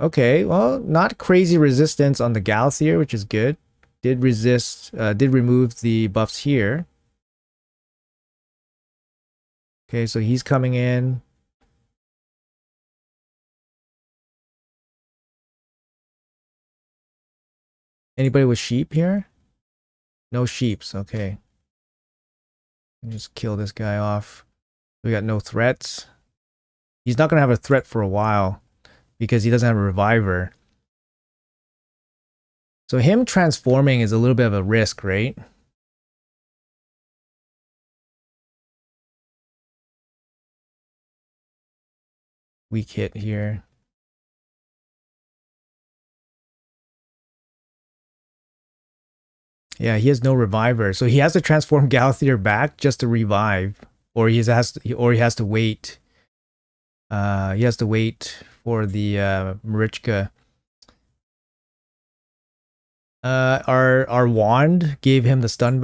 Okay, well, not crazy resistance on the Galthier, which is good. Did remove the buffs here. Okay, so he's coming in. Anybody with sheep here? No sheeps, okay. Just kill this guy off. We got no threats. He's not gonna have a threat for a while because he doesn't have a reviver. So him transforming is a little bit of a risk, right? Weak hit here. Yeah, he has no reviver, so he has to transform Galthier back just to revive, or he has to wait. He has to wait for the Marichka. Our wand gave him the stunned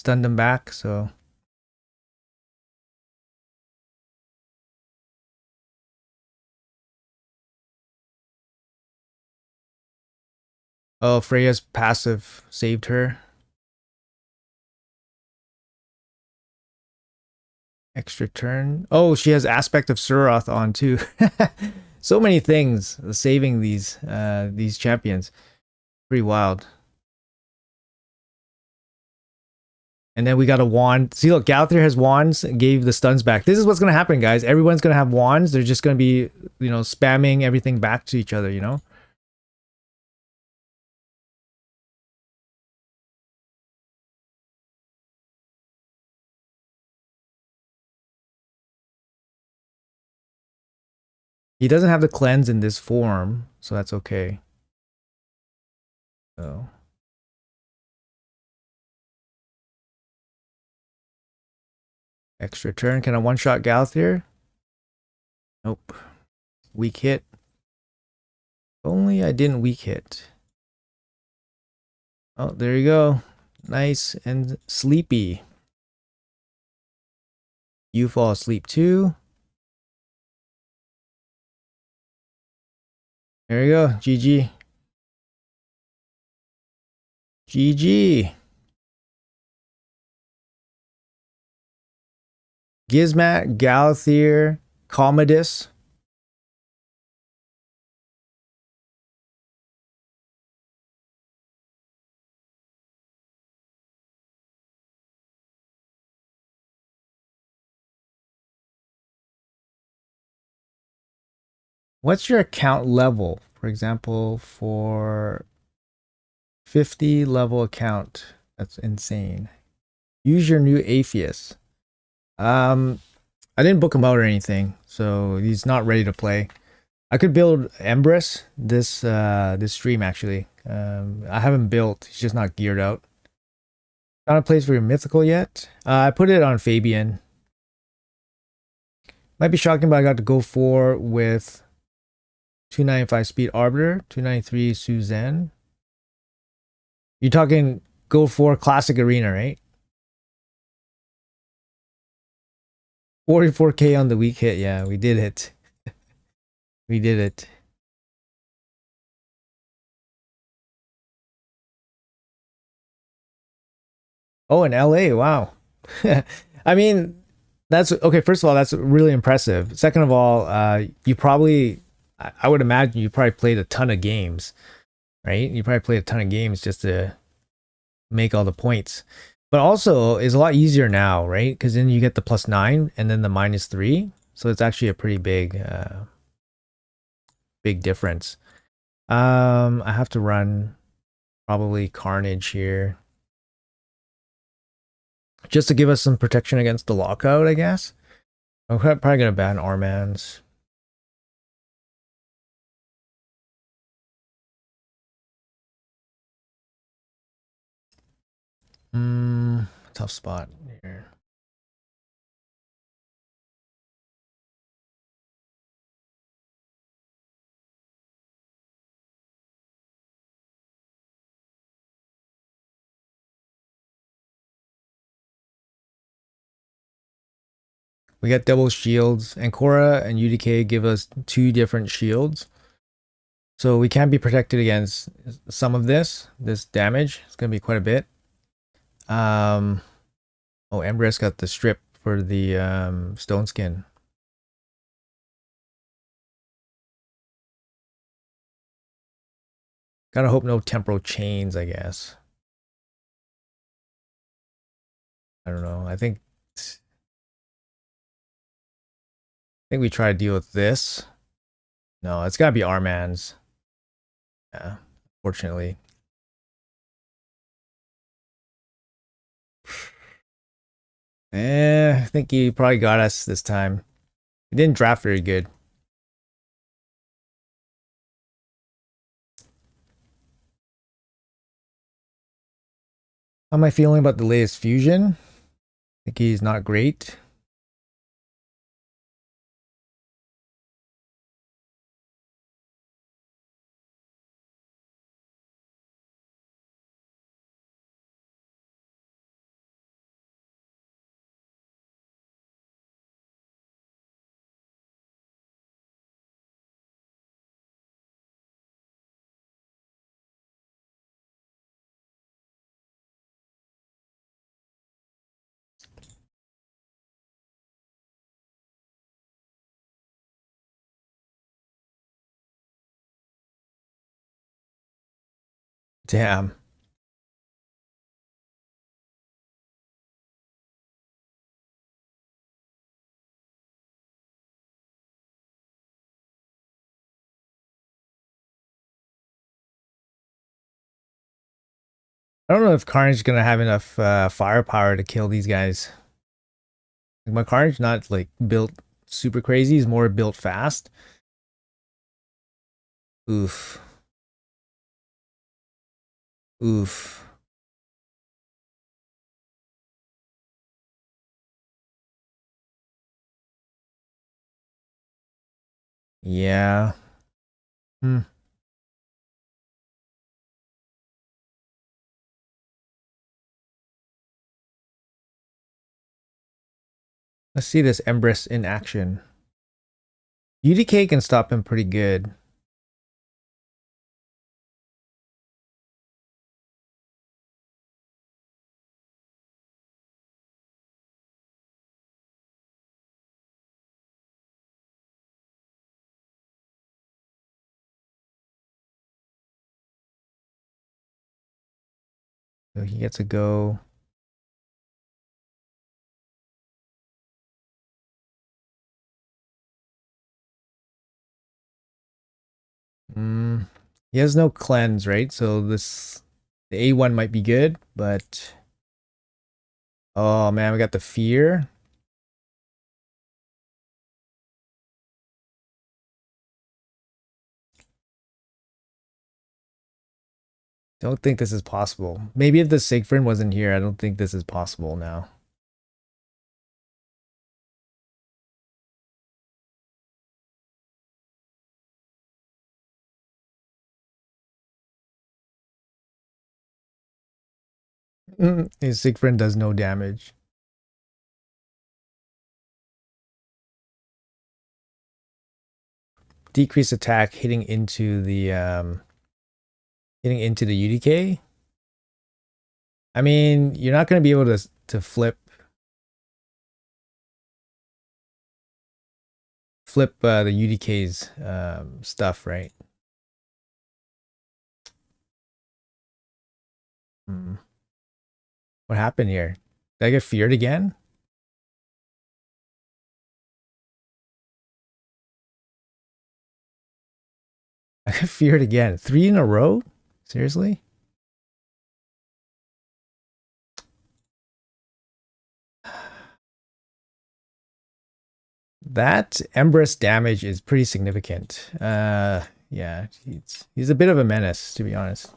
him back. So oh, Freya's passive saved her. Extra turn. Oh, she has aspect of Suroth on too. So many things saving these champions. Pretty wild. And then we got a wand. See, look, Galthier has wands, gave the stuns back. This is what's going to happen, guys. Everyone's going to have wands. They're just going to be, spamming everything back to each other, He doesn't have the cleanse in this form, so that's okay. So. Extra turn. Can I one-shot Galthier? Nope. Weak hit. Only I didn't weak hit. Oh, there you go. Nice and sleepy. You fall asleep too. There you go. GG. GG. Gizmat, Galthier, Commodus. What's your account level? For example, for 50 level account. That's insane. Use your new atheist. I didn't book him out or anything, so he's not ready to play. I could build Empress this stream actually. I haven't built. He's just not geared out. Not a place for your mythical yet. I put it on Fabian. Might be shocking, but I got to go for with 295 speed Arbiter, 293 Suzanne. You're talking go for classic arena, right? 44k on the weak hit. Yeah, we did it. We did it. Oh, in LA. Wow. I mean, that's okay. First of all, that's really impressive. Second of all, you probably, I would imagine you probably played a ton of games, right? You probably played a ton of games just to make all the points. But also, it's a lot easier now, right? Because then you get the +9 and then the -3. So it's actually a pretty big difference. I have to run probably Carnage here just to give us some protection against the lockout, I guess. I'm probably gonna ban Armans. Tough spot here. We got double shields. Ancora and UDK give us 2 different shields. So we can be protected against some of this damage. It's gonna be quite a bit. Oh, Empress got the strip for the stone skin. Gotta hope no temporal chains, I guess. I don't know. I think we try to deal with this. No, it's gotta be Armans. Yeah, fortunately. I think he probably got us this time. He didn't draft very good. How am I feeling about the latest fusion? I think he's not great. Damn. I don't know if Carnage is gonna have enough firepower to kill these guys. Like, my Carnage not like built super crazy. He's more built fast. Oof. Oof. Yeah. Hmm. Let's see this Empress in action. UDK can stop him pretty good. So he gets a go. He has no cleanse, right? So this The A1 might be good, but oh man, we got the fear. Don't think this is possible. Maybe if the Siegfried wasn't here, I don't think this is possible now. His Siegfried does no damage. Decrease attack hitting into the UDK. I mean, you're not going to be able to flip the UDK's stuff, right? What happened here? Did I get feared again? I got feared again. 3 in a row? Seriously? That Empress damage is pretty significant. Yeah, he's a bit of a menace, to be honest.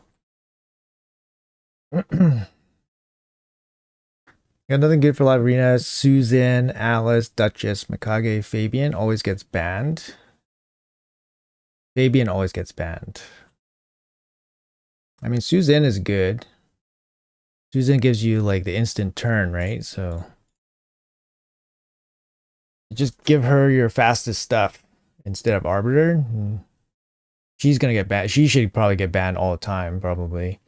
Got nothing good for Live Arena. Susan, Alice, Duchess, Mikage, Fabian always gets banned. Fabian always gets banned. I mean, Susan is good. Susan gives you like the instant turn, right? So just give her your fastest stuff instead of Arbiter. She's gonna get banned. She should probably get banned all the time, probably.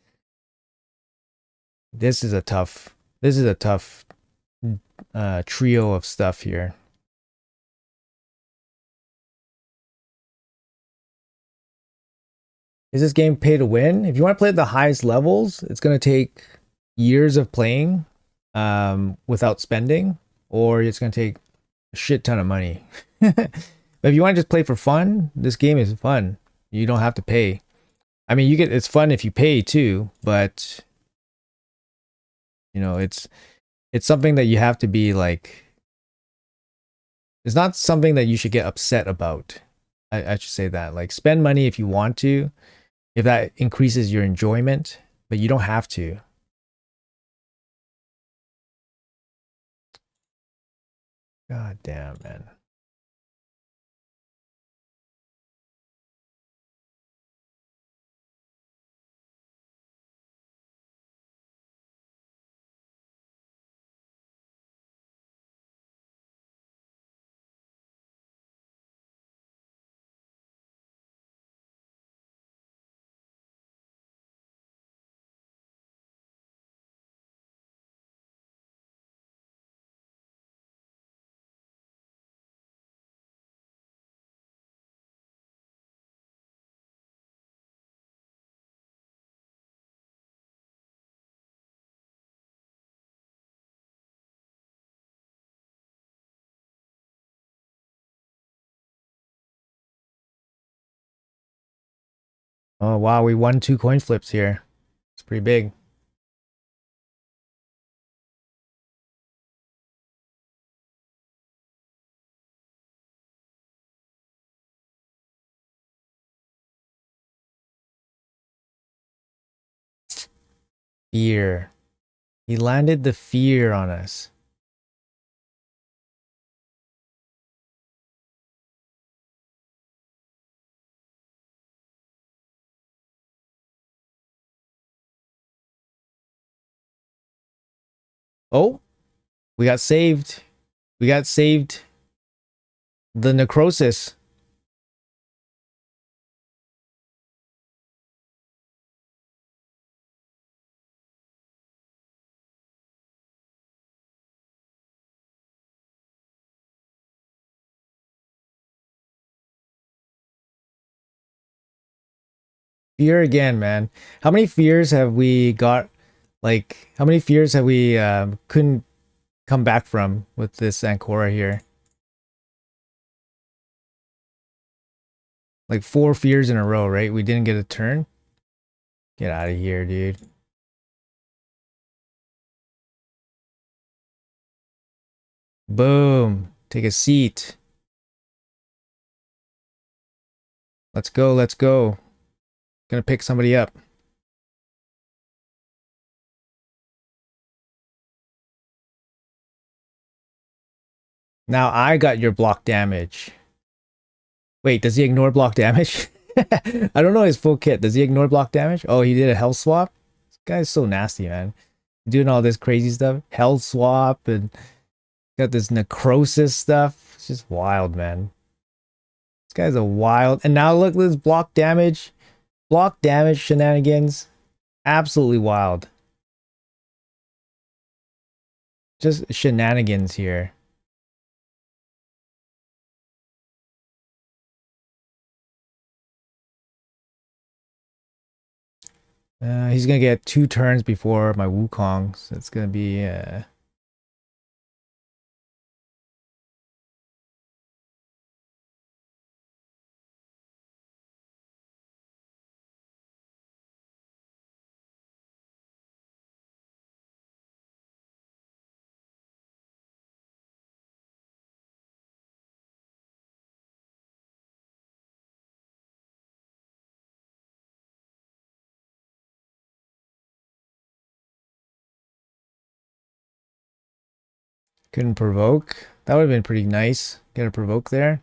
This is a tough trio of stuff here. Is this game pay to win? If you want to play at the highest levels, it's going to take years of playing without spending, or it's going to take a shit ton of money. But if you want to just play for fun, this game is fun. You don't have to pay. I mean, it's fun if you pay too, but you know, it's something that you have to be like, it's not something that you should get upset about. I should say that. Like, spend money if you want to, if that increases your enjoyment, but you don't have to. God damn, man. Oh wow, we won 2 coin flips here. It's pretty big. Fear. He landed the fear on us. Oh, we got saved. We got saved. The necrosis. Fear again, man. How many fears have we got? Like, how many fears have we couldn't come back from with this Ancora here? Like 4 fears in a row, right? We didn't get a turn. Get out of here, dude. Boom. Take a seat. Let's go. Let's go. Gonna pick somebody up. Now I got your block damage. Wait, does he ignore block damage? I don't know his full kit. Does he ignore block damage? Oh, he did a health swap? This guy's so nasty, man. Doing all this crazy stuff. Health swap and got this necrosis stuff. It's just wild, man. This guy's a wild. And now look at this block damage. Block damage shenanigans. Absolutely wild. Just shenanigans here. He's gonna get 2 turns before my Wukong, so it's gonna be couldn't provoke. That would have been pretty nice. Get a provoke there.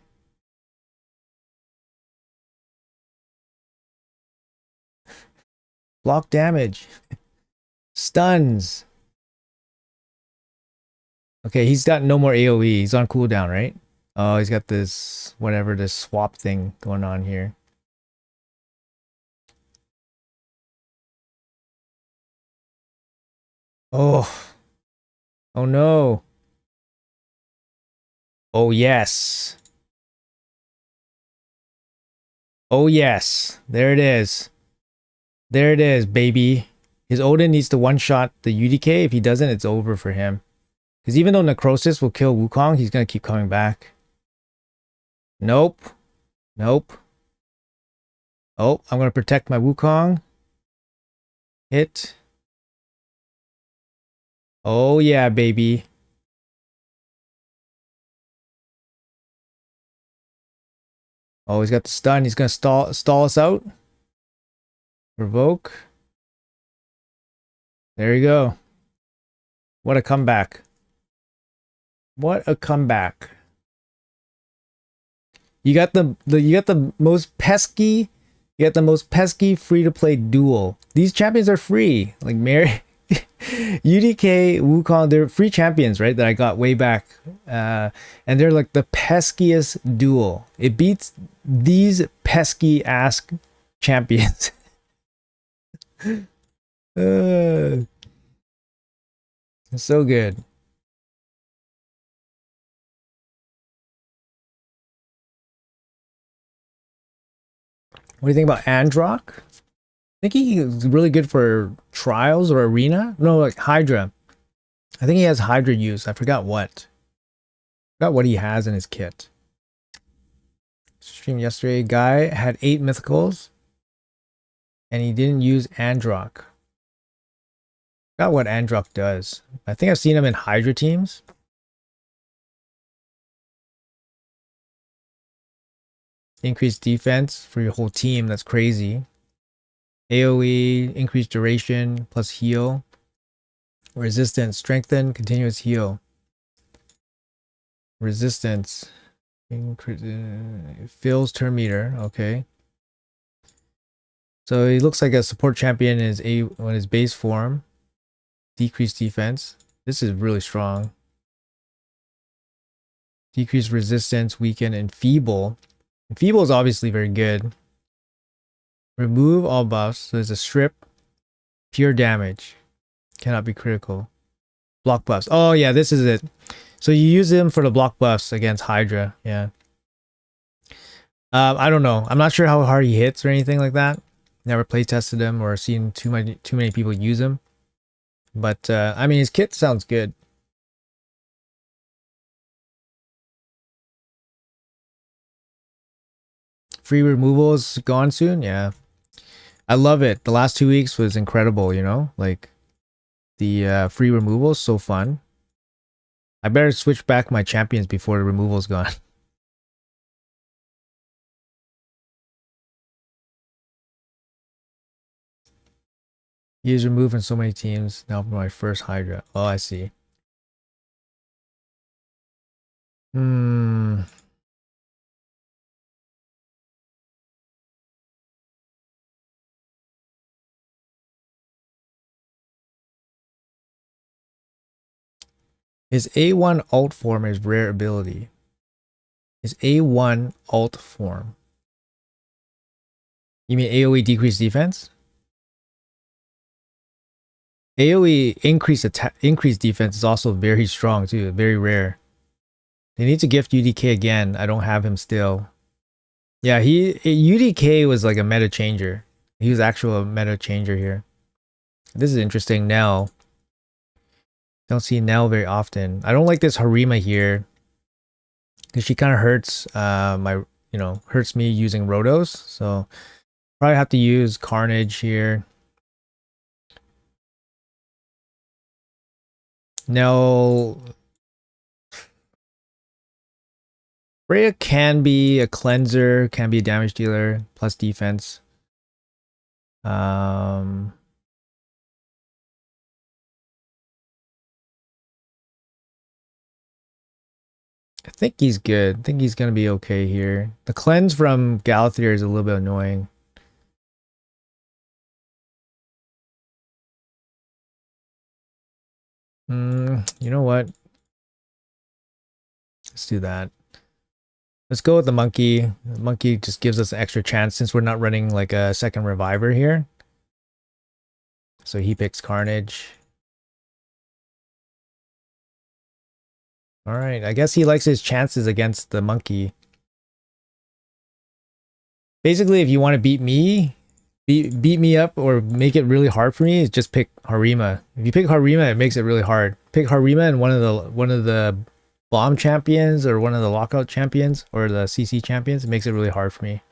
Block damage. Stuns. Okay, he's got no more AoE. He's on cooldown, right? Oh, he's got this, whatever, this swap thing going on here. Oh. Oh no. Oh yes. Oh yes. There it is. There it is, baby. His Odin needs to one-shot the UDK. If he doesn't, it's over for him. Because even though Necrosis will kill Wukong, he's going to keep coming back. Nope. Nope. Oh, I'm going to protect my Wukong. Hit. Oh, yeah, baby. Oh, he's got the stun. He's going to stall us out. Provoke. There you go. What a comeback. What a comeback. You got the most pesky free to play duel. These champions are free. Like Mary UDK, Wukong, they're free champions, right? That I got way back. And they're like the peskiest duel. It beats these pesky ass champions. It's so good. What do you think about Androck? I think he's really good for trials or arena. No, like Hydra. I think he has Hydra use. I forgot what. Forgot what he has in his kit. Stream yesterday. Guy had 8 mythicals. And he didn't use Androck. Forgot what Androck does. I think I've seen him in Hydra teams. Increased defense for your whole team. That's crazy. AoE, increased duration, plus heal. Resistance, strengthen, continuous heal. Resistance. Fills turn meter. Okay. So he looks like a support champion on his base form. Decreased defense. This is really strong. Decreased resistance, weaken, and feeble. And feeble is obviously very good. Remove all buffs. So there's a strip. Pure damage. Cannot be critical. Block buffs. Oh yeah, this is it. So you use them for the block buffs against Hydra. Yeah. I don't know. I'm not sure how hard he hits or anything like that. Never play tested him or seen too many people use him. But I mean, his kit sounds good. Free removals gone soon. Yeah, I love it. The last 2 weeks was incredible. You know, like the free removals, so fun. I better switch back my champions before the removal's gone. He is removed from so many teams. Now for my first Hydra. Oh, I see. Hmm. His A1 alt form is rare ability. His A1 alt form. You mean AoE decreased defense? AoE increased defense is also very strong too, very rare. They need to gift UDK again. I don't have him still. Yeah, UDK was like a meta changer. He was actual meta changer here. This is interesting. Nell. Don't see Nell very often. I don't like this Harima here because she kind of hurts hurts me using Rotos. So probably have to use Carnage here. Nell. Freya can be a cleanser, can be a damage dealer, plus defense. I think he's good. I think he's gonna be okay here. The cleanse from Galathier is a little bit annoying. You know what? Let's do that. Let's go with the monkey. The monkey just gives us an extra chance since we're not running like a second reviver here. So he picks Carnage. All right, I guess he likes his chances against the monkey. Basically, if you want to beat me, beat me up or make it really hard for me, just pick Harima. If you pick Harima, it makes it really hard. Pick Harima and one of the bomb champions or one of the lockout champions or the CC champions. It makes it really hard for me.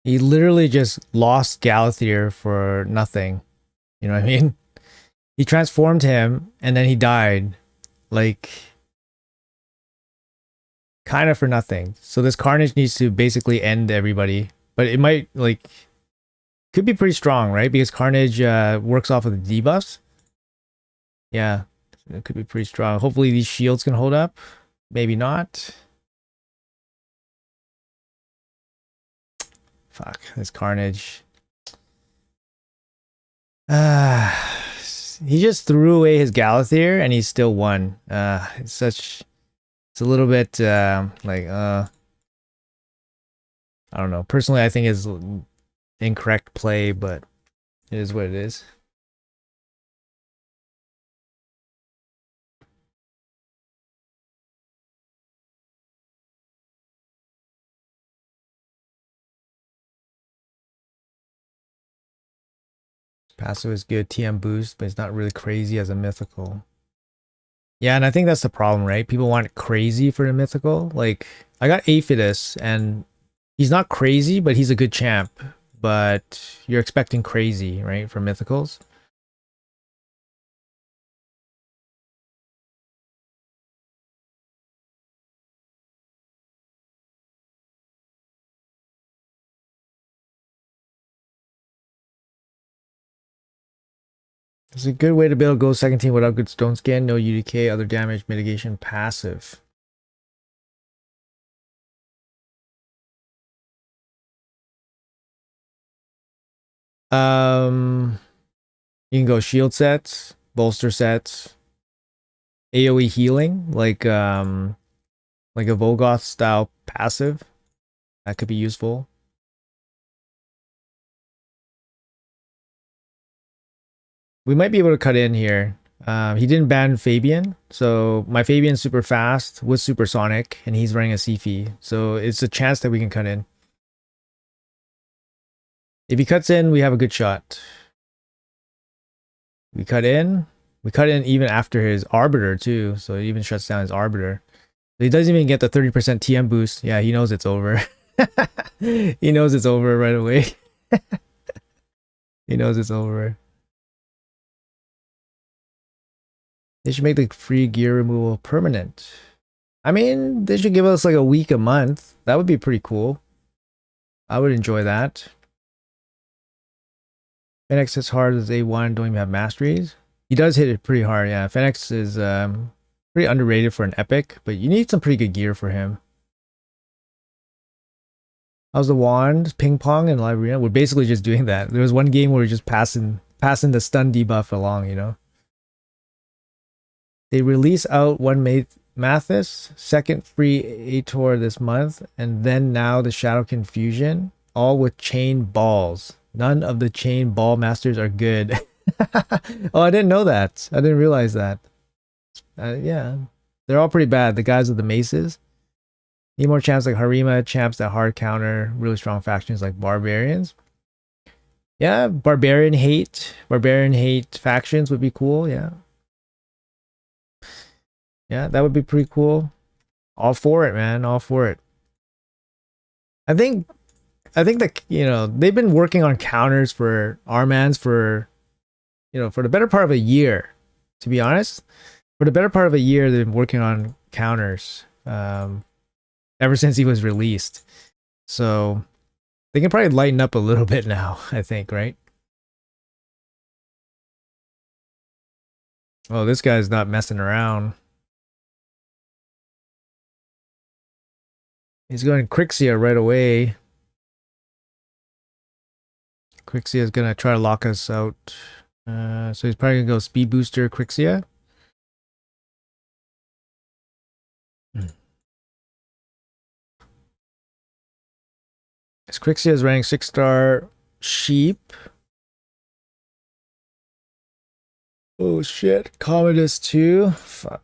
He literally just lost Galathier for nothing. You know what I mean? He transformed him and then he died. Like, kind of for nothing. So this Carnage needs to basically end everybody. But it might, like, could be pretty strong, right? Because Carnage works off of the debuffs. Yeah, it could be pretty strong. Hopefully these shields can hold up. Maybe not. Fuck, this Carnage. He just threw away his Galathier and he still won. It's a little bit I don't know. Personally, I think it's incorrect play, but it is what it is. Passive is good, TM boost, but it's not really crazy as a mythical. Yeah, and I think that's the problem, right? People want crazy for the mythical. Like, I got Aphidus, and he's not crazy, but he's a good champ. But you're expecting crazy, right, for mythicals? It's a good way to build gold second team without good stone skin, no UDK, other damage mitigation, passive. You can go shield sets, bolster sets. AoE healing, like a Volgoth style passive. That could be useful. We might be able to cut in here. He didn't ban Fabian, so my Fabian's super fast with supersonic, and he's running a CFE, so it's a chance that we can cut in. If he cuts in, we have a good shot. We cut in. We cut in even after his Arbiter too, so it even shuts down his Arbiter. So he doesn't even get the 30% TM boost. Yeah, he knows it's over. He knows it's over right away. He knows it's over. They should make the free gear removal permanent. I mean, they should give us like a week, a month. That would be pretty cool. I would enjoy that. Fenix hits hard as A1, don't even have masteries. He does hit it pretty hard, yeah. Fenix is pretty underrated for an epic, but you need some pretty good gear for him. How's the wand? Ping pong and live arena? We're basically just doing that. There was one game where we're just passing the stun debuff along, you know. They release out one Mathis, second free Ator this month, and then now the Shadow Confusion, all with chain balls. None of the chain ball masters are good. Oh, I didn't know that. I didn't realize that. Yeah, they're all pretty bad. The guys with the maces. Need more champs like Harima, champs that hard counter really strong factions like barbarians. Yeah, barbarian hate factions would be cool. Yeah. Yeah, that would be pretty cool. All for it, man. All for it. I think that, you know, they've been working on counters for Armans for, you know, for the better part of a year, to be honest. For the better part of a year, they've been working on counters ever since he was released. So they can probably lighten up a little bit now, I think, right? Oh, this guy's not messing around. He's going Crixia right away. Crixia is going to try to lock us out. So he's probably going to go Speed Booster Crixia. His Crixia is running 6-star Sheep. Oh shit. Commodus 2. Fuck.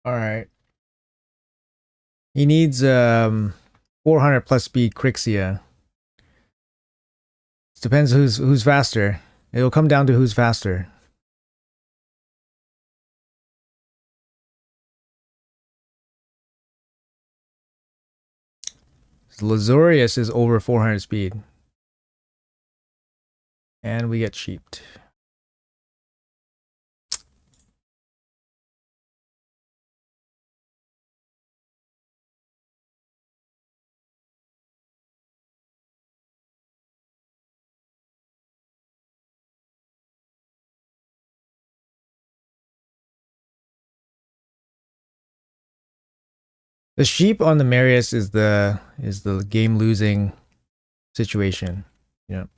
All right. He needs 400 plus speed Crixia. It depends who's faster. It'll come down to who's faster. Lazurius is over 400 speed. And we get sheeped. The sheep on the Marius is the game losing situation. You know.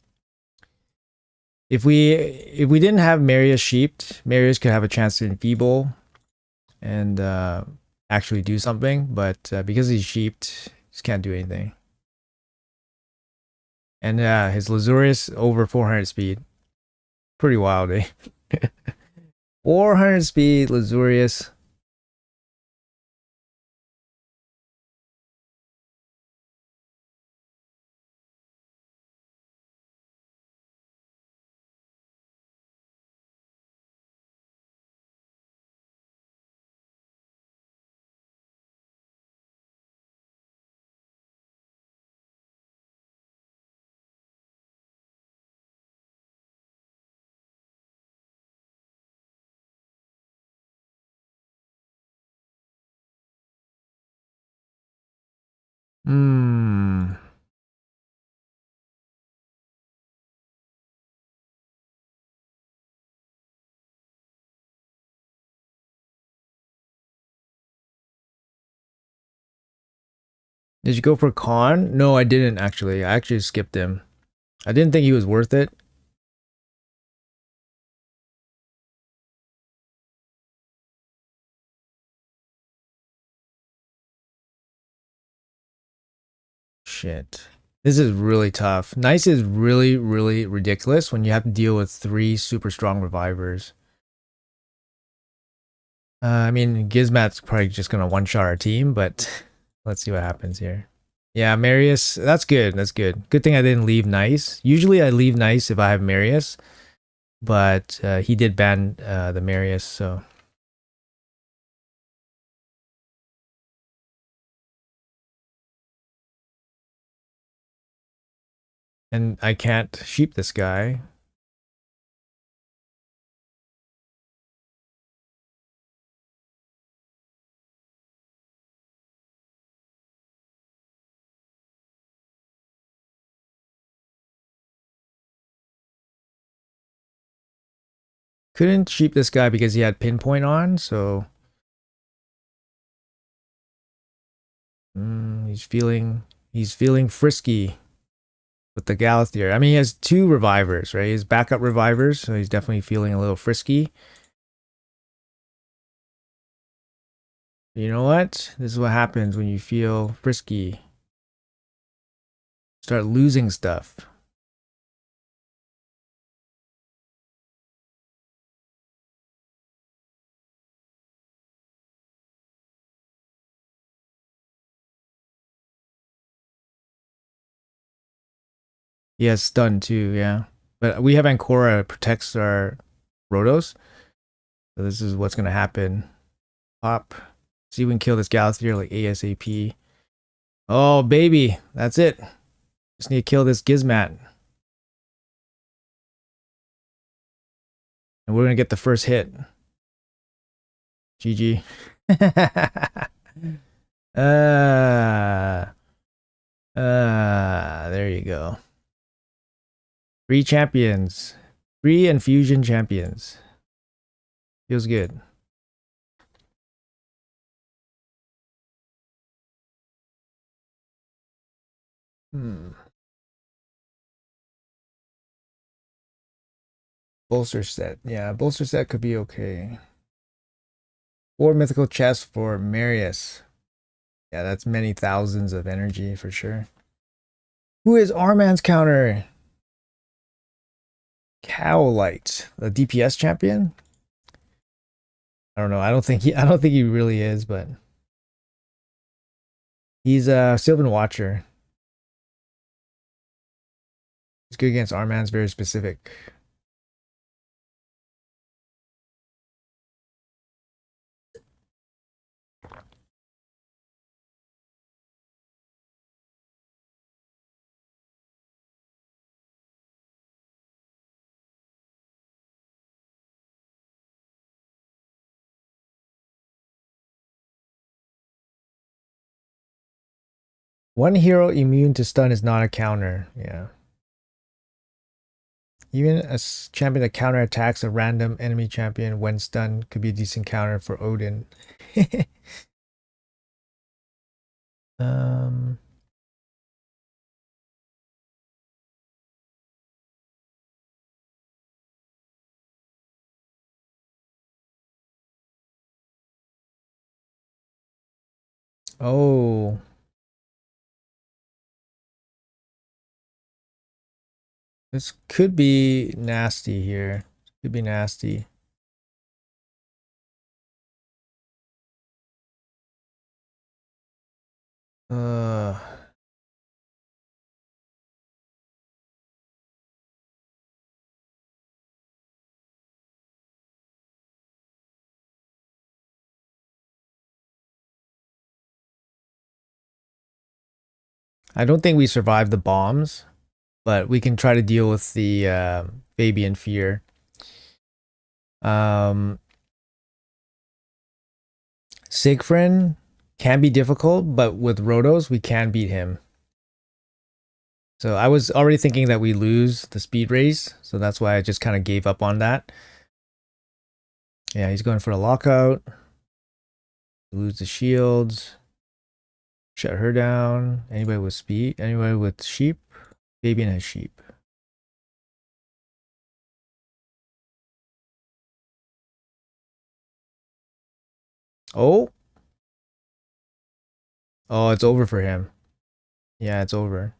If we didn't have Marius sheeped, Marius could have a chance to enfeeble and actually do something, but because he's sheeped, just can't do anything. And his Lasurius over 400 speed. Pretty wild, eh? 400 speed Lasurius. Hmm. Did you go for Khan? No, I didn't actually. I actually skipped him. I didn't think he was worth it. Shit. This is really tough. Nice is really, really ridiculous when you have to deal with 3 super strong revivers. I mean, Gizmat's probably just gonna one-shot our team, but let's see what happens here. Yeah, Marius, that's good. That's good. Good thing I didn't leave Nice. Usually I leave Nice if I have Marius, but he did ban the Marius, so. And I can't sheep this guy. Couldn't sheep this guy because he had pinpoint on, so he's feeling frisky with the Galathier. I mean, he has 2 revivers, right? His backup revivers, so he's definitely feeling a little frisky. You know what? This is what happens when you feel frisky. Start losing stuff. He has stun too, yeah. But we have Ancora protects our Rotos. So this is what's gonna happen. Pop. See if we can kill this Galathier like ASAP. Oh baby, that's it. Just need to kill this Gizmat. And we're gonna get the first hit. GG. uh, there you go. 3 champions. 3 infusion champions. Feels good. Hmm. Bolster set. Yeah, bolster set could be okay. 4 mythical chests for Marius. Yeah, that's many thousands of energy for sure. Who is Arman's counter? Cowlight, the DPS champion? I don't know. I don't think he really is, but he's a Sylvan Watcher. He's good against Arman's, very specific. One hero immune to stun is not a counter. Yeah. Even a champion that counter attacks a random enemy champion when stunned could be a decent counter for Odin. um. Oh. This could be nasty here. Could be nasty. Uh, I don't think we survived the bombs, but we can try to deal with the Fabian fear. Siegfried can be difficult, but with Rotos, we can beat him. So I was already thinking that we lose the speed race, so that's why I just kind of gave up on that. Yeah, he's going for a lockout. Lose the shields. Shut her down. Anybody with speed? Anybody with sheep? Fabian has sheep. Oh. Oh, it's over for him. Yeah, it's over.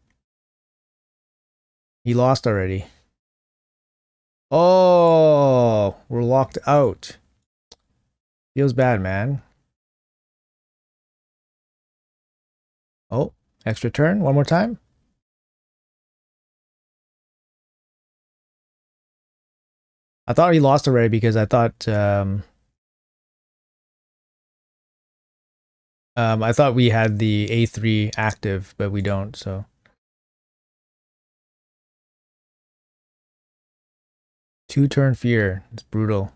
He lost already. Oh, we're locked out. Feels bad, man. Oh, extra turn. One more time. I thought he lost already because I thought I thought we had the A3 active, but we don't, so. Two-turn fear. It's brutal.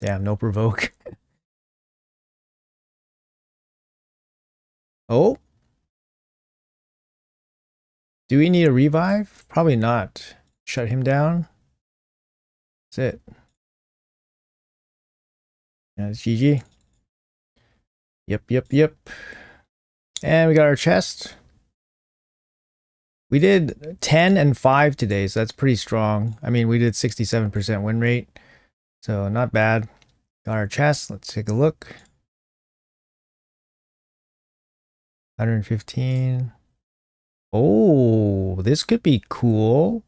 Damn, no provoke. Oh. Do we need a revive? Probably not. Shut him down. That's it. Yeah, it's GG. Yep. And we got our chest. We did 10 and 5 today, so that's pretty strong. I mean, we did 67% win rate, so not bad. Got our chest. Let's take a look. 115. Oh, this could be cool.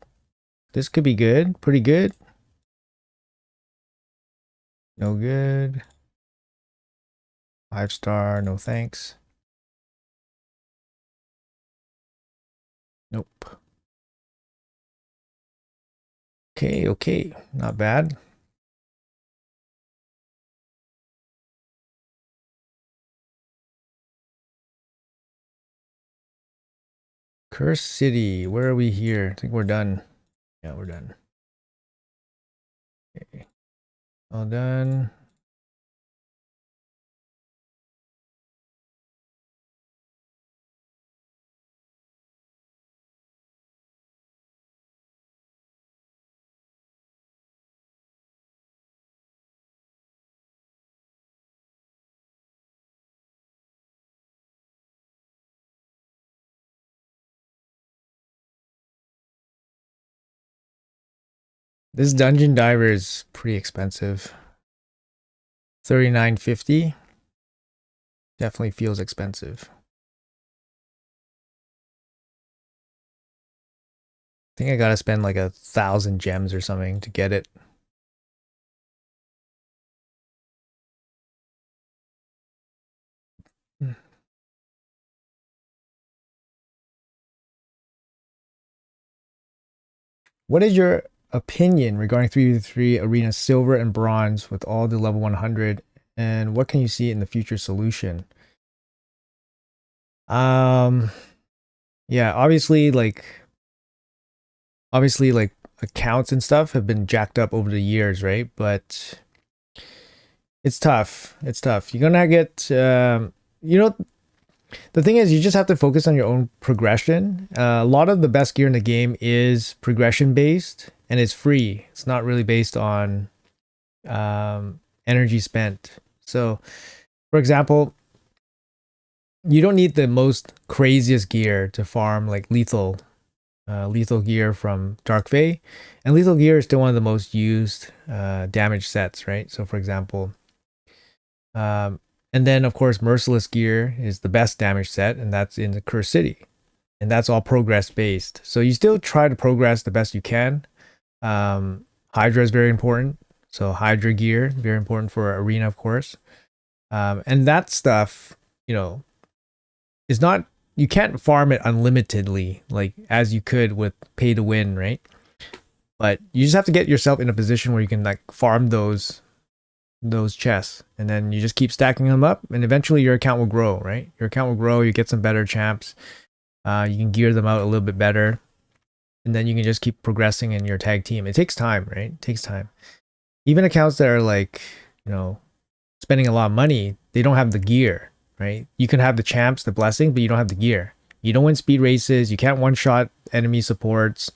This could be good. Pretty good. No good. 5-star. No thanks. Nope. Okay. Not bad. Curse City. Where are we here? I think we're done. Yeah, we're done. Okay. All done. This dungeon diver is pretty expensive. 39.50. Definitely feels expensive. I think I gotta spend like 1,000 gems or something to get it. What is your opinion regarding 3v3 arena silver and bronze with all the level 100, and what can you see in the future solution? Yeah, obviously like accounts and stuff have been jacked up over the years, right? But it's tough. You're gonna get the thing is, you just have to focus on your own progression. A lot of the best gear in the game is progression based, and it's free. It's not really based on energy spent. So, for example, you don't need the most craziest gear to farm like lethal gear from Dark Fae, and lethal gear is still one of the most used damage sets, right? So, for example, And then of course Merciless gear is the best damage set, and that's in the Cursed City, and that's all progress based. So you still try to progress the best you can. Hydra is very important, so Hydra gear very important for arena, of course. And that stuff, you know, is not, you can't farm it unlimitedly like as you could with pay to win, right? But you just have to get yourself in a position where you can like farm those chests, and then you just keep stacking them up, and eventually your account will grow, right? Your account will grow, you get some better champs, you can gear them out a little bit better, and then you can just keep progressing in your tag team. It takes time, right? It takes time. Even accounts that are like, you know, spending a lot of money, they don't have the gear, right? You can have the champs, the blessing, but you don't have the gear. You don't win speed races, you can't one-shot enemy supports,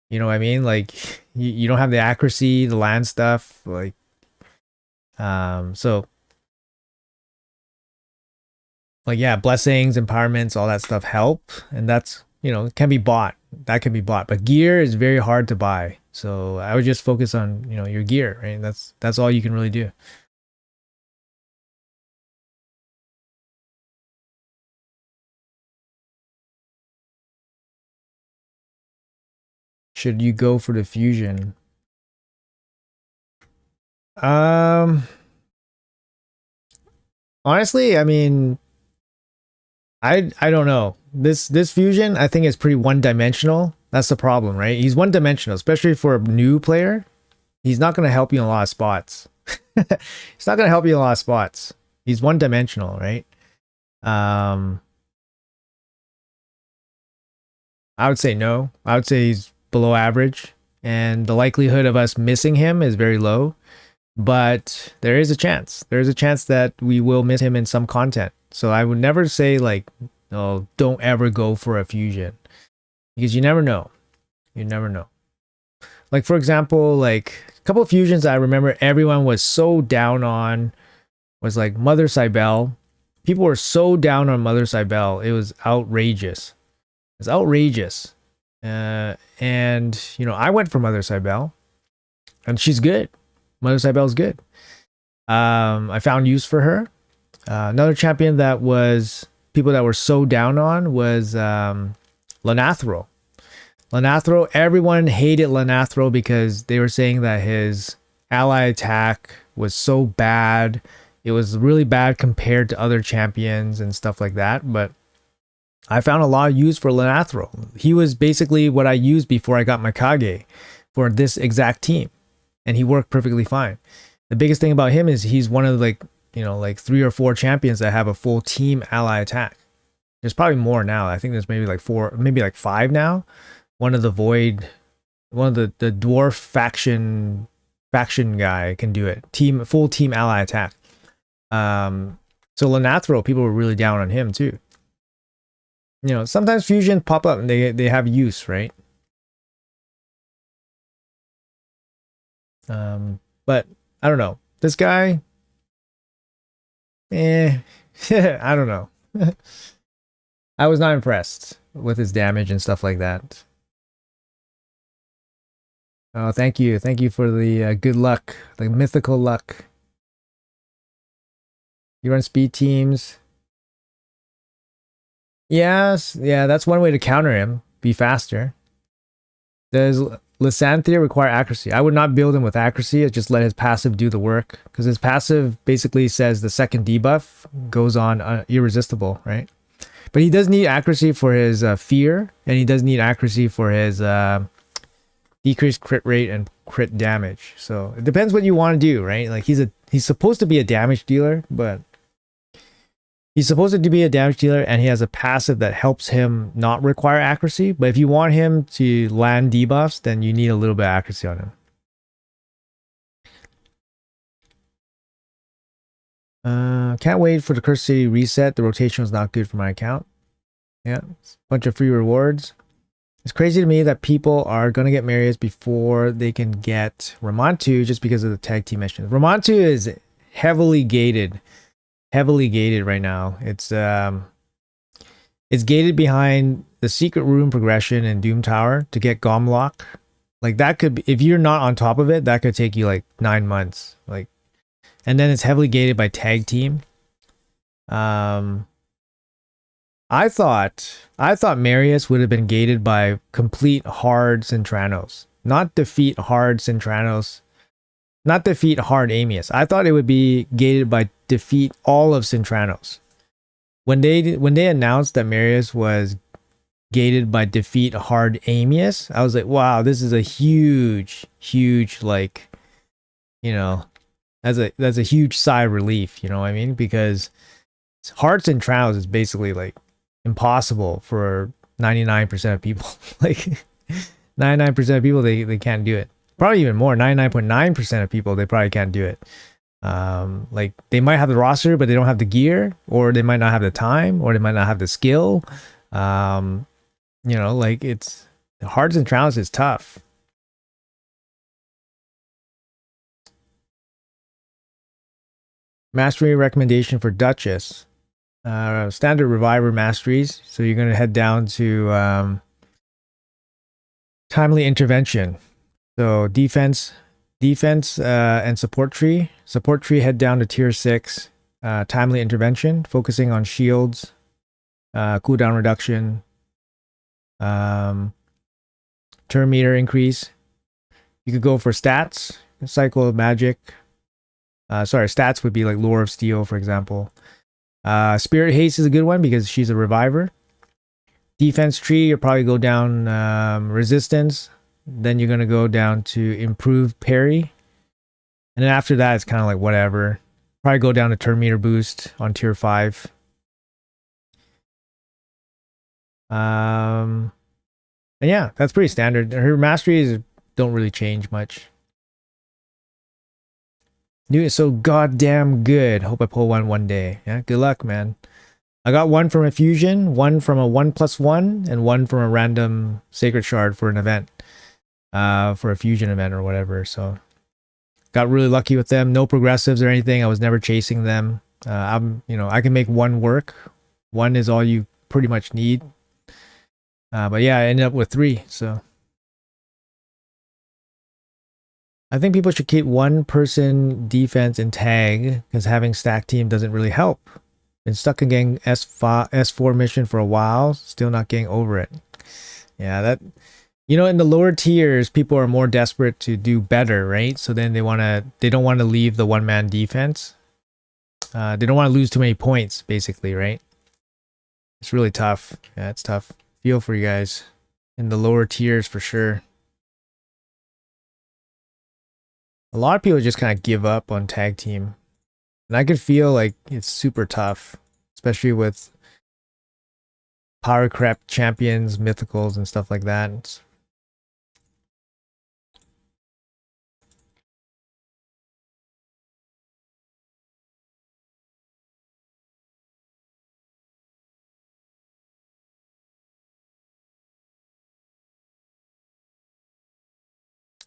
you know what I mean? Like you don't have the accuracy, the land stuff, like so like yeah, blessings, empowerments, all that stuff help, and that's, you know, can be bought. That can be bought, but gear is very hard to buy. So I would just focus on, you know, your gear, right? That's all you can really do. Should you go for the fusion? Um Honestly, I mean, I don't know. This fusion I think is pretty one-dimensional. That's the problem, right? He's one-dimensional, especially for a new player. He's not going to help you in a lot of spots. He's not going to help you in a lot of spots. He's one-dimensional, right? Um I would say no. I would say he's below average, and the likelihood of us missing him is very low. But there is a chance. There is a chance that we will miss him in some content. So I would never say like, oh, don't ever go for a fusion, because you never know. You never know. Like for example, like a couple of fusions I remember everyone was so down on was like Mother Cybele. People were so down on Mother Cybele. It was outrageous. It's outrageous. And you know, I went for Mother Cybele, and she's good. Mother Cybele's good. I found use for her. Another champion that was people that were so down on was Lanathro. Lanathro, everyone hated Lanathro because they were saying that his ally attack was so bad. It was really bad compared to other champions and stuff like that. But I found a lot of use for Lanathro. He was basically what I used before I got my Kage for this exact team, and he worked perfectly fine. The biggest thing about him is he's one of like, you know, like 3 or 4 champions that have a full team ally attack. There's probably more now. I think there's maybe like 4, maybe like 5 now. One of the void, one of the dwarf faction guy can do it. Full team ally attack. So Lanathro, people were really down on him too. You know, sometimes fusions pop up and they have use, right? But I don't know. This guy, I don't know. I was not impressed with his damage and stuff like that. Oh, thank you. Thank you for the good luck, the mythical luck. You run speed teams. Yes, yeah, that's one way to counter him. Be faster. Does Lysanthier require accuracy? I would not build him with accuracy. I just let his passive do the work, because his passive basically says the second debuff goes on irresistible, right? But he does need accuracy for his fear, and he does need accuracy for his decreased crit rate and crit damage. So it depends what you want to do, right? Like he's supposed to be a damage dealer, but he's supposed to be a damage dealer, and he has a passive that helps him not require accuracy. But if you want him to land debuffs, then you need a little bit of accuracy on him. Can't wait for the Cursed City reset. The rotation was not good for my account. Yeah, bunch of free rewards. It's crazy to me that people are going to get Marius before they can get Ramontu just because of the tag team missions. Ramontu is heavily gated right now. It's gated behind the secret room progression in Doom Tower to get Gomlock. Like that could be, if you're not on top of it, that could take you like 9 months. Like and then it's heavily gated by tag team. I thought Marius would have been gated by complete hard Centranos, not defeat hard Centranos, not defeat hard Amius. I thought it would be gated by defeat all of Centranos. When they announced that Marius was gated by defeat hard Amius, I was like, wow, this is a huge, like, you know, that's a huge sigh of relief, you know what I mean? Because hard Centranos is basically like impossible for 99% of people. Like 99% of people, they can't do it. Probably even more, 99.9% of people, they probably can't do it. Like they might have the roster, but they don't have the gear, or they might not have the time, or they might not have the skill. You know, like it's hards and trials is tough. Mastery recommendation for Duchess. Standard reviver masteries. So you're going to head down to timely intervention. So defense and support tree. Support tree, head down to tier 6. Timely intervention, focusing on shields, cooldown reduction, turn meter increase. You could go for stats, cycle of magic. Stats would be like Lore of Steel, for example. Spirit Haste is a good one because she's a reviver. Defense tree, you'll probably go down resistance. Then you're going to go down to improved parry. And then after that, it's kind of like whatever. Probably go down to turn meter boost on tier 5. And yeah, that's pretty standard. Her masteries don't really change much. New is so goddamn good. Hope I pull one day. Yeah, good luck, man. I got one from a fusion, one from a 1+1, and one from a random sacred shard for an event. For a fusion event or whatever. So got really lucky with them. No progressives or anything. I was never chasing them. I can make one work. One is all you pretty much need. But yeah, I ended up with 3. So I think people should keep one person defense in tag because having stack team doesn't really help. Been stuck in getting S4 mission for a while, still not getting over it. Yeah, that, you know, in the lower tiers, people are more desperate to do better, right? So then they don't want to leave the one-man defense. They don't want to lose too many points, basically, right? It's really tough. Yeah, it's tough. Feel for you guys in the lower tiers for sure. A lot of people just kind of give up on tag team. And I could feel like it's super tough, especially with power crep champions, mythicals, and stuff like that.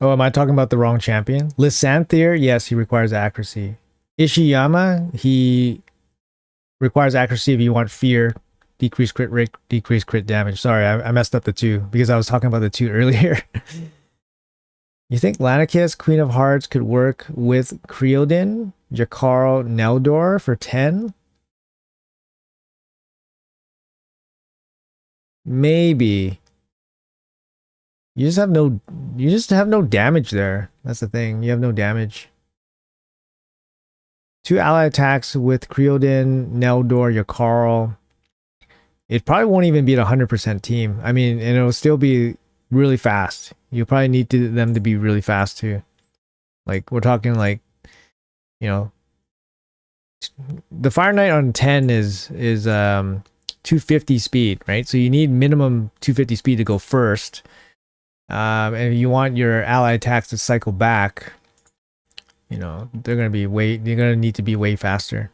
Oh, am I talking about the wrong champion? Lysanthier, yes, he requires accuracy. Ishiyama, he requires accuracy if you want fear, decrease crit rate, decrease crit damage. Sorry, I messed up the 2 because I was talking about the 2 earlier. You think Lanakis, Queen of Hearts, could work with Creodin, Jakar, Neldor for 10? Maybe. You just have no damage there. That's the thing. You have no damage. 2 ally attacks with Creodin, Neldor, Yakarl. It probably won't even be a 100% team. I mean, and it'll still be really fast. You probably need them to be really fast too. Like we're talking like, you know, the Fire Knight on 10 is 250 speed, right? So you need minimum 250 speed to go first. And if you want your ally attacks to cycle back, you know, you're gonna need to be way faster.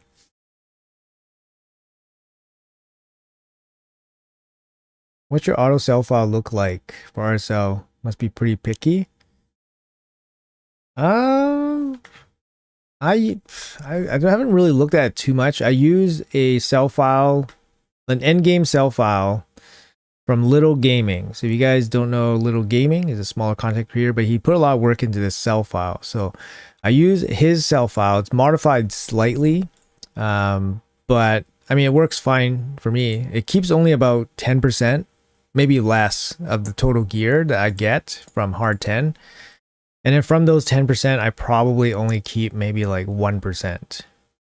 What's your auto sell file look like for RSL? Must be pretty picky. I haven't really looked at it too much. I use a sell file, an endgame sell file from Little Gaming. So if you guys don't know, Little Gaming is a smaller content creator, but he put a lot of work into this cell file. So I use his cell file. It's modified slightly, but I mean, it works fine for me. It keeps only about 10%, maybe less, of the total gear that I get from hard 10. And then from those 10%, I probably only keep maybe like 1%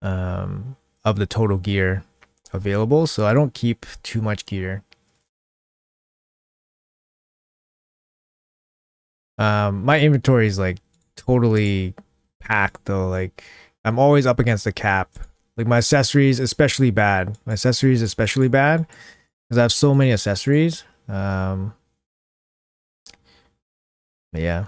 of the total gear available. So I don't keep too much gear. My inventory is like totally packed though. Like I'm always up against the cap. Like my accessories, especially bad. My accessories, especially bad, because I have so many accessories. But yeah.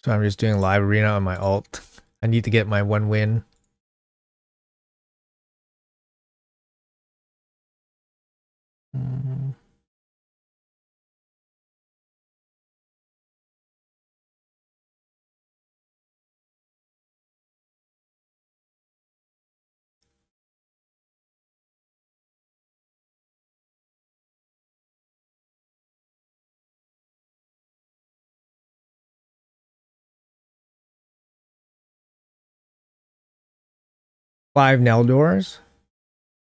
So I'm just doing live arena on my alt. I need to get my 1 win. Mm. 5 Neldors?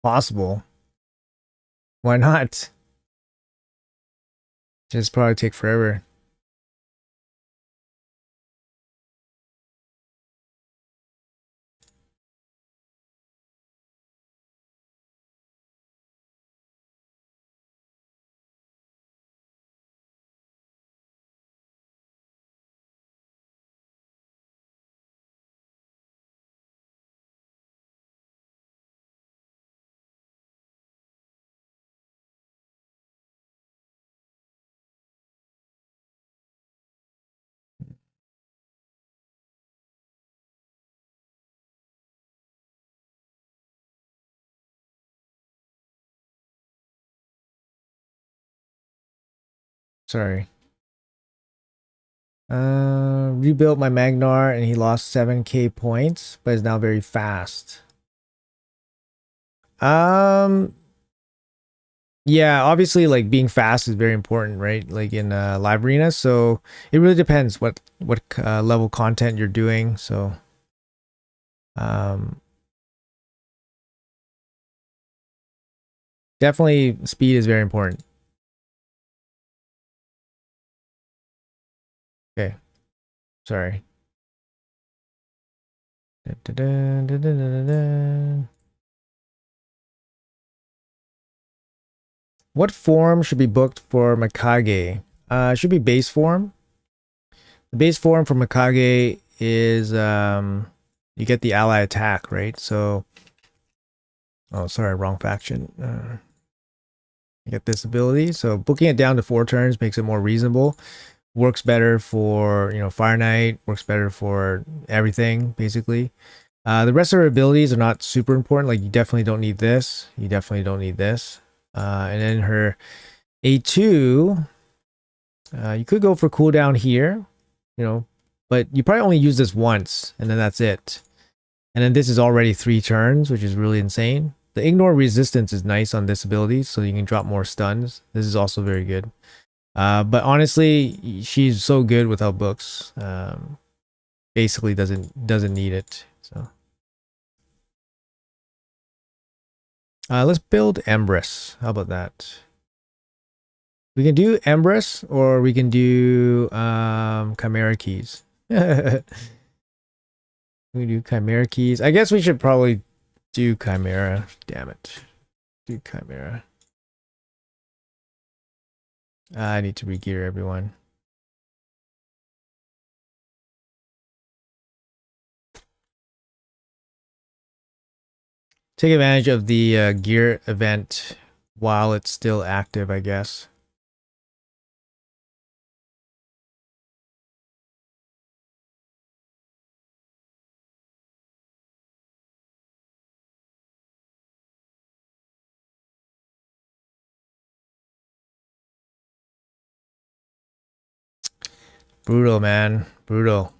Possible. Why not? Just probably take forever. Sorry. Rebuilt my Magnar and he lost 7k points, but is now very fast. Yeah, obviously like being fast is very important, right? Like in live arena. So it really depends what level content you're doing. So um definitely speed is very important. Okay. Sorry. What form should be booked for Mikage? It should be base form. The base form for Mikage is you get the ally attack, right? So oh sorry, wrong faction. You get this ability. So booking it down to 4 turns makes it more reasonable. Works better for, you know, Fire Knight, works better for everything, basically. The rest of her abilities are not super important. Like you definitely don't need this. You definitely don't need this. And then her A2, you could go for cooldown here, you know, but you probably only use this once and then that's it. And then this is already 3 turns, which is really insane. The ignore resistance is nice on this ability, so you can drop more stuns. This is also very good. But honestly, she's so good without books. Basically doesn't need it. So let's build Empress. How about that? We can do Empress or we can do Chimera Keys. We do Chimera Keys. I guess we should probably do Chimera. Damn it. Do Chimera. I need to regear everyone. Take advantage of the gear event while it's still active, I guess. Brutal, man. Brutal.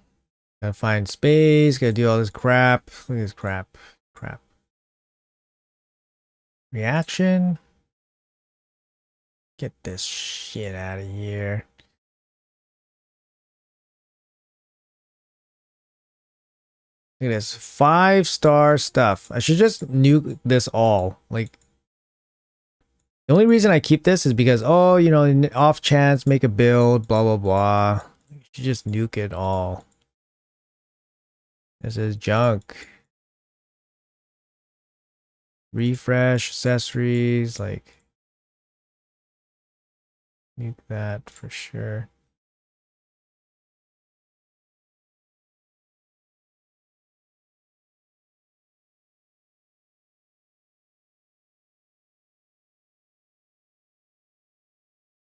Gotta find space, gotta do all this crap. Look at this crap. Crap. Reaction. Get this shit out of here. Look at this. 5-star stuff. I should just nuke this all. Like, the only reason I keep this is because, oh, you know, off chance, make a build, blah, blah, blah. You should just nuke it all. This is junk. Refresh, accessories, like, nuke that for sure.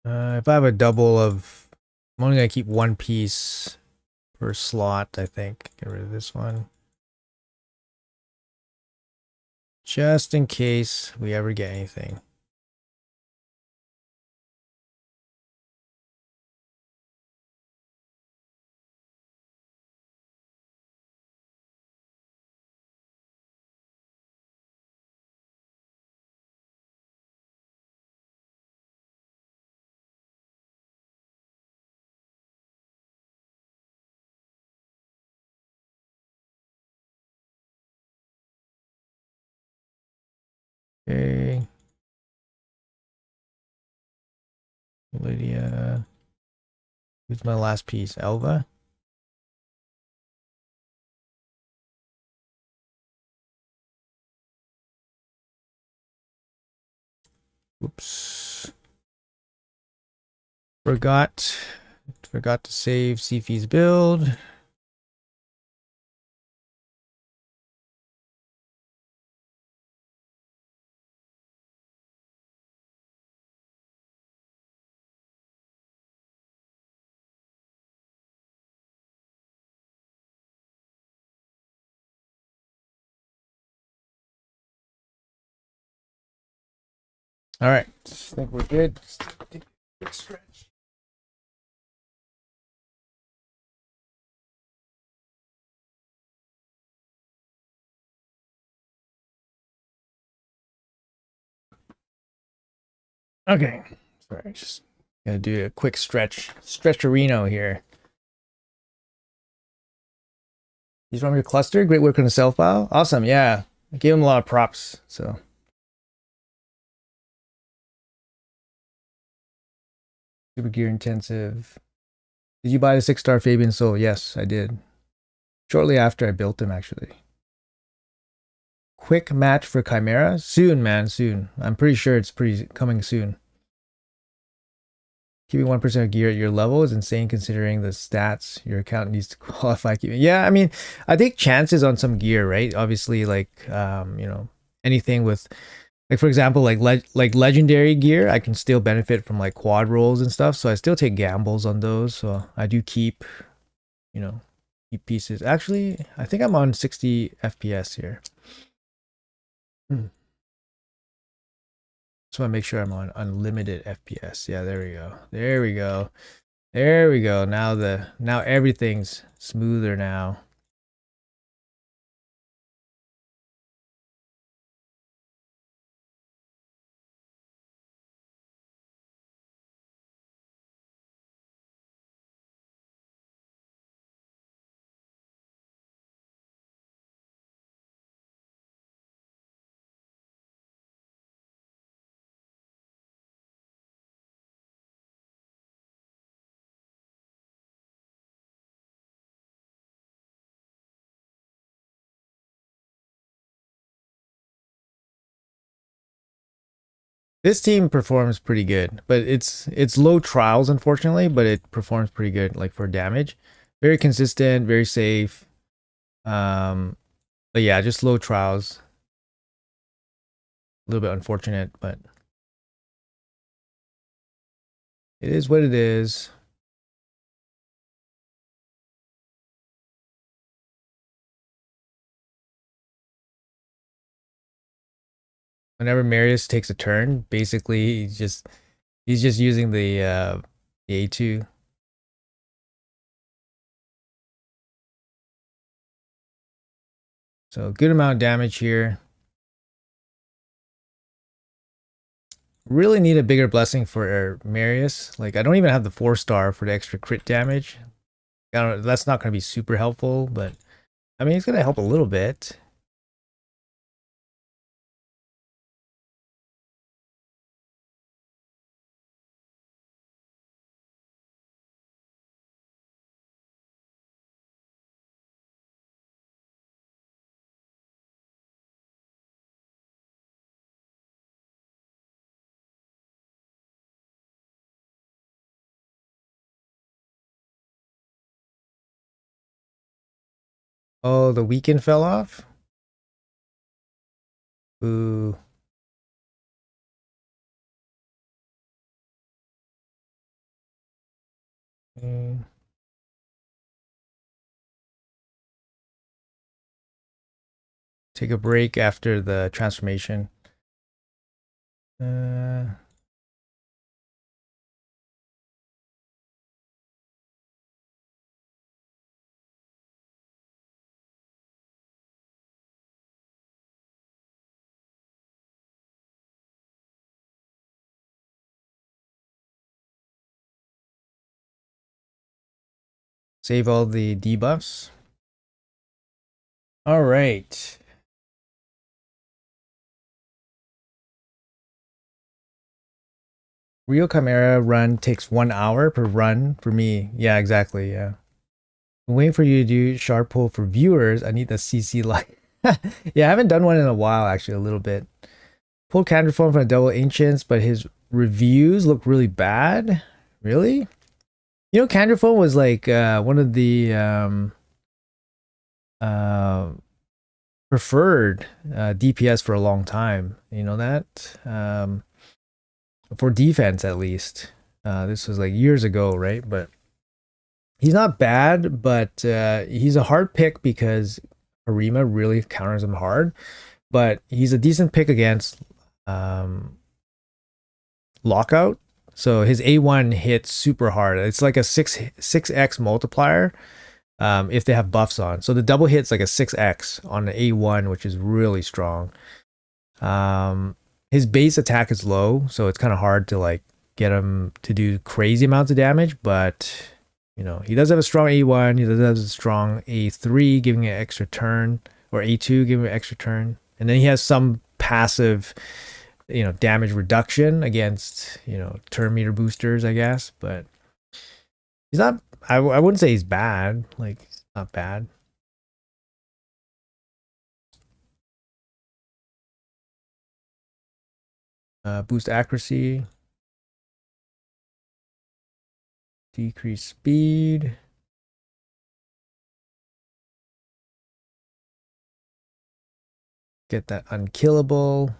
If I have a double of, I'm only gonna keep one piece per slot, I think. Get rid of this one. Just in case we ever get anything. Okay. Lydia. Who's my last piece? Elva? Whoops. Forgot to save Sifi's build. All right, I think we're good. Take a quick stretch. Okay, sorry, just gonna do a quick stretcherino here. He's from your cluster. Great work on the self file. Awesome, yeah. I gave him a lot of props, so. Super gear intensive. Did you buy the 6-star Fabian Soul? Yes, I did. Shortly after I built him, actually. Quick match for Chimera? Soon, man, soon. I'm pretty sure it's coming soon. Keeping 1% of gear at your level is insane considering the stats your account needs to qualify. Yeah, I mean, I think chances on some gear, right? Obviously, like, you know, anything with, like, for example, like legendary gear, I can still benefit from like quad rolls and stuff. So I still take gambles on those. So I do keep, you know, keep pieces. Actually, I think I'm on 60 FPS here. Just want to make sure I'm on unlimited FPS. Yeah, there we go. There we go. There we go. Now everything's smoother now. This team performs pretty good, but it's low trials unfortunately, but it performs pretty good like for damage. Very consistent, very safe. But yeah, just low trials. A little bit unfortunate, but it is what it is. Whenever Marius takes a turn, basically he's just using the A2. So good amount of damage here. Really need a bigger blessing for Marius. Like I don't even have the 4-star for the extra crit damage. That's not going to be super helpful, but I mean, it's going to help a little bit. Oh, the weekend fell off? Ooh. Mm. Take a break after the transformation. Uh, save all the debuffs. All right. Real Chimera run takes 1 hour per run for me. Yeah, exactly. Yeah. I'm waiting for you to do sharp pull for viewers. I need the CC light. Yeah, I haven't done one in a while, actually, a little bit. Pulled Canderform from a double ancients, but his reviews look really bad. Really? You know, Canderform was like one of the uh, preferred DPS for a long time. You know that? For defense, at least. This was like years ago, right? But he's not bad, but he's a hard pick because Harima really counters him hard. But he's a decent pick against Lockout. So his A1 hits super hard. It's like a 6x multiplier if they have buffs on. So the double hit's like a 6x on the A1, which is really strong. His base attack is low, so it's kind of hard to like get him to do crazy amounts of damage, but you know, he does have a strong A1, he does have a strong A3 giving it an extra turn, or A2 giving it an extra turn. And then he has some passive, you know, damage reduction against, you know, turn meter boosters, I guess, but he's not, I wouldn't say he's bad. Like, he's not bad. Boost accuracy, decrease speed. Get that unkillable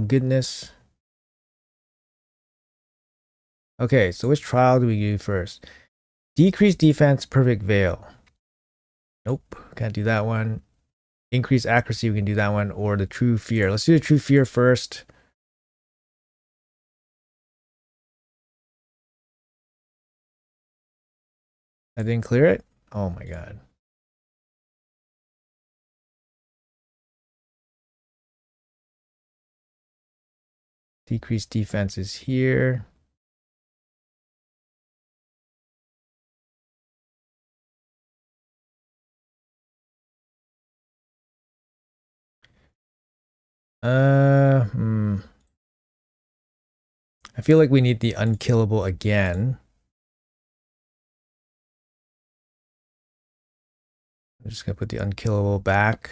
goodness. Okay, so which trial do we do first? Decrease defense, perfect veil. Nope, can't do that one. Increase accuracy, we can do that one, or the true fear. Let's do the true fear first. I didn't clear it? Oh my god. Decrease defense is here. I feel like we need the unkillable again. I'm just gonna put the unkillable back.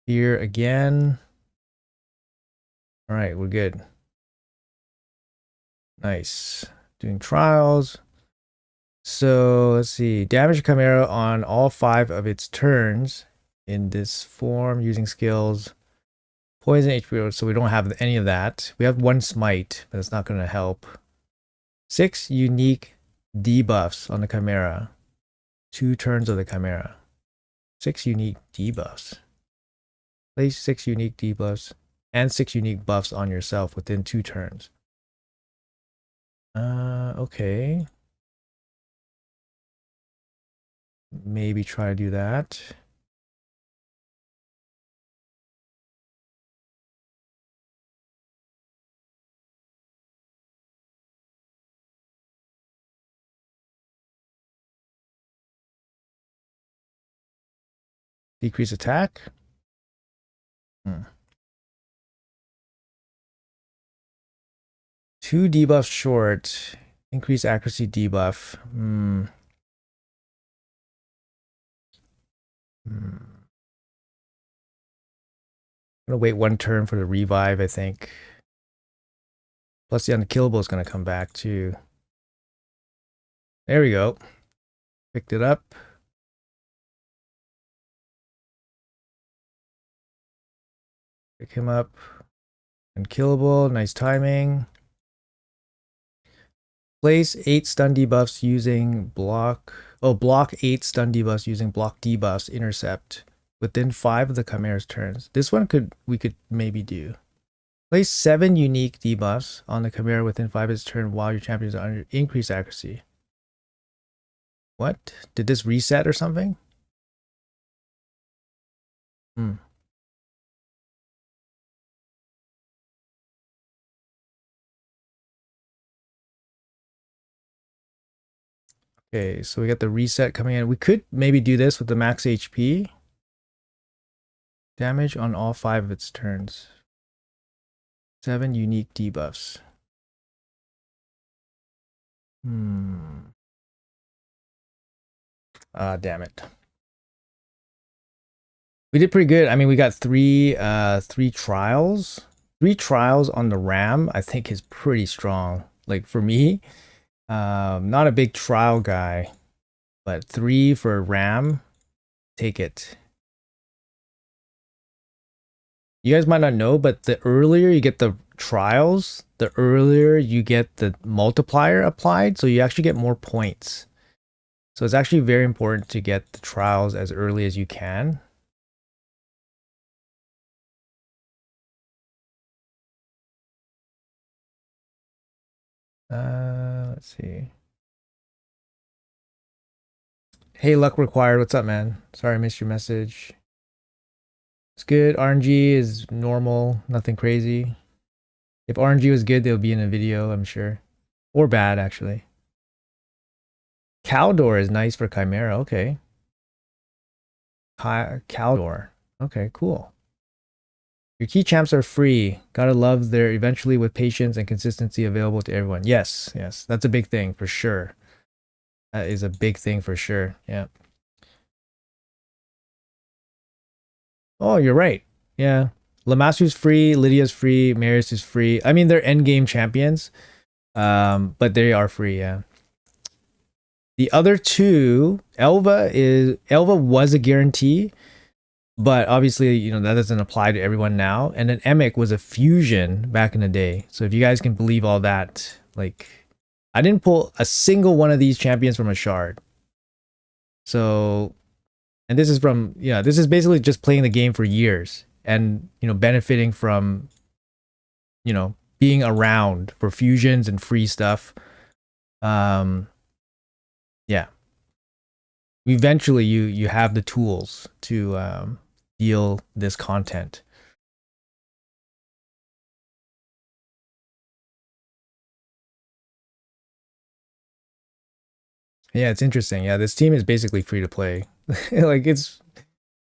Here again. All right, we're good. Nice. Doing trials. So let's see. Damage Chimera on all 5 of its turns in this form using skills. Poison HP, so we don't have any of that. We have 1 smite, but it's not going to help. 6 unique debuffs on the Chimera. 2 turns of the Chimera. 6 unique debuffs. Place 6 unique debuffs and 6 unique buffs on yourself within 2 turns. Okay. maybe try to do that. Decrease attack. 2 debuffs short. Increase accuracy debuff. I'm gonna wait 1 turn for the revive, I think. Plus the unkillable is gonna come back too. There we go. Picked it up. Pick him up. Unkillable. Nice timing. Place 8 stun debuffs using block. Oh, block 8 stun debuffs using block debuffs. Intercept within 5 of the Chimera's turns. This one we could maybe do. Place 7 unique debuffs on the Chimera within 5 of its turn while your champions are under increased accuracy. What? Did this reset or something? Okay, so we got the reset coming in. We could maybe do this with the max HP. Damage on all 5 of its turns. 7 unique debuffs. Damn it. We did pretty good. I mean, we got three trials. 3 trials on the RAM, I think, is pretty strong. Like for me, not a big trial guy, but 3 for RAM, take it. You guys might not know, but the earlier you get the trials, the earlier you get the multiplier applied, so you actually get more points. So it's actually very important to get the trials as early as you can. Let's see. Hey, luck required. What's up, man? Sorry I missed your message. It's good. RNG is normal, nothing crazy. If RNG was good, they'll be in a video, I'm sure. Or bad, actually. Caldor is nice for Chimera. Okay. Caldor. Okay, cool. Your key champs are free. Gotta love they're eventually with patience and consistency available to everyone. Yes, yes. That's a big thing for sure. That is a big thing for sure. Yeah. Oh, you're right. Yeah. Lamasu's free, Lydia's free, Marius is free. I mean, they're endgame champions. But they are free, yeah. The other 2, Elva was a guarantee, but obviously, you know, that doesn't apply to everyone now. And then Emic was a fusion back in the day. So if you guys can believe all that, like, I didn't pull a single one of these champions from a shard. So, and this is from, yeah, this is basically just playing the game for years and, you know, benefiting from, you know, being around for fusions and free stuff. Yeah. Eventually you have the tools to deal this content. Yeah, it's interesting. Yeah, this team is basically free to play. Like it's,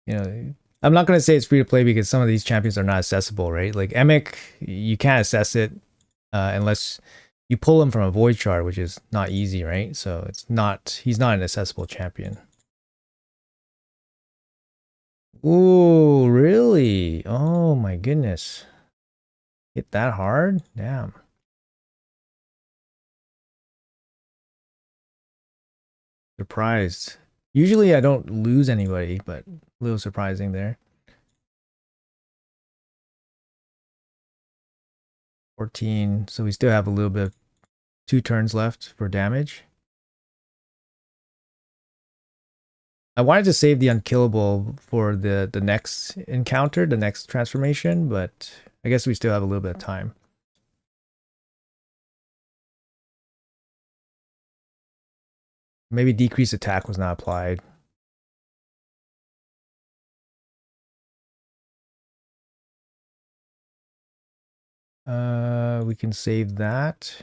you know, I'm not going to say it's free to play because some of these champions are not accessible, right? Like Emic, you can't assess it unless you pull him from a void shard, which is not easy, right? So he's not an accessible champion. Ooh, really? Oh my goodness. Hit that hard? Damn. Surprised. Usually I don't lose anybody, but a little surprising there. 14. So we still have a little bit of 2 turns left for damage. I wanted to save the unkillable for the next encounter, the next transformation, but I guess we still have a little bit of time. Maybe decrease attack was not applied. We can save that.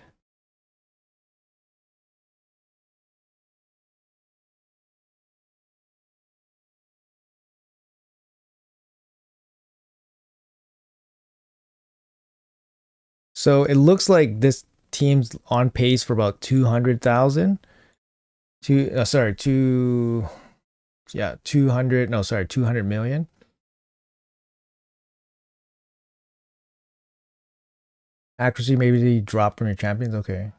So it looks like this team's on pace for about 200,000. Sorry, 200, no, sorry, 200 million. Accuracy maybe drop from your champions. Okay.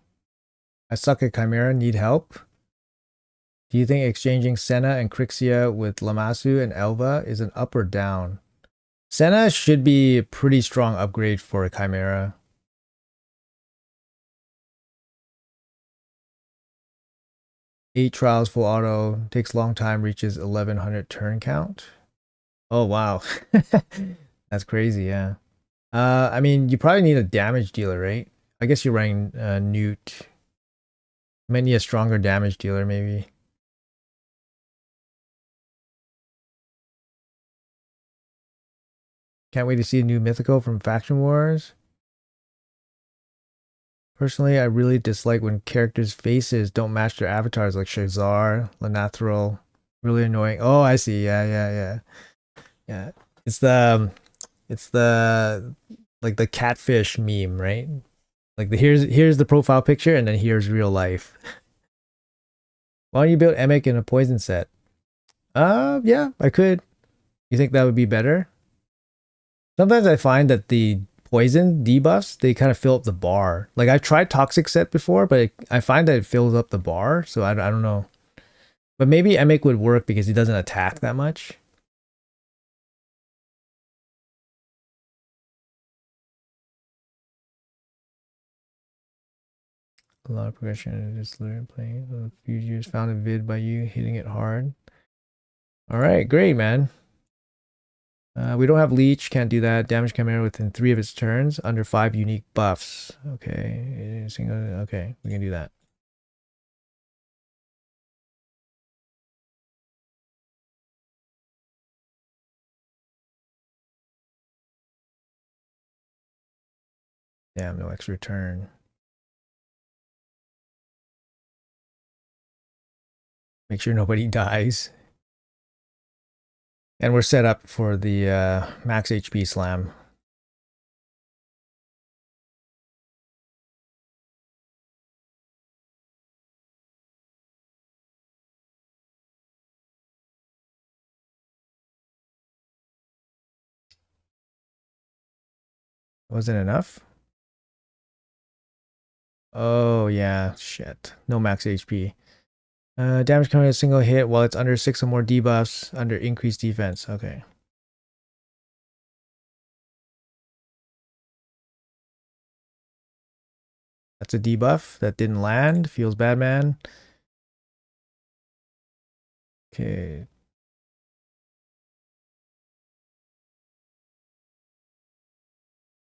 I suck at Chimera, need help. Do you think exchanging Senna and Crixia with Lamasu and Elva is an up or down? Senna should be a pretty strong upgrade for a Chimera. 8 trials full auto, takes long time, reaches 1100 turn count. Oh wow. That's crazy, yeah. I mean, you probably need a damage dealer, right? I guess you're running Newt. Might need a stronger damage dealer, maybe. Can't wait to see a new mythical from Faction Wars. Personally, I really dislike when characters' faces don't match their avatars, like Shazar, Lanathral. Really annoying. Oh, I see. Yeah. It's the like the catfish meme, right? Like the here's the profile picture, and then here's real life. Why don't you build Emic in a poison set? Yeah, I could. You think that would be better? Sometimes I find that the poison debuffs they kind of fill up the bar. Like I've tried toxic set before, but I find that it fills up the bar. So I don't know. But maybe Emic would work because he doesn't attack that much. A lot of progression just literally playing. A few years found a vid by you hitting it hard. All right, great, man. We don't have leech, can't do that. Damage chimera within 3 of its turns, under 5 unique buffs. Okay, okay, we can do that. Damn, no extra turn. Make sure nobody dies. And we're set up for the max HP slam. Wasn't enough? Oh, yeah, shit. No max HP. Damage coming in a single hit while it's under 6 or more debuffs, under increased defense. Okay. That's a debuff that didn't land. Feels bad, man. Okay.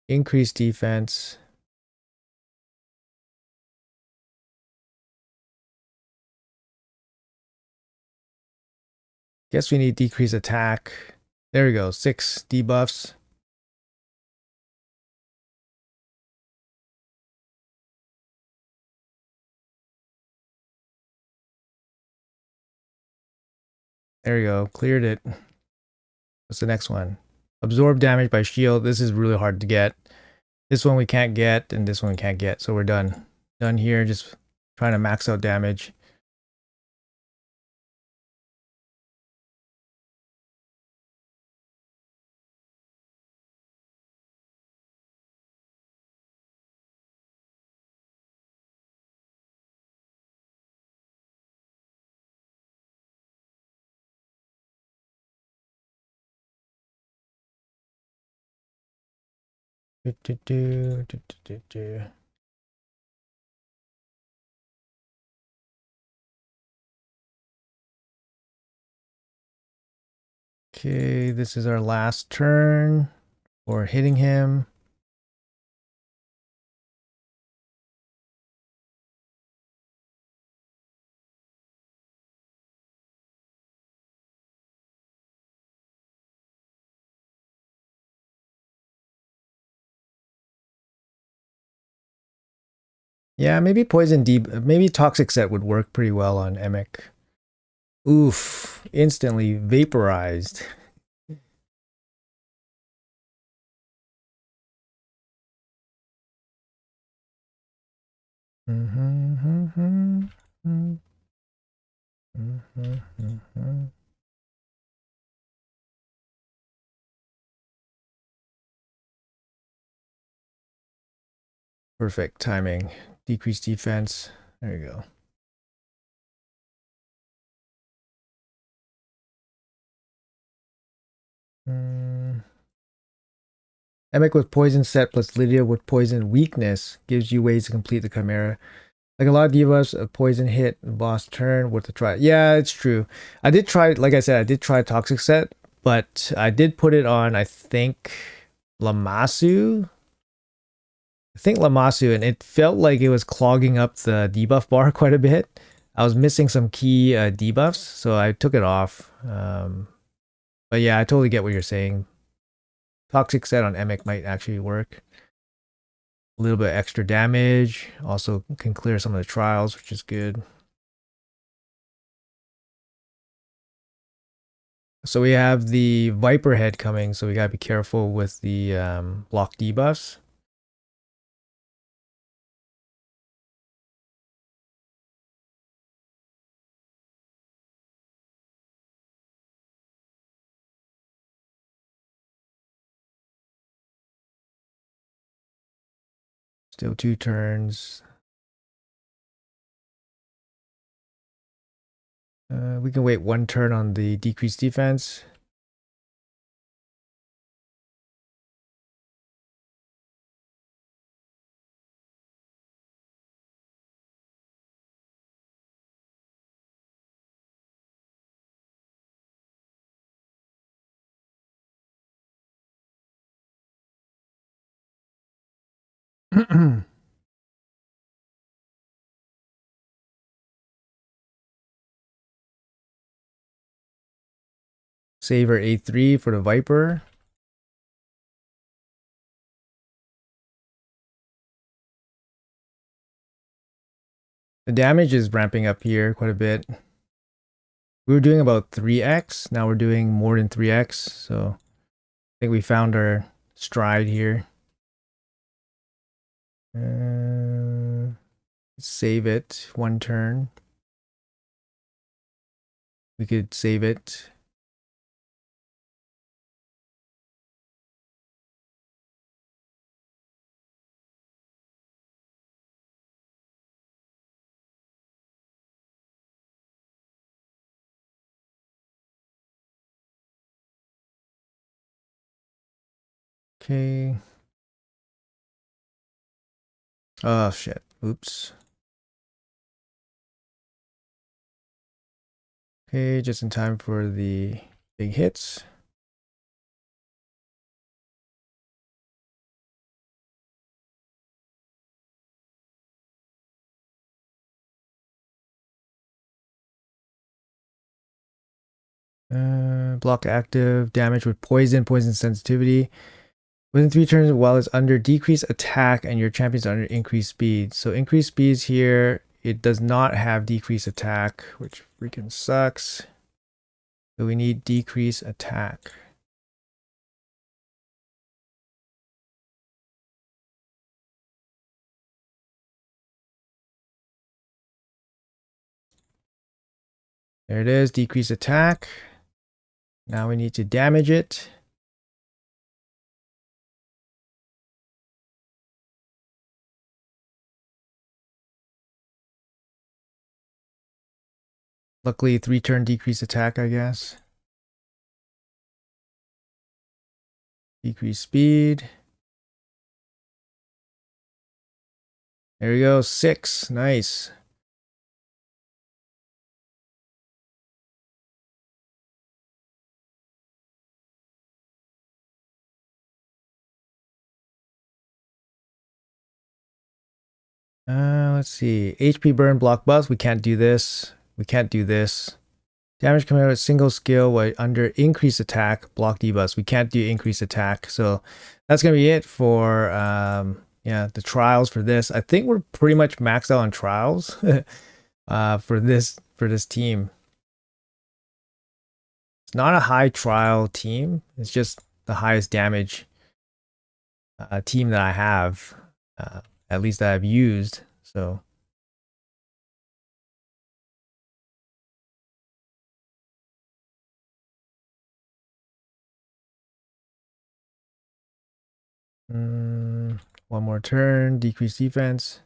Increased defense. Guess we need decrease attack. There we go. 6 debuffs. There we go. Cleared it. What's the next one? Absorb damage by shield. This is really hard to get. This one we can't get, and this one we can't get. So we're done. Done here. Just trying to max out damage. Do, do, do, do, do, do, do. Okay, this is our last turn for hitting him. Yeah, maybe maybe toxic set would work pretty well on Emic. Oof, instantly vaporized. Perfect timing. Decrease defense. There you go. Emic with poison set plus Lydia with poison weakness gives you ways to complete the Chimera. Like a lot of divas, a poison hit, boss turn, worth a try. Yeah, it's true. I did try, like I said, I did try Toxic Set, but I did put it on, I think, Lamasu. I think Lamasu, and it felt like it was clogging up the debuff bar quite a bit. I was missing some key debuffs, so I took it off. But yeah, I totally get what you're saying. Toxic Set on Emic might actually work. A little bit extra damage. Also can clear some of the trials, which is good. So we have the Viper head coming, so we gotta be careful with the block debuffs. Still 2 turns. We can wait 1 turn on the decreased defense. Saver A3 for the Viper. The damage is ramping up here quite a bit. We were doing about 3x. Now we're doing more than 3x. So I think we found our stride here. Save it 1 turn. We could save it. Okay. Oh shit. Oops. Okay, just in time for the big hits. Block active, damage with poison, poison sensitivity. Within 3 turns while it's under decreased attack and your champion's under increased speed. So increased speeds here, it does not have decreased attack, which freaking sucks. So we need decreased attack. There it is, decreased attack. Now we need to damage it. Luckily, 3-turn decreased attack, I guess. Decrease speed. There we go, 6. Nice. Let's see. HP burn, block buffs. We can't do this. We can't do this. Damage coming out of a single skill while under increased attack, block debuffs. We can't do increased attack. So that's going to be it for Yeah, the trials for this. I think we're pretty much maxed out on trials for this team. It's not a high trial team. It's just the highest damage team that I have, at least that I've used. So one more turn, decrease defense.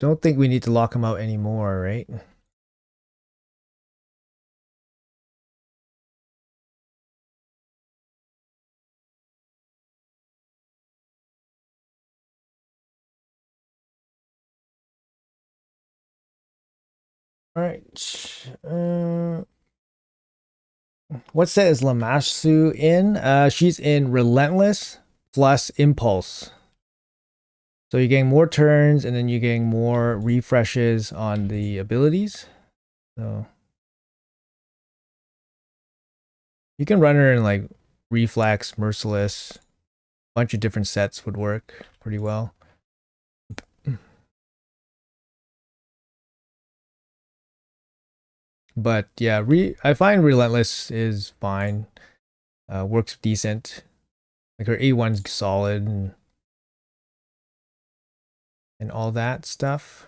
Don't think we need to lock him out anymore, right? All right. What set is Lamassu in? She's in Relentless plus Impulse. So you're getting more turns and then you're getting more refreshes on the abilities. So you can run her in like Reflex, Merciless. A bunch of different sets would work pretty well. But yeah, I find Relentless is fine. Works decent. Like her A1's solid and all that stuff.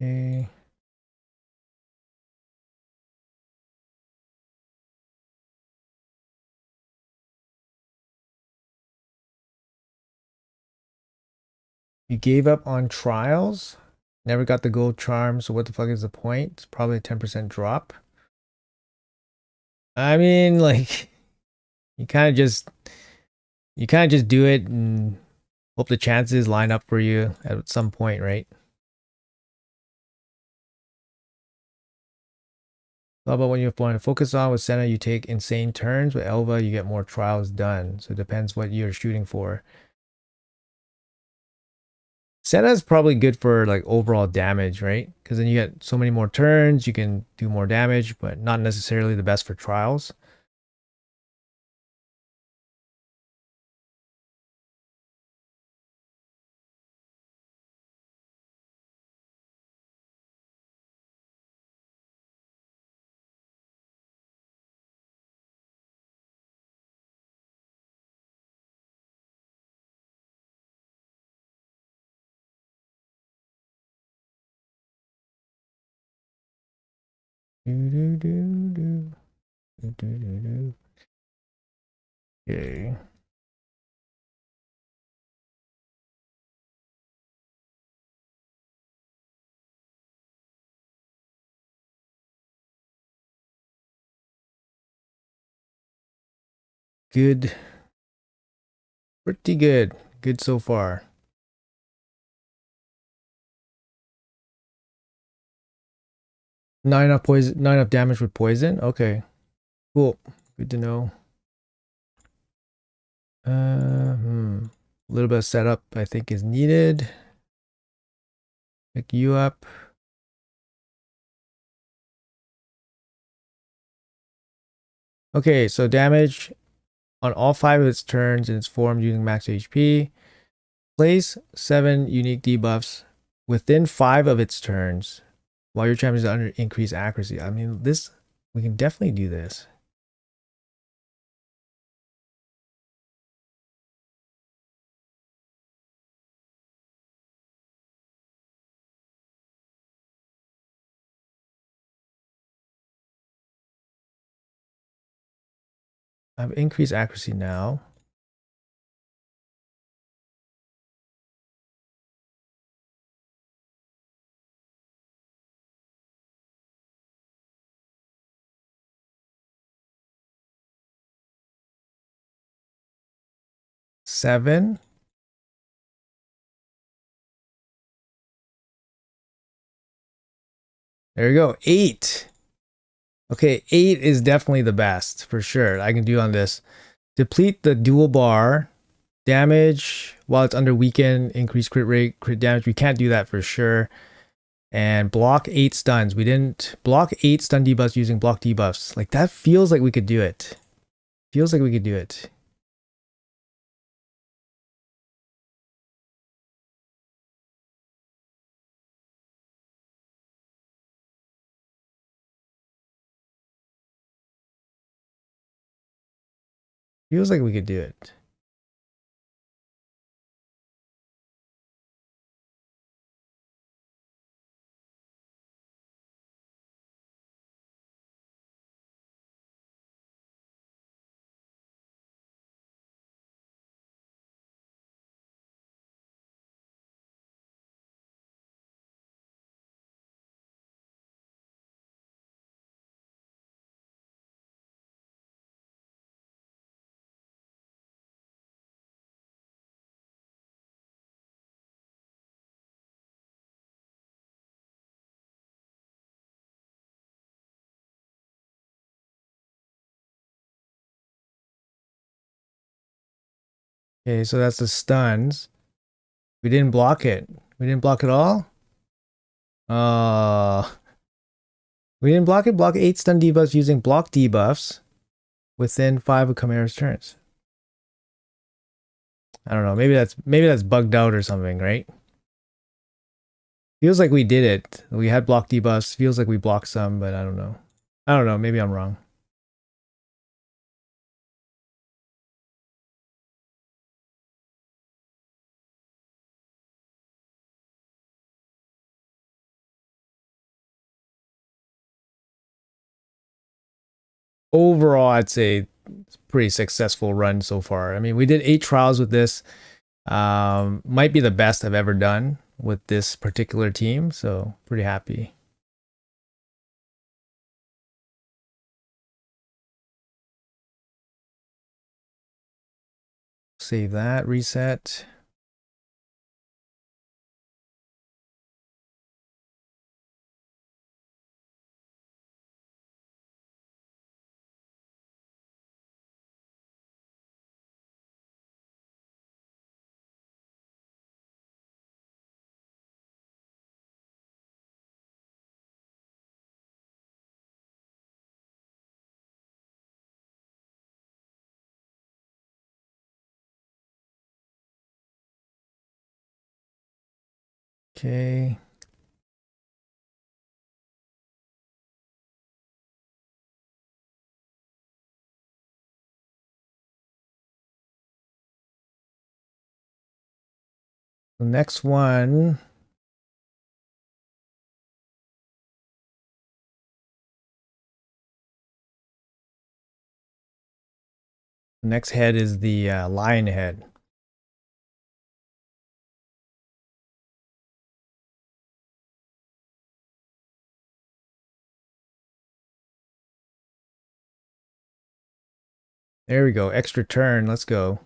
Okay. You gave up on trials. Never got the gold charm, so what the fuck is the point? It's probably a 10% drop. I mean, like, you kind of just do it and hope the chances line up for you at some point, right? How about when you want to focus on with Senna, you take insane turns. With Elva, you get more trials done. So it depends what you're shooting for. Senna is probably good for like overall damage, right? Because then you get so many more turns, you can do more damage, but not necessarily the best for trials. Okay. Good. Pretty good. Good so far. 9 up damage with poison. Okay. Cool. Good to know. A little bit of setup I think is needed. Pick you up. Okay, so damage on all 5 of its turns in its form using max HP. Place 7 unique debuffs within 5 of its turns while your champion is under increased accuracy. I mean, we can definitely do this. I have increased accuracy now. Seven. There you go. 8. Okay, 8 is definitely the best for sure. I can do on this. Deplete the dual bar, damage while it's under weaken, increase crit rate, crit damage. We can't do that for sure. And block 8 stuns. We didn't block 8 stun debuffs using block debuffs. Like that feels like we could do it. Feels like we could do it. Feels like we could do it. Okay, so that's the stuns. We didn't block it. We didn't block it all? We didn't block it. Block 8 stun debuffs using block debuffs within 5 of Chimera's turns. I don't know. Maybe that's bugged out or something, right? Feels like we did it. We had block debuffs. Feels like we blocked some, but I don't know. I don't know. Maybe I'm wrong. Overall, I'd say it's a pretty successful run so far. I mean, we did 8 trials with this. Might be the best I've ever done with this particular team, so pretty happy. Save that, reset. Okay. The next one. The next head is the lion head. There we go. Extra turn. Let's go.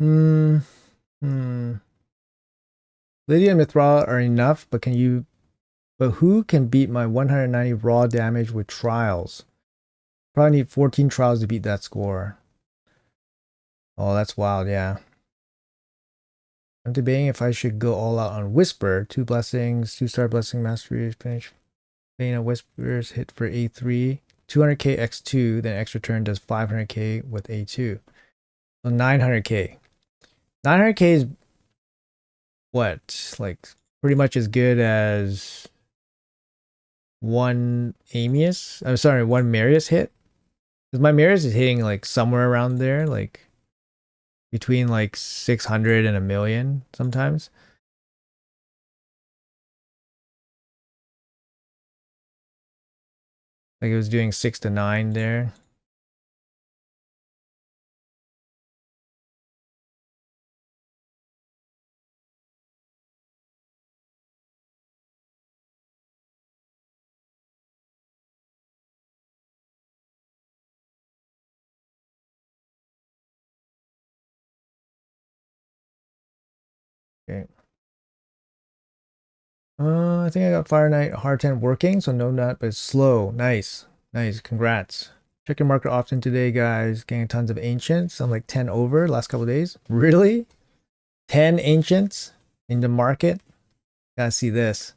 Hmm. Hmm. Lydia and Mithra are enough, but who can beat my 190 raw damage with trials? Probably need 14 trials to beat that score. Oh, that's wild, yeah. I'm debating if I should go all out on Whisper. 2 blessings, 2-star blessing mastery, finish. Bane of Whispers hit for A3. 200k X2, then extra turn does 500k with A2. So 900k. 900k is what? Like pretty much as good as one Amius? I'm sorry, one Marius hit? Because my Marius is hitting like somewhere around there, like between like 600 and a million sometimes. Like it was doing 6 to 9 there. Okay. I think I got Fire Knight Hard 10 working, so no nut, but it's slow. Nice. Nice. Congrats. Check your market often today, guys. Getting tons of ancients. I'm like 10 over last couple days. Really? 10 ancients in the market? Gotta see this.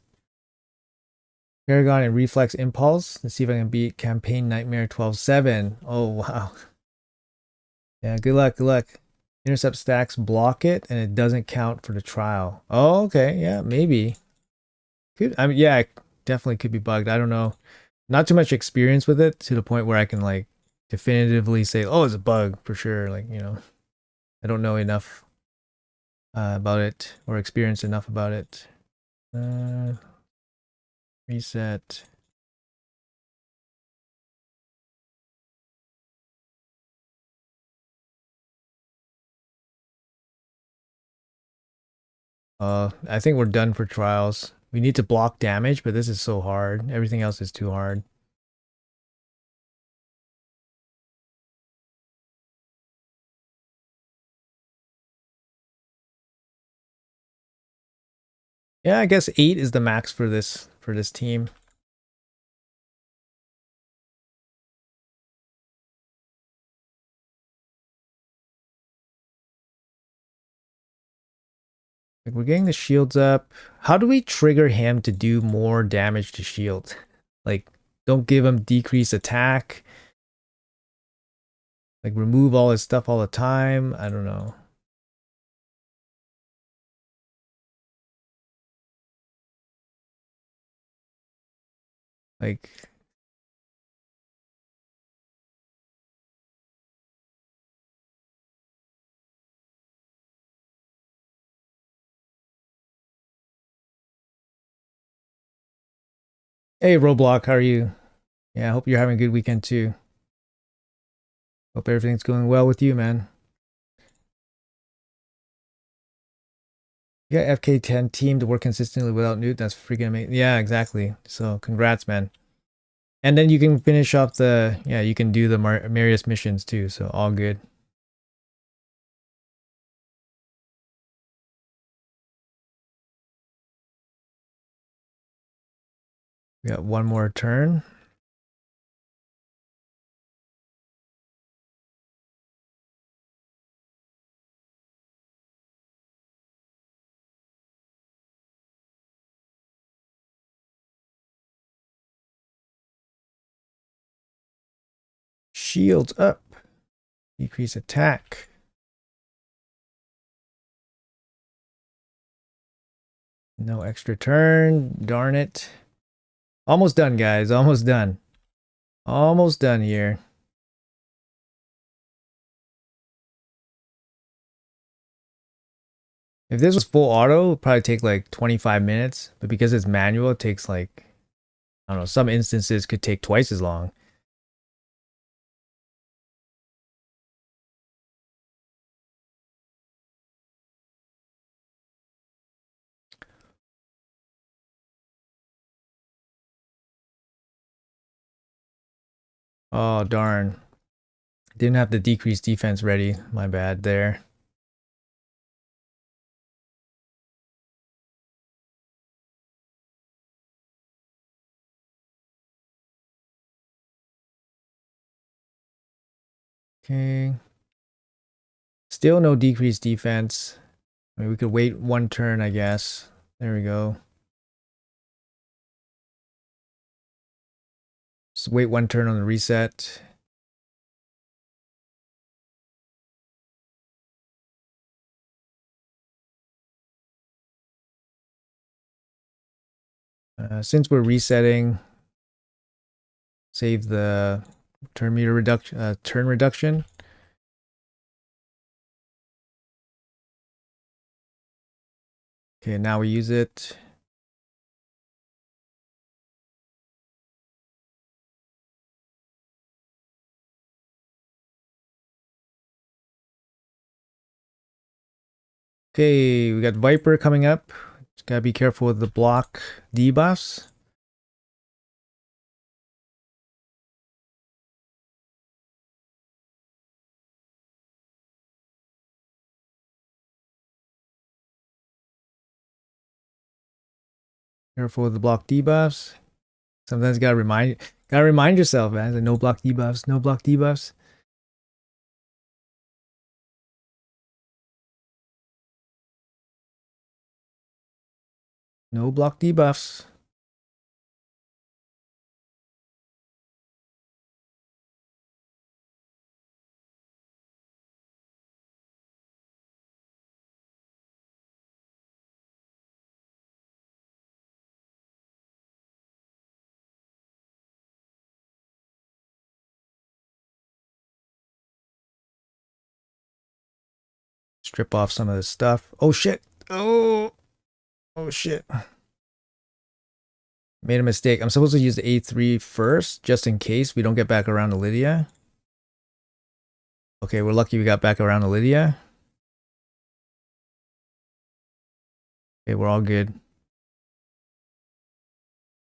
Paragon and Reflex Impulse. Let's see if I can beat Campaign Nightmare 12-7. Oh, wow. Yeah, good luck, good luck. Intercept stacks block it, and it doesn't count for the trial. Oh, okay. Yeah, maybe. Could I mean, yeah, it definitely could be bugged. I don't know. Not too much experience with it to the point where I can like definitively say, oh, it's a bug for sure. Like, you know, I don't know enough about it or experience enough about it. Reset. I think we're done for trials. We need to block damage, but this is so hard. Everything else is too hard. Yeah, I guess 8 is the max for this team. Like we're getting the shields up. How do we trigger him to do more damage to shields? Like, don't give him decreased attack. Like, remove all his stuff all the time. I don't know. Like, hey, Roblox, how are you? Yeah, I hope you're having a good weekend too. Hope everything's going well with you, man. You got FK10 team to work consistently without Newt. That's freaking amazing. Yeah, exactly. So, congrats, man. And then you can finish off the, yeah, you can do the Marius missions too. So, all good. We got one more turn. Shields up. Decrease attack. No extra turn. Darn it. Almost done, guys. Almost done. Almost done here. If this was full auto, it'd probably take like 25 minutes. But because it's manual, it takes like, I don't know, some instances could take twice as long. Oh, darn. Didn't have the decreased defense ready. My bad there. Okay. Still no decreased defense. I mean, we could wait one turn, I guess. There we go. Just wait one turn on the reset. Since we're resetting, save the turn meter reduction. Turn reduction. Okay, now we use it. Okay, we got Viper coming up. Just gotta be careful with the block debuffs. Careful with the block debuffs. Sometimes gotta remind yourself, man. Like, no block debuffs, no block debuffs. No block debuffs. Strip off some of this stuff. Oh shit. Oh shit. Made a mistake. I'm supposed to use the A3 first, just in case we don't get back around to Lydia. Okay, we're lucky we got back around to Lydia. Okay, we're all good.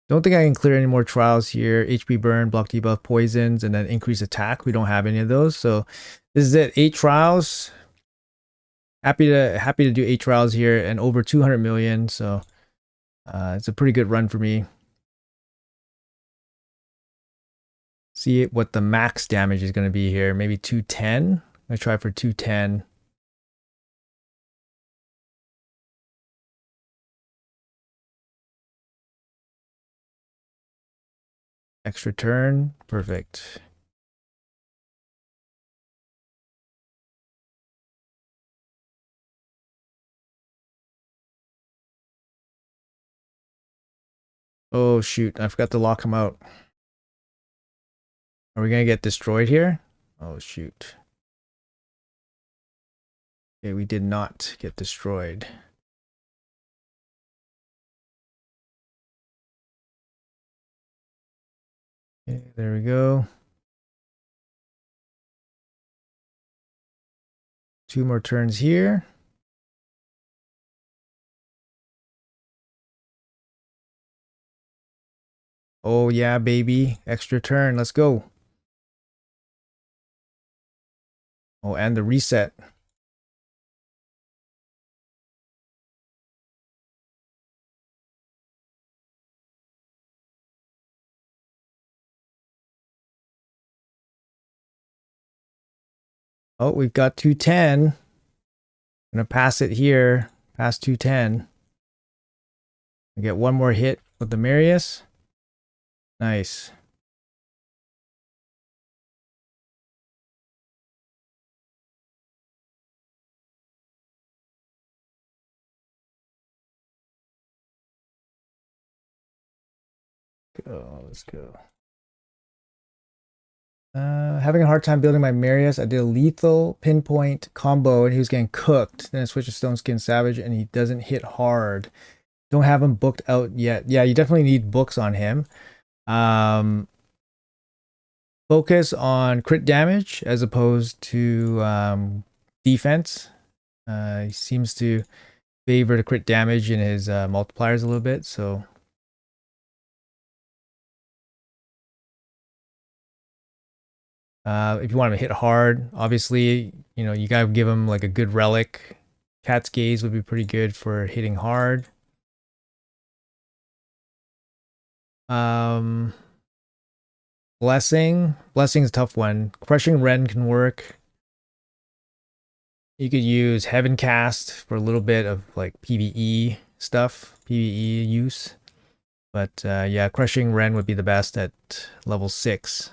Don't think I can clear any more trials here. HP burn, block debuff, poisons, and then increase attack. We don't have any of those. So this is it. 8 trials. Happy to do 8 trials here and over 200 million. So it's a pretty good run for me. See what the max damage is going to be here. Maybe 210. I'm going to try for 210. Extra turn. Perfect. Oh, shoot. I forgot to lock him out. Are we going to get destroyed here? Oh, shoot. Okay, we did not get destroyed. Okay, there we go. 2 more turns here. Oh, yeah, baby. Extra turn. Let's go. Oh, and the reset. Oh, we've got 210. I'm going to pass it here. Pass 210. Get one more hit with the Marius. Nice. Let's go. Having a hard time building my Marius. I did a lethal pinpoint combo and he was getting cooked. Then I switched to Stone Skin Savage and he doesn't hit hard. Don't have him booked out yet. Yeah, you definitely need books on him. Focus on crit damage as opposed to defense. He seems to favor the crit damage in his multipliers a little bit. So if you want him to hit hard, obviously, you gotta give him like a good relic. Cat's Gaze would be pretty good for hitting hard. Blessing's a tough one. Crushing Ren can work. You could use Heaven Cast for a little bit of like PvE stuff, PvE use. But yeah, Crushing Ren would be the best at level 6.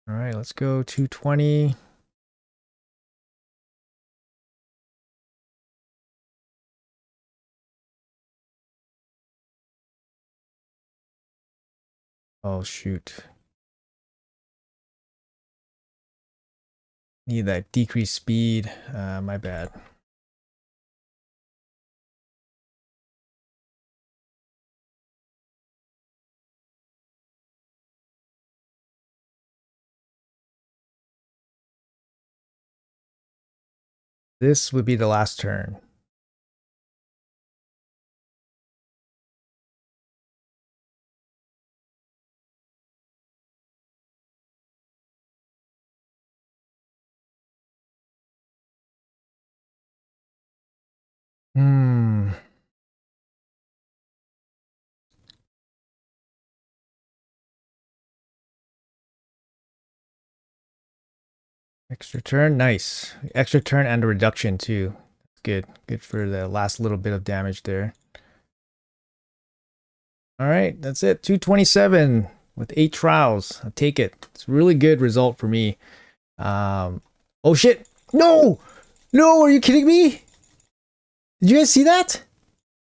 All right, let's go 220. Oh, shoot. Need that decreased speed. My bad. This would be the last turn. Hmm. Extra turn, nice. Extra turn and a reduction too. Good. Good for the last little bit of damage there. All right, that's it. 227 with 8 trials. I'll take it. It's a really good result for me. Oh shit. No! No, are you kidding me? Did you guys see that?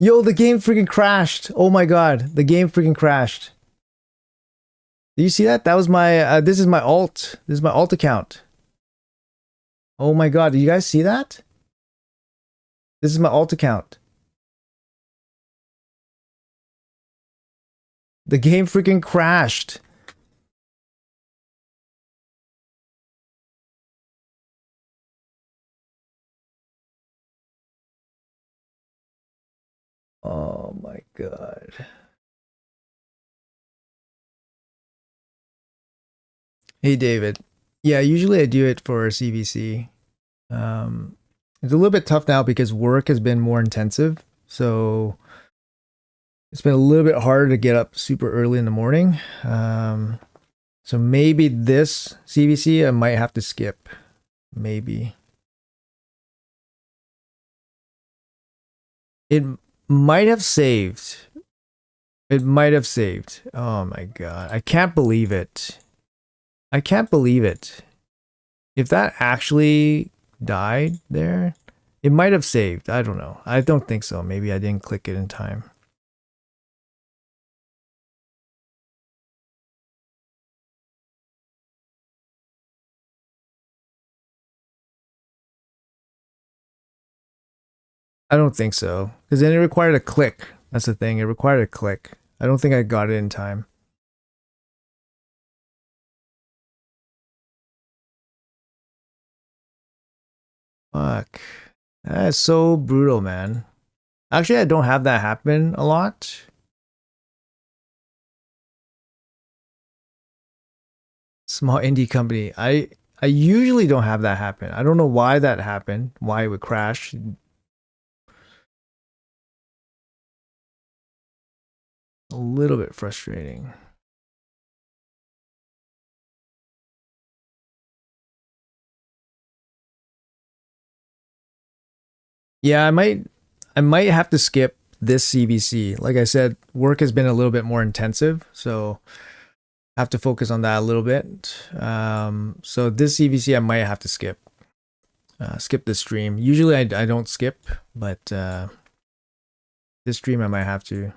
Yo, the game freaking crashed. Oh my god, the game freaking crashed. Did you see that? That was my this is my alt. This is my alt account. Oh my god, did you guys see that? This is my alt account. The game freaking crashed. Oh my god. Hey David. Yeah, usually I do it for CVC. It's a little bit tough now because work has been more intensive. So it's been a little bit harder to get up super early in the morning. So maybe this CVC I might have to skip. Maybe. It might have saved. It might have saved. Oh my god. I can't believe it. I can't believe it. If that actually died there, it might have saved. I don't know. I don't think so. Maybe I didn't click it in time. I don't think so. Because then it required a click. That's the thing. It required a click. I don't think I got it in time. Fuck. That's so brutal, man. Actually, I don't have that happen a lot. Small indie company. I usually don't have that happen. I don't know why that happened. Why it would crash. A little bit frustrating. Yeah, I might have to skip this CBC. Like I said, work has been a little bit more intensive, so I have to focus on that a little bit. So this CBC I might have to skip. Skip this stream. Usually I don't skip, but this stream I might have to.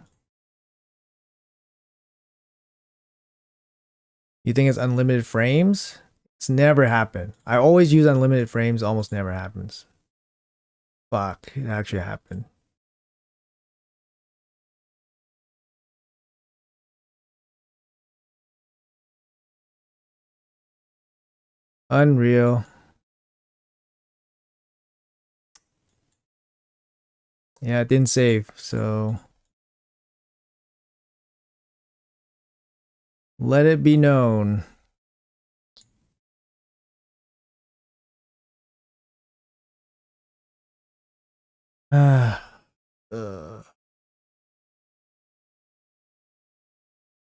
You think it's unlimited frames? It's never happened. I always use unlimited frames, almost never happens. Fuck, it actually happened. Unreal. Yeah, it didn't save, so let it be known. uh,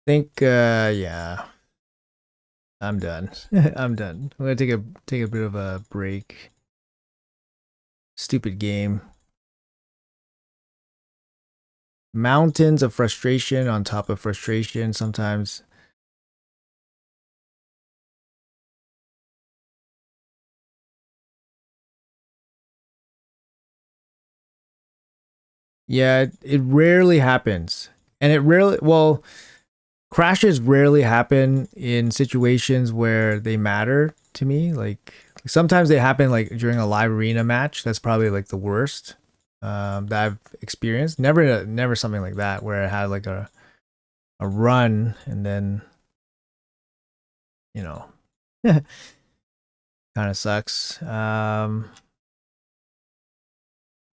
think yeah, I'm done. I'm done. I'm gonna take a bit of a break. Stupid game. Mountains of frustration on top of frustration sometimes. Yeah, it rarely happens. And it rarely, well, crashes rarely happen in situations where they matter to me. Like sometimes they happen like during a live arena match. That's probably like the worst that I've experienced. Never something like that where I had like a run and then you know kind of sucks. It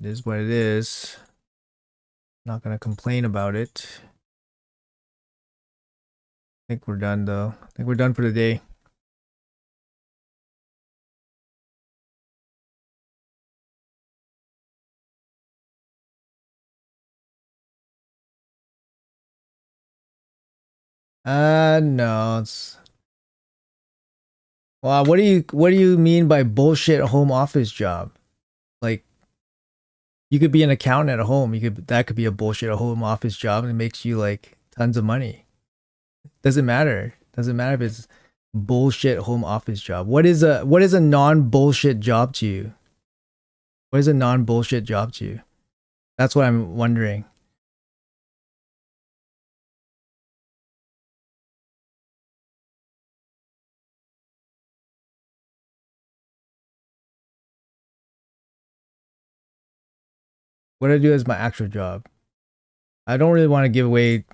is what it is. Not gonna complain about it. I think we're done though. I think we're done for the day. No, it's well, what do you mean by bullshit home office job? Like you could be an accountant at home. You could that could be a bullshit home office job and it makes you like tons of money. Doesn't matter. Doesn't matter if it's bullshit home office job. What is a non bullshit job to you? What is a non bullshit job to you? That's what I'm wondering. What do I do as my actual job? I don't really want to give away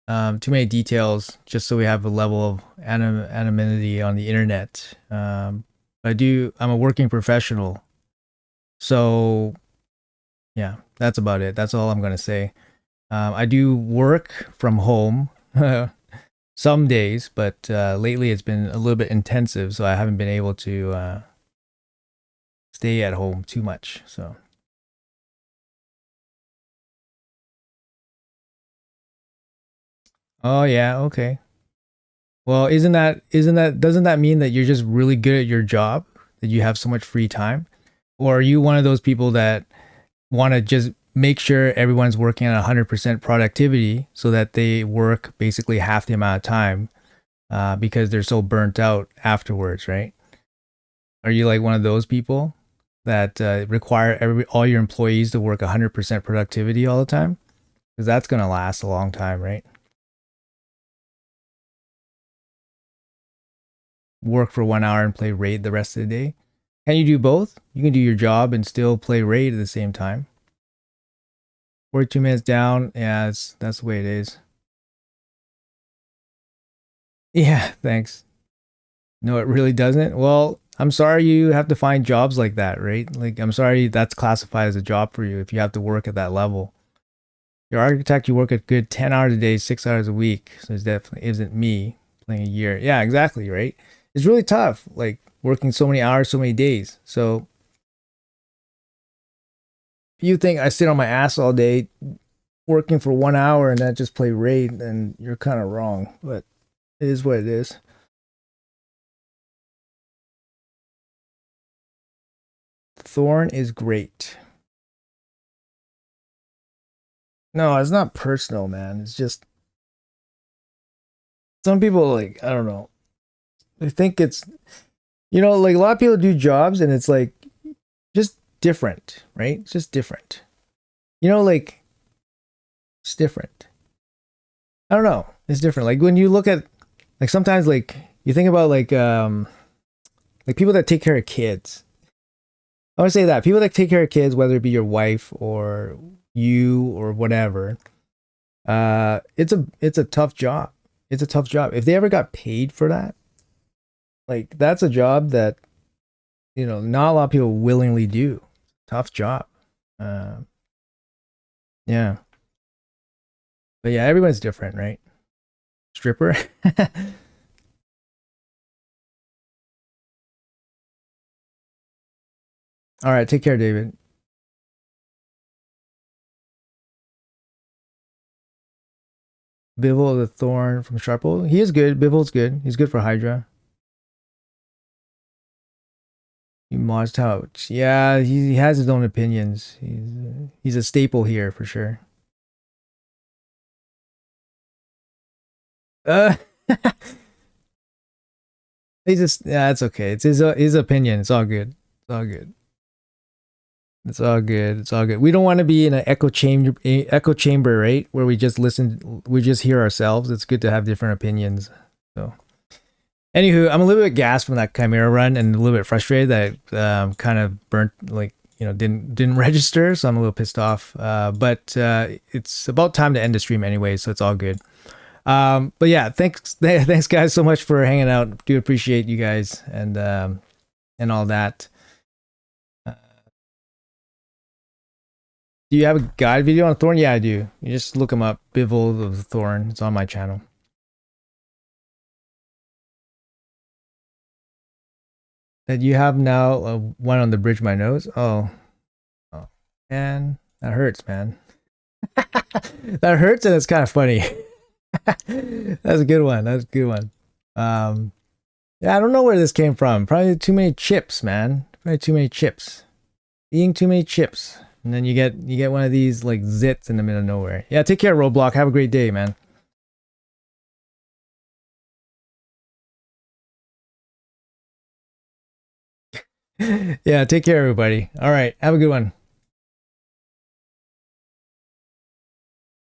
too many details just so we have a level of anonymity on the internet. I do. I'm a working professional, so yeah, that's about it. That's all I'm gonna say. I do work from home some days, but lately it's been a little bit intensive, so I haven't been able to stay at home too much. So. Oh yeah, okay. Well, isn't that doesn't that mean that you're just really good at your job that you have so much free time? Or are you one of those people that want to just make sure everyone's working at 100% productivity so that they work basically half the amount of time because they're so burnt out afterwards, right? Are you like one of those people that require all your employees to work 100% productivity all the time? Because that's going to last a long time, right? Work for 1 hour and play Raid the rest of the day. Can you do both? You can do your job and still play Raid at the same time. 42 minutes down. Yeah, that's the way it is. Yeah, thanks. No, it really doesn't. Well, I'm sorry you have to find jobs like that, right? Like, I'm sorry that's classified as a job for you if you have to work at that level. Your architect, you work a good 10 hours a day, 6 hours a week. So it definitely isn't me playing a year. Yeah, exactly, right? It's really tough, like working so many hours, so many days. So if you think I sit on my ass all day working for 1 hour and then just play Raid, then you're kind of wrong. But it is what it is. Thorn is great. No, it's not personal, man. It's just some people like I don't know. They think it's like a lot of people do jobs and it's like just different, right? It's just different. Like it's different. I don't know. It's different. Like when you look at like sometimes like you think about like people that take care of kids. I want to say that people that take care of kids, whether it be your wife or you or whatever, it's a tough job. It's a tough job. If they ever got paid for that, like that's a job that not a lot of people willingly do. Tough job. Uh, yeah, but yeah, everyone's different, right? Stripper. All right, take care, David. Bivol the Thorn from Sharple. He is good. Bivol's good. He's good for Hydra. He mods out. Yeah, he has his own opinions. He's a staple here for sure. Uh, he just yeah, it's okay. It's his opinion. It's all good. It's all good. It's all good. It's all good. We don't want to be in an echo chamber, right? Where we just listen, we just hear ourselves. It's good to have different opinions. So, anywho, I'm a little bit gassed from that Chimera run and a little bit frustrated that kind of burnt, like didn't register. So I'm a little pissed off. But it's about time to end the stream anyway, so it's all good. But yeah, thanks guys so much for hanging out. Do appreciate you guys and all that. Do you have a guide video on Thorn? Yeah, I do. You just look them up. Bivol of the Thorn. It's on my channel. That you have now one on the bridge of my nose. Oh, man, that hurts, man. That hurts, and it's kind of funny. That's a good one. That's a good one. Um, yeah, I don't know where this came from. Probably too many chips, man. Probably too many chips. Eating too many chips, and then you get one of these like zits in the middle of nowhere. Yeah, take care, Roblox. Have a great day, man. Yeah, take care, everybody. All right, have a good one.